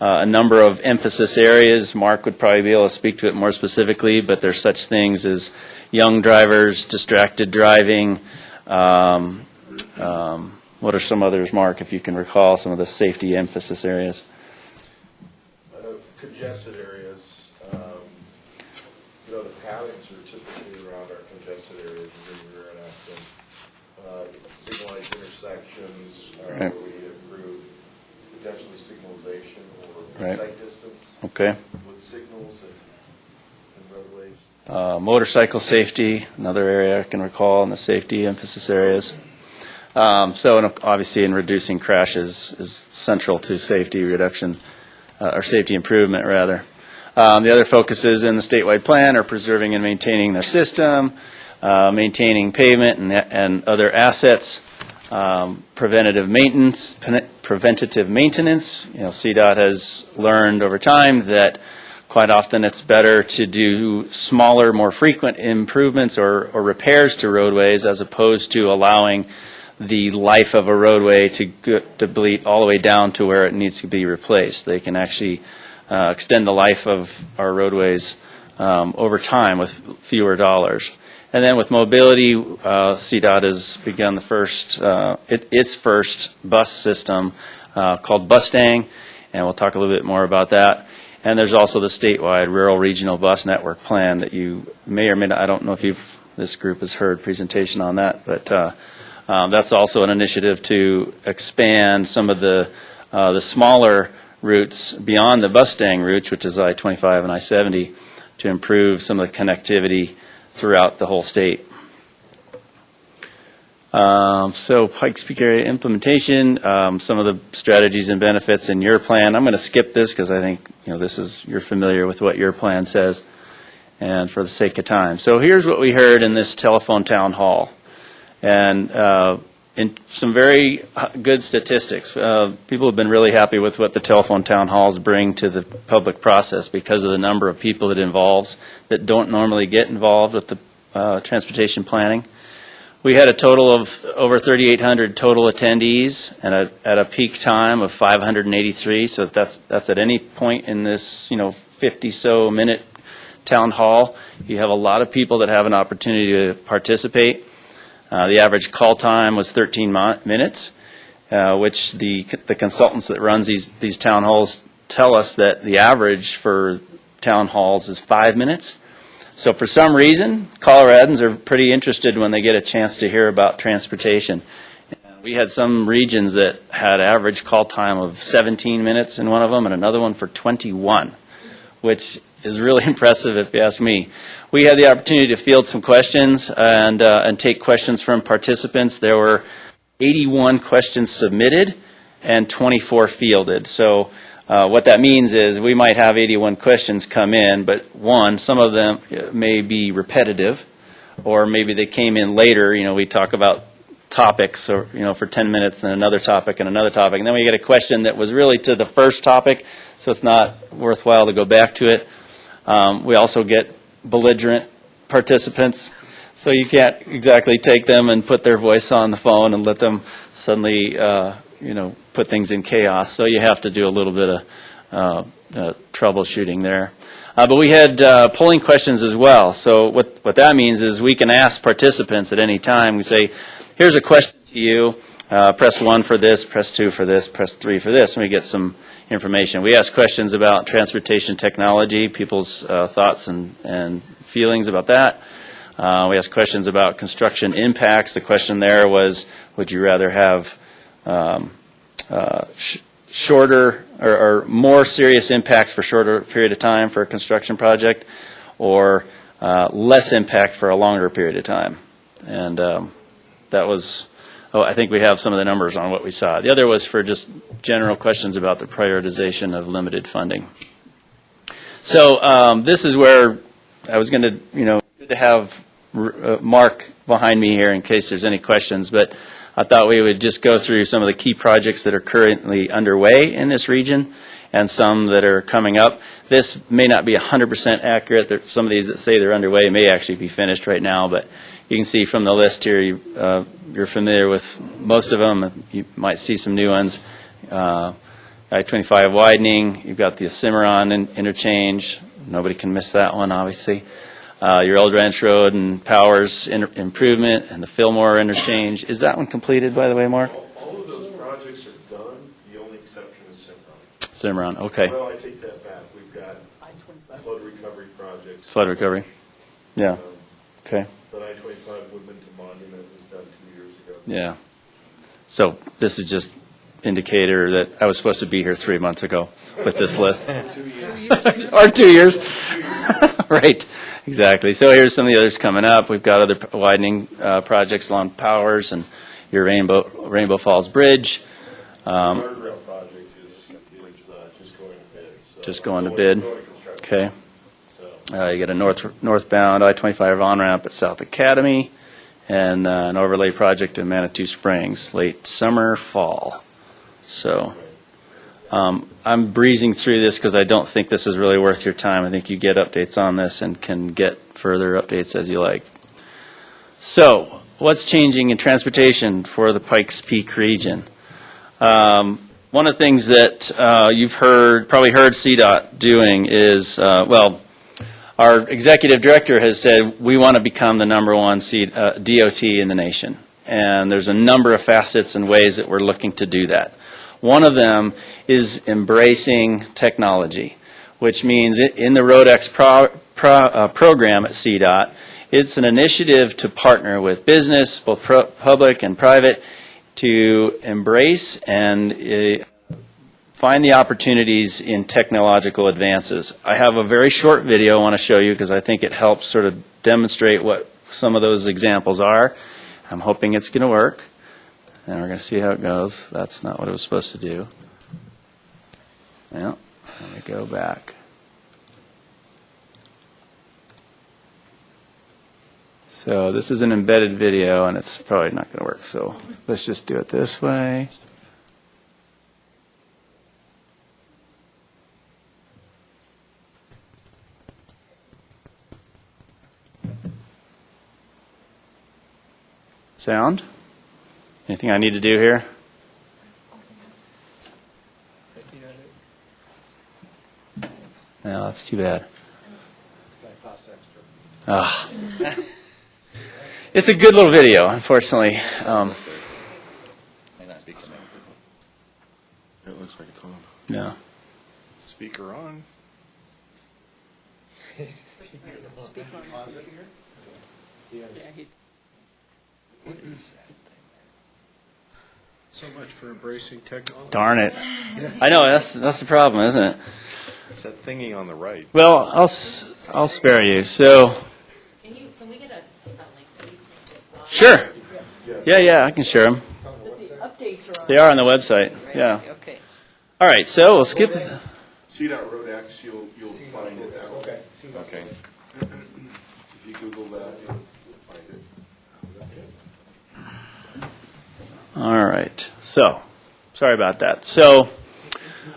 a number of emphasis areas. Mark would probably be able to speak to it more specifically, but there's such things as young drivers, distracted driving. What are some others, Mark, if you can recall some of the safety emphasis areas? Congested areas. The paths are typically around our congested areas where we're at signalized intersections where we improve potentially signalization or sight distance with signals and roadways. Motorcycle safety, another area I can recall in the safety emphasis areas. So obviously in reducing crashes is central to safety reduction, or safety improvement rather. The other focuses in the statewide plan are preserving and maintaining their system, maintaining pavement and other assets, preventative maintenance. CDOT has learned over time that quite often it's better to do smaller, more frequent improvements or repairs to roadways as opposed to allowing the life of a roadway to bleed all the way down to where it needs to be replaced. They can actually extend the life of our roadways over time with fewer dollars. And then with mobility, CDOT has begun its first bus system called Bustang, and we'll talk a little bit more about that. And there's also the statewide rural regional bus network plan that you may or may not, I don't know if this group has heard presentation on that, but that's also an initiative to expand some of the smaller routes beyond the Bustang routes, which is I-25 and I-70, to improve some of the connectivity throughout the whole state. So Pikes Peak area implementation, some of the strategies and benefits in your plan. I'm going to skip this because I think you're familiar with what your plan says, and for the sake of time. So here's what we heard in this telephone town hall. And in some very good statistics, people have been really happy with what the telephone town halls bring to the public process because of the number of people it involves that don't normally get involved with the transportation planning. We had a total of over 3,800 total attendees and at a peak time of 583. So that's at any point in this 50-so minute town hall. You have a lot of people that have an opportunity to participate. The average call time was 13 minutes, which the consultants that runs these town halls tell us that the average for town halls is 5 minutes. So for some reason, Coloradans are pretty interested when they get a chance to hear about transportation. And We had some regions that had average call time of 17 minutes in one of them and another one for 21, which is really impressive if you ask me. We had the opportunity to field some questions and take questions from participants. There were 81 questions submitted and 24 fielded. So what that means is we might have 81 questions come in, but some of them may be repetitive, or maybe they came in later. We talk about topics, or for 10 minutes, and another topic, and then we get a question that was really to the first topic, so it's not worthwhile to go back to it. We also get belligerent participants, so you can't exactly take them and put their voice on the phone and let them suddenly, put things in chaos. So you have to do a little bit of troubleshooting there. But we had polling questions as well. So what that means is we can ask participants at any time. We say, here's a question to you. Press 1 for this, press 2 for this, press 3 for this, and we get some information. We ask questions about transportation technology, people's thoughts and feelings about that. We ask questions about construction impacts. The question there was, would you rather have shorter or more serious impacts for a shorter period of time for a construction project, or less impact for a longer period of time? And that was, I think we have some of the numbers on what we saw. The other was for just general questions about the prioritization of limited funding. So this is where I was going to, good to have Mark behind me here in case there's any questions, but I thought we would just go through some of the key projects that are currently underway in this region and some that are coming up. This may not be 100% accurate. Some of these that say they're underway may actually be finished right now, but you can see from the list here, you're familiar with most of them. You might see some new ones. I-25 widening, you've got the Cimarron interchange. Nobody can miss that one, obviously. Your Old Ranch Road and Powers improvement and the Fillmore interchange. Is that one completed, by the way, Mark? All of those projects are done. The only exception is Cimarron. Cimarron, okay. Well, I take that back. We've got flood recovery projects. Flood recovery, yeah, okay. But I-25 Woodman to Monument was done 2 years ago. Yeah. So this is just indicator that I was supposed to be here 3 months ago with this list. 2 years. Or 2 years. Right, exactly. So here's some of the others coming up. We've got other widening projects along Powers and your Rainbow Falls Bridge. The guardrail project is just going to bid. So Just going to bid. Going to construction. Okay. So. You got a northbound I-25 on-ramp at South Academy, and an overlay project in Manitou Springs, late summer, fall. So I'm breezing through this because I don't think this is really worth your time. I think you get updates on this and can get further updates as you like. So what's changing in transportation for the Pikes Peak region? One of the things that you've probably heard CDOT doing is, our executive director has said we want to become the #1 DOT in the nation. And there's a number of facets and ways that we're looking to do that. One of them is embracing technology, which means in the RoadX program at CDOT, it's an initiative to partner with business, both public and private, to embrace and find the opportunities in technological advances. I have a very short video I want to show you because I think it helps sort of demonstrate what some of those examples are. I'm hoping it's going to work, and we're going to see how it goes. That's not what it was supposed to do. Well, let me go back. So this is an embedded video, and it's probably not going to work. So let's just do it this way. Sound? Anything I need to do here? No, that's too bad. Ah. It's a good little video, unfortunately. It looks like it's on. No. Speaker on. Speak on. Pause it here? Yes. Yeah, What is that thing? So much for embracing technology. Darn it. I know, that's the problem, isn't it? It's that thingy on the right. Well, I'll spare you. So, Can we get a link to these things? sure. Yeah, I can share them. Because the updates are on. They are on the website, yeah. Okay. All right, so we'll skip. CDOT Road X, you'll find it. Okay. Okay. If you Google that, you'll find it. All right, so, sorry about that. So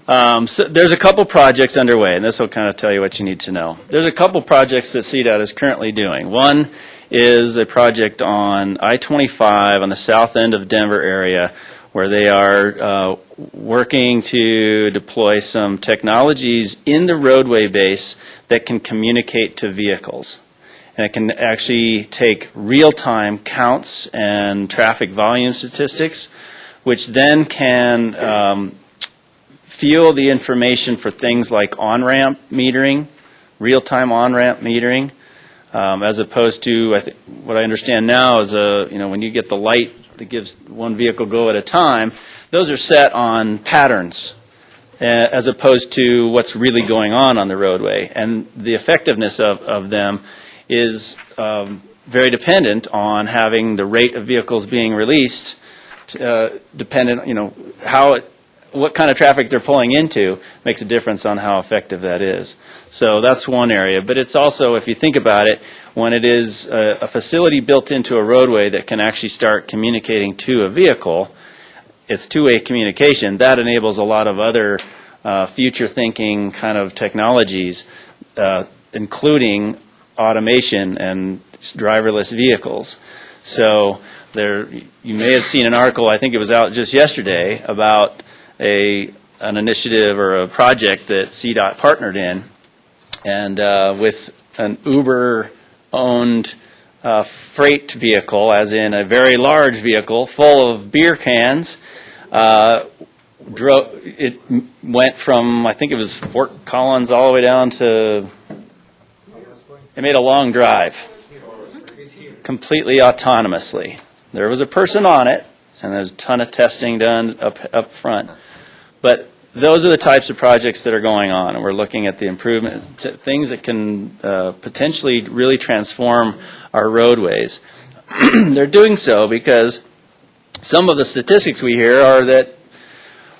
there's a couple projects underway, and this will kind of tell you what you need to know. There's a couple projects that CDOT is currently doing. One is a project on I-25 on the south end of Denver area, where they are working to deploy some technologies in the roadway base that can communicate to vehicles. And it can actually take real-time counts and traffic volume statistics, which then can fuel the information for things like on-ramp metering, real-time on-ramp metering, as opposed to what I understand now is when you get the light that gives one vehicle go at a time, those are set on patterns as opposed to what's really going on the roadway. And the effectiveness of them is very dependent on having the rate of vehicles being released, dependent, what kind of traffic they're pulling into makes a difference on how effective that is. So that's one area. But it's also, if you think about it, when it is a facility built into a roadway that can actually start communicating to a vehicle, it's two-way communication. That enables a lot of other future-thinking kind of technologies, including automation and driverless vehicles. So you may have seen an article, I think it was out just yesterday, about an initiative or a project that CDOT partnered in, and with an Uber-owned freight vehicle, as in a very large vehicle full of beer cans. It went from, I think it was Fort Collins all the way down to, it made a long drive, completely autonomously. There was a person on it, and there's a ton of testing done up front. But those are the types of projects that are going on, and we're looking at the improvement, things that can potentially really transform our roadways. They're doing so because some of the statistics we hear are that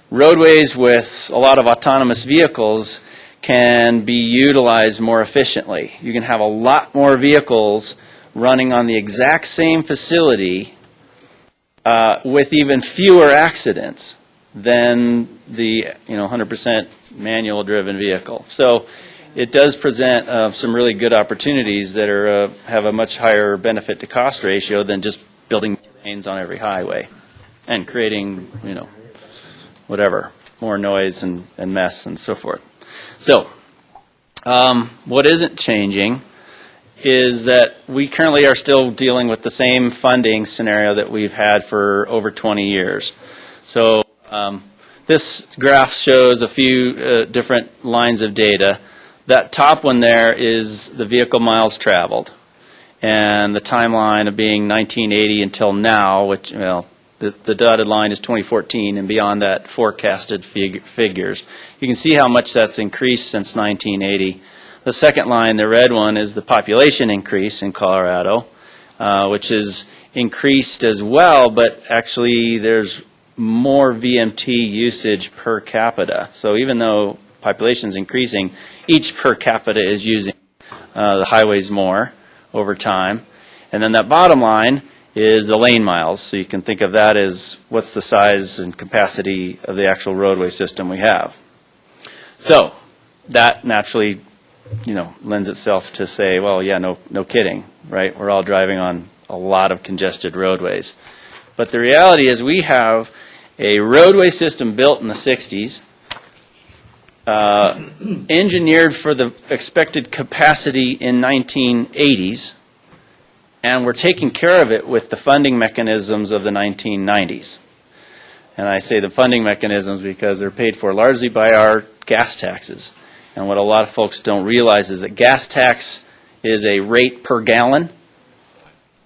roadways with a lot of autonomous vehicles can be utilized more efficiently. You can have a lot more vehicles running on the exact same facility with even fewer accidents than the 100% manual driven vehicle. So it does present some really good opportunities that have a much higher benefit to cost ratio than just building lanes on every highway and creating more noise and mess and so forth. So what isn't changing is that we currently are still dealing with the same funding scenario that we've had for over 20 years. So this graph shows a few different lines of data. That top one there is the vehicle miles traveled, and the timeline of being 1980 until now, which, the dotted line is 2014, and beyond that, forecasted figures. You can see how much that's increased since 1980. The second line, the red one, is the population increase in Colorado, which is increased as well, but actually there's more VMT usage per capita. So even though population is increasing, each per capita is using the highways more over time. And then that bottom line is the lane miles. So you can think of that as what's the size and capacity of the actual roadway system we have. So that naturally, lends itself to say, well, yeah, no kidding, right? We're all driving on a lot of congested roadways. But the reality is we have a roadway system built in the 60s, engineered for the expected capacity in 1980s, and we're taking care of it with the funding mechanisms of the 1990s. And I say the funding mechanisms because they're paid for largely by our gas taxes. And what a lot of folks don't realize is that gas tax is a rate per gallon,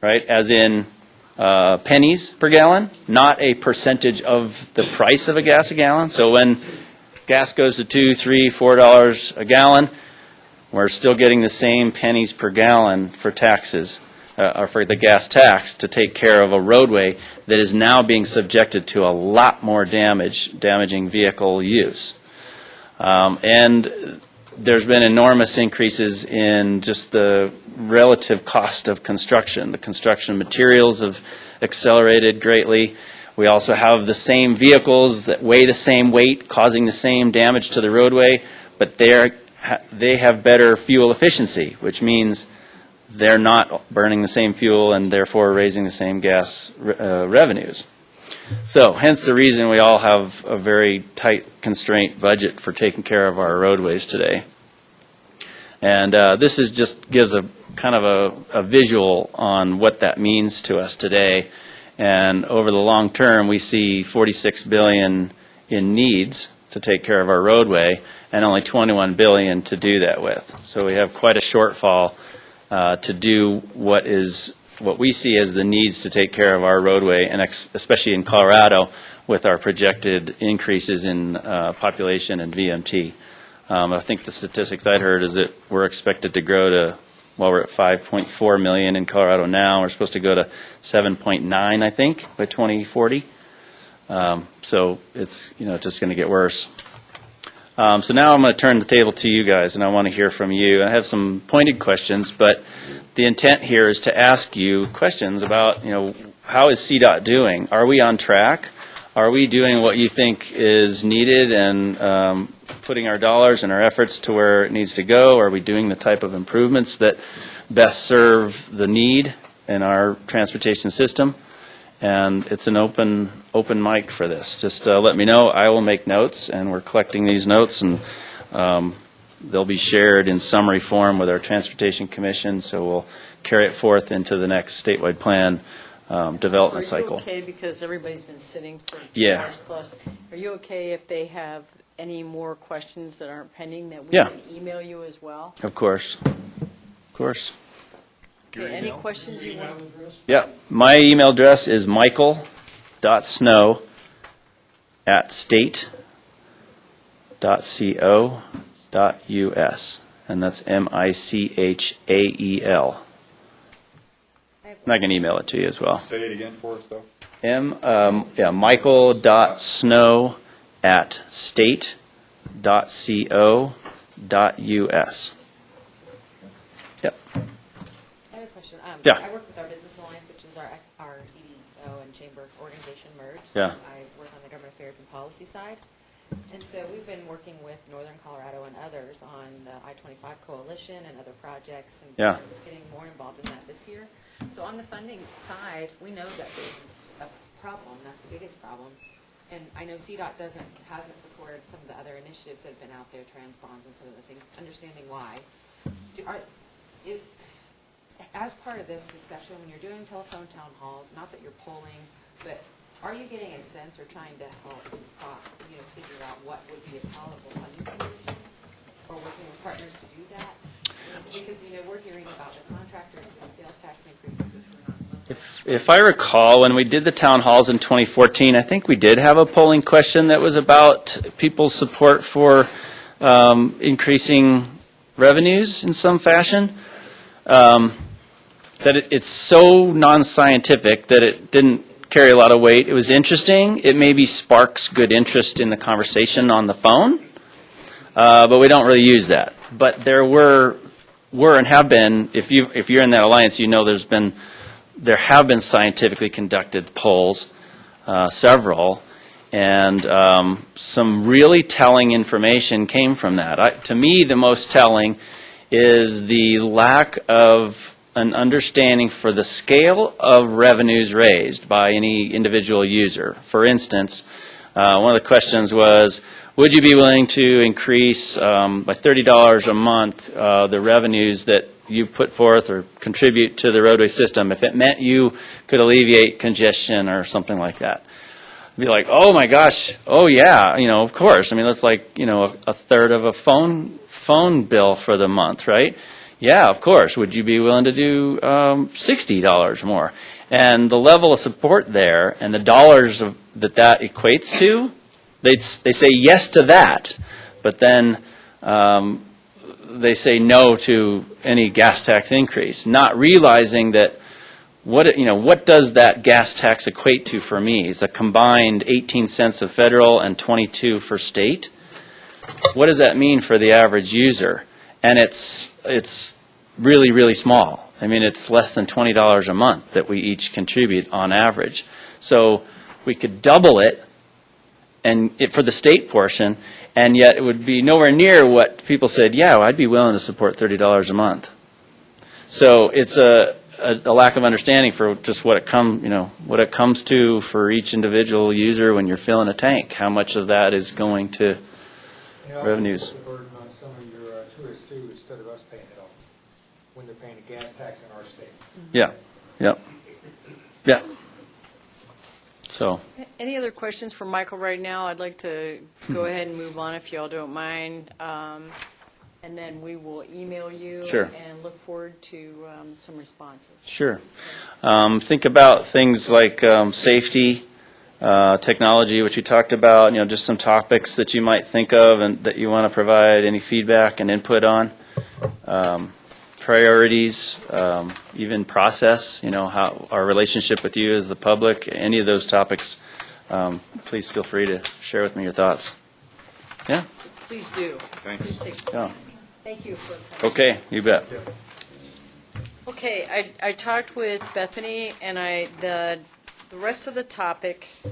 right? As in, pennies per gallon, not a percentage of the price of a gas a gallon. So when gas goes to $2, $3, $4 a gallon, we're still getting the same pennies per gallon for taxes, or for the gas tax, to take care of a roadway that is now being subjected to a lot more damaging vehicle use. And there's been enormous increases in just the relative cost of construction. The construction materials have accelerated greatly. We also have the same vehicles that weigh the same weight, causing the same damage to the roadway, but they have better fuel efficiency, which means they're not burning the same fuel and therefore raising the same gas revenues. So hence the reason we all have a very tight constraint budget for taking care of our roadways today. And this is just gives a kind of a visual on what that means to us today. And over the long term, we see $46 billion in needs to take care of our roadway, and only $21 billion to do that with. So we have quite a shortfall to do what we see as the needs to take care of our roadway, and especially in Colorado with our projected increases in population and VMT. I think the statistics I'd heard is that we're expected to grow to, well, we're at 5.4 million in Colorado now. We're supposed to go to 7.9, I think, by 2040. So it's just going to get worse. So now I'm going to turn the table to you guys, and I want to hear from you. I have some pointed questions, but the intent here is to ask you questions about, how is CDOT doing? Are we on track? Are we doing what you think is needed and putting our dollars and our efforts to where it needs to go? Are we doing the type of improvements that best serve the need in our transportation system? And it's an open mic for this. Just let me know. I will make notes, and we're collecting these notes, and they'll be shared in summary form with our Transportation Commission, so we'll carry it forth into the next statewide plan development cycle. Are you okay, because everybody's been sitting for 2 Yeah. hours plus, are you okay if they have any more questions that aren't pending, that we Yeah. can email you as well? Of course. Of course. Okay, any questions you want? Yeah. My email address is michael.snow@state.co.us, and that's MICHAEL. And I can email it to you as well. Say it again for us, though. michael.snow@state.co.us. Yep. I have a question. Yeah. I work with our Business Alliance, which is our EDO and chamber organization merged. Yeah. I work on the government affairs and policy side. And so we've been working with Northern Colorado and others on the I-25 coalition and other projects, and Yeah. getting more involved in that this year. So on the funding side, we know that this is a problem. That's the biggest problem. And I know CDOT hasn't supported some of the other initiatives that have been out there, transponds and some of the things, understanding why. As part of this discussion, when you're doing telephone town halls, not that you're polling, but are you getting a sense or trying to help, figure out what would be a palatable funding solution, or working with partners to do that? Because, we're hearing about the contractors doing sales tax increases, which we're not. If I recall, when we did the town halls in 2014, I think we did have a polling question that was about people's support for increasing revenues in some fashion. That it's so non-scientific that it didn't carry a lot of weight. It was interesting. It maybe sparks good interest in the conversation on the phone, but we don't really use that. But there were and have been, if you're in that alliance, there have been scientifically conducted polls, several, and some really telling information came from that. To me, the most telling is the lack of an understanding for the scale of revenues raised by any individual user. For instance, one of the questions was, would you be willing to increase by $30 a month the revenues that you put forth or contribute to the roadway system if it meant you could alleviate congestion or something like that? I'd be like, oh my gosh, oh yeah, of course. I mean, that's like, a third of a phone bill for the month, right? Yeah, of course. Would you be willing to do $60 more? And the level of support there and the dollars that equates to, they say yes to that, but then they say no to any gas tax increase, not realizing that what does that gas tax equate to for me? It's a combined 18 cents of federal and 22 for state. What does that mean for the average user? And it's really, really small. I mean, it's less than $20 a month that we each contribute on average. So we could double it for the state portion, and yet it would be nowhere near what people said, yeah, I'd be willing to support $30 a month. So it's a lack of understanding for just what it comes to for each individual user when you're filling a tank. How much of that is going to revenues? The burden on some of your tourists too, instead of us paying it all, when they're paying a gas tax in our state. Yeah, yeah. So. Any other questions for Michael right now? I'd like to go ahead and move on if y'all don't mind. And then we will email you Sure. and look forward to some responses. Sure. Think about things like safety, technology, which you talked about, just some topics that you might think of and that you want to provide any feedback and input on. Priorities, even process, how our relationship with you as the public, any of those topics, please feel free to share with me your thoughts. Yeah? Please do. Thanks. Yeah. Thank you for coming. Okay, you bet. Okay, I talked with Bethany, and the rest of the topics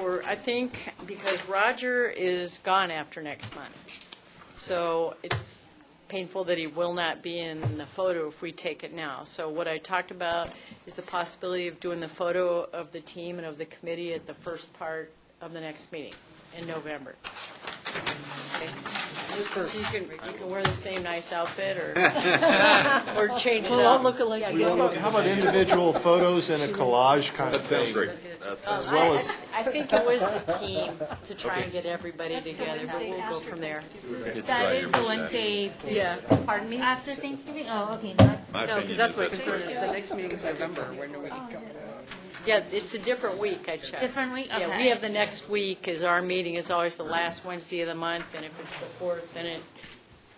were, I think, because Roger is gone after next month. So it's painful that he will not be in the photo if we take it now. So what I talked about is the possibility of doing the photo of the team and of the committee at the first part of the next meeting in November. Okay. So you can wear the same nice outfit or change it up. Well, I'll look like How about individual photos and a collage kind of thing? Sounds great. That sounds As well as I think it was the team to try and get everybody together, but we'll go from there. That is the Wednesday. Yeah. Pardon me? After Thanksgiving? Oh, okay. That's, No, because that's my concern is the next meeting is November. When are we going? Yeah, it's a different week, I checked. Different week? Yeah, Okay. we have the next week, as our meeting is always the last Wednesday of the month, and if it's the 4th, then it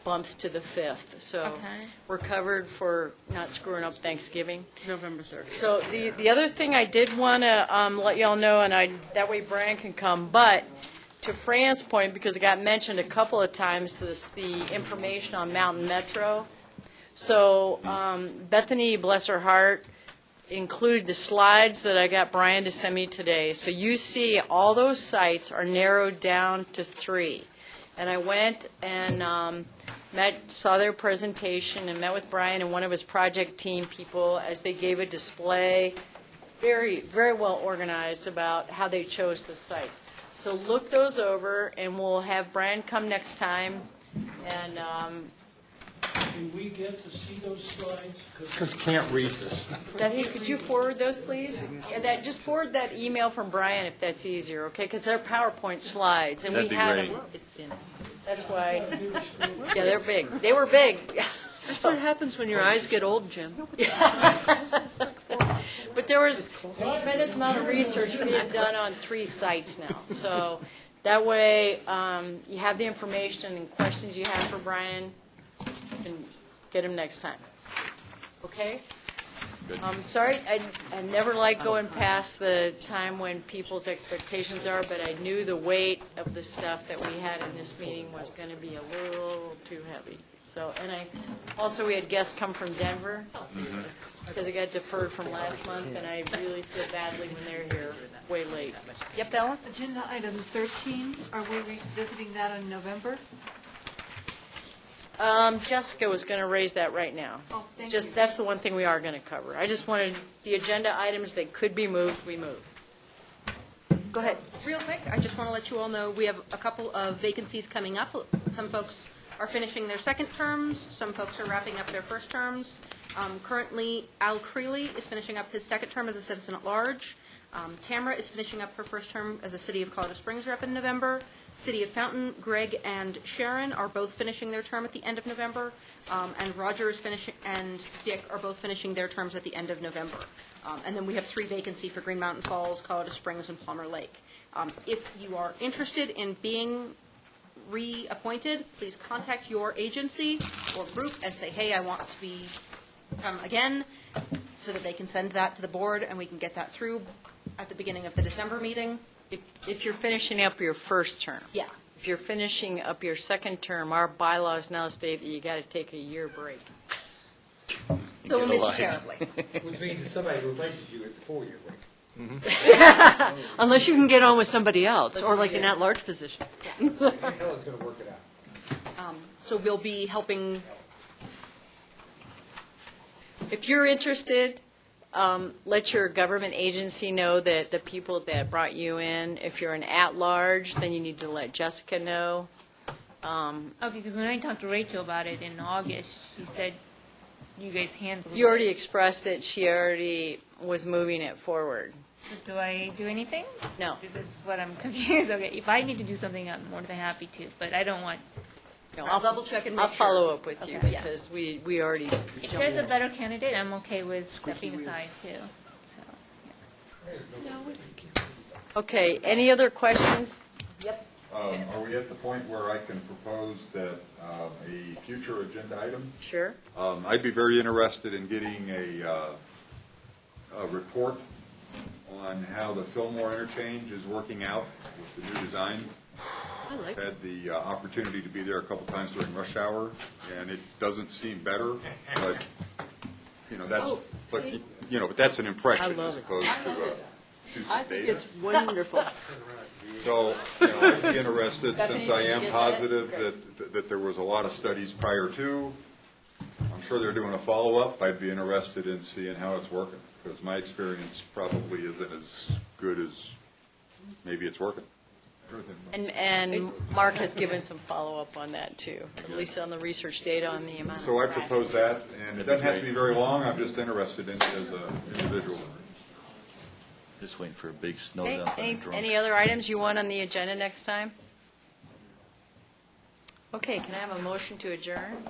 bumps to the 5th. So Okay. we're covered for not screwing up Thanksgiving. November 3rd. So the other thing I did want to let y'all know, and that way Brian can come, but to Fran's point, because it got mentioned a couple of times, the information on Mountain Metro. So Bethany, bless her heart, included the slides that I got Brian to send me today. So you see all those sites are narrowed down to 3. And I went and saw their presentation and met with Brian and one of his project team people as they gave a display, very, very well organized about how they chose the sites. So look those over, and we'll have Brian come next time. And Can we get to see those slides? Because can't read this. Hey, could you forward those, please? Just forward that email from Brian if that's easier, okay? Because they're PowerPoint slides, and That'd we be had great. them. That's why. Yeah, they're big. They were big. That's what happens when your eyes get old, Jim. But there was a tremendous amount of research being done on 3 sites now. So that way, you have the information and questions you have for Brian, you can get him next time. Okay? I'm sorry, I never like going past the time when people's expectations are, but I knew the weight of the stuff that we had in this meeting was going to be a little too heavy. So, and also we had guests come from Denver, because it got deferred from last month, and I really feel badly when they're here way late. Yep, Ellen? Agenda item 13, are we revisiting that in November? Jessica was going to raise that right now. Oh, thank you. That's the one thing we are going to cover. I just wanted the agenda items that could be moved, we move. Go ahead. Real quick, I just want to let you all know, we have a couple of vacancies coming up. Some folks are finishing their second terms, some folks are wrapping up their first terms. Currently, Al Creeley is finishing up his second term as a citizen at large. Tamara is finishing up her first term as a City of Colorado Springs rep in November. City of Fountain, Greg and Sharon are both finishing their term at the end of November. And Roger is finishing, and Dick are both finishing their terms at the end of November. And then we have 3 vacancies for Green Mountain Falls, Colorado Springs, and Palmer Lake. If you are interested in being reappointed, please contact your agency or group and say, hey, I want to be again, so that they can send that to the board and we can get that through at the beginning of the December meeting. If you're finishing up your first term. Yeah. If you're finishing up your second term, our bylaws now state that you got to take a year break. So we'll miss you terribly. Which means if somebody replaces you, it's a 4-year break. Unless you can get on with somebody else, or like an at-large position. Helen's going to work it out. So we'll be helping. If you're interested, let your government agency know that the people that brought you in. If you're an at-large, then you need to let Jessica know. Okay, because when I talked to Rachel about it in August, she said you guys handled it. You already expressed that she already was moving it forward. So do I do anything? No. This is what I'm confused. Okay, if I need to do something, I'm more than happy to, but I don't want. No, I'll double check and make I'll sure. follow up with you Okay. because we already. If there's a better candidate, I'm okay with stepping aside too. So. Okay, any other questions? Yep. Are we at the point where I can propose that a future agenda item? Sure. I'd be very interested in getting a report on how the Fillmore interchange is working out with the new design. I like I've had the opportunity to be there a couple times during rush hour, and it doesn't seem better, but, that's, but that's an impression I love as it. opposed to I some think data. it's wonderful. So, I'd be interested, Stephanie, since I did you am get that? positive that there was a lot of studies prior to, I'm sure they're doing a follow-up, I'd be interested in seeing how it's working, because my experience probably isn't as good as maybe it's working. And Mark has given some follow-up on that too, at least on the research data on the amount of. So I propose that, and it doesn't have to be very long, I'm just interested in it as an individual. Just waiting for a big snow Okay, dump and a drone. any other items you want on the agenda next time? Okay, can I have a motion to adjourn?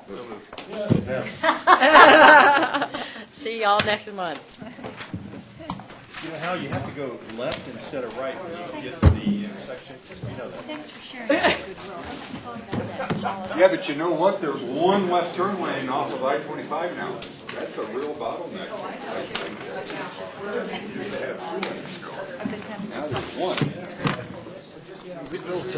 See y'all next month. You know how you have to go left instead of right when you get to the intersection? You know that. Thanks for sharing that good work. Yeah, but you know what, there's one left turn lane off of I-25 now. That's a real bottleneck. Now there's one. We built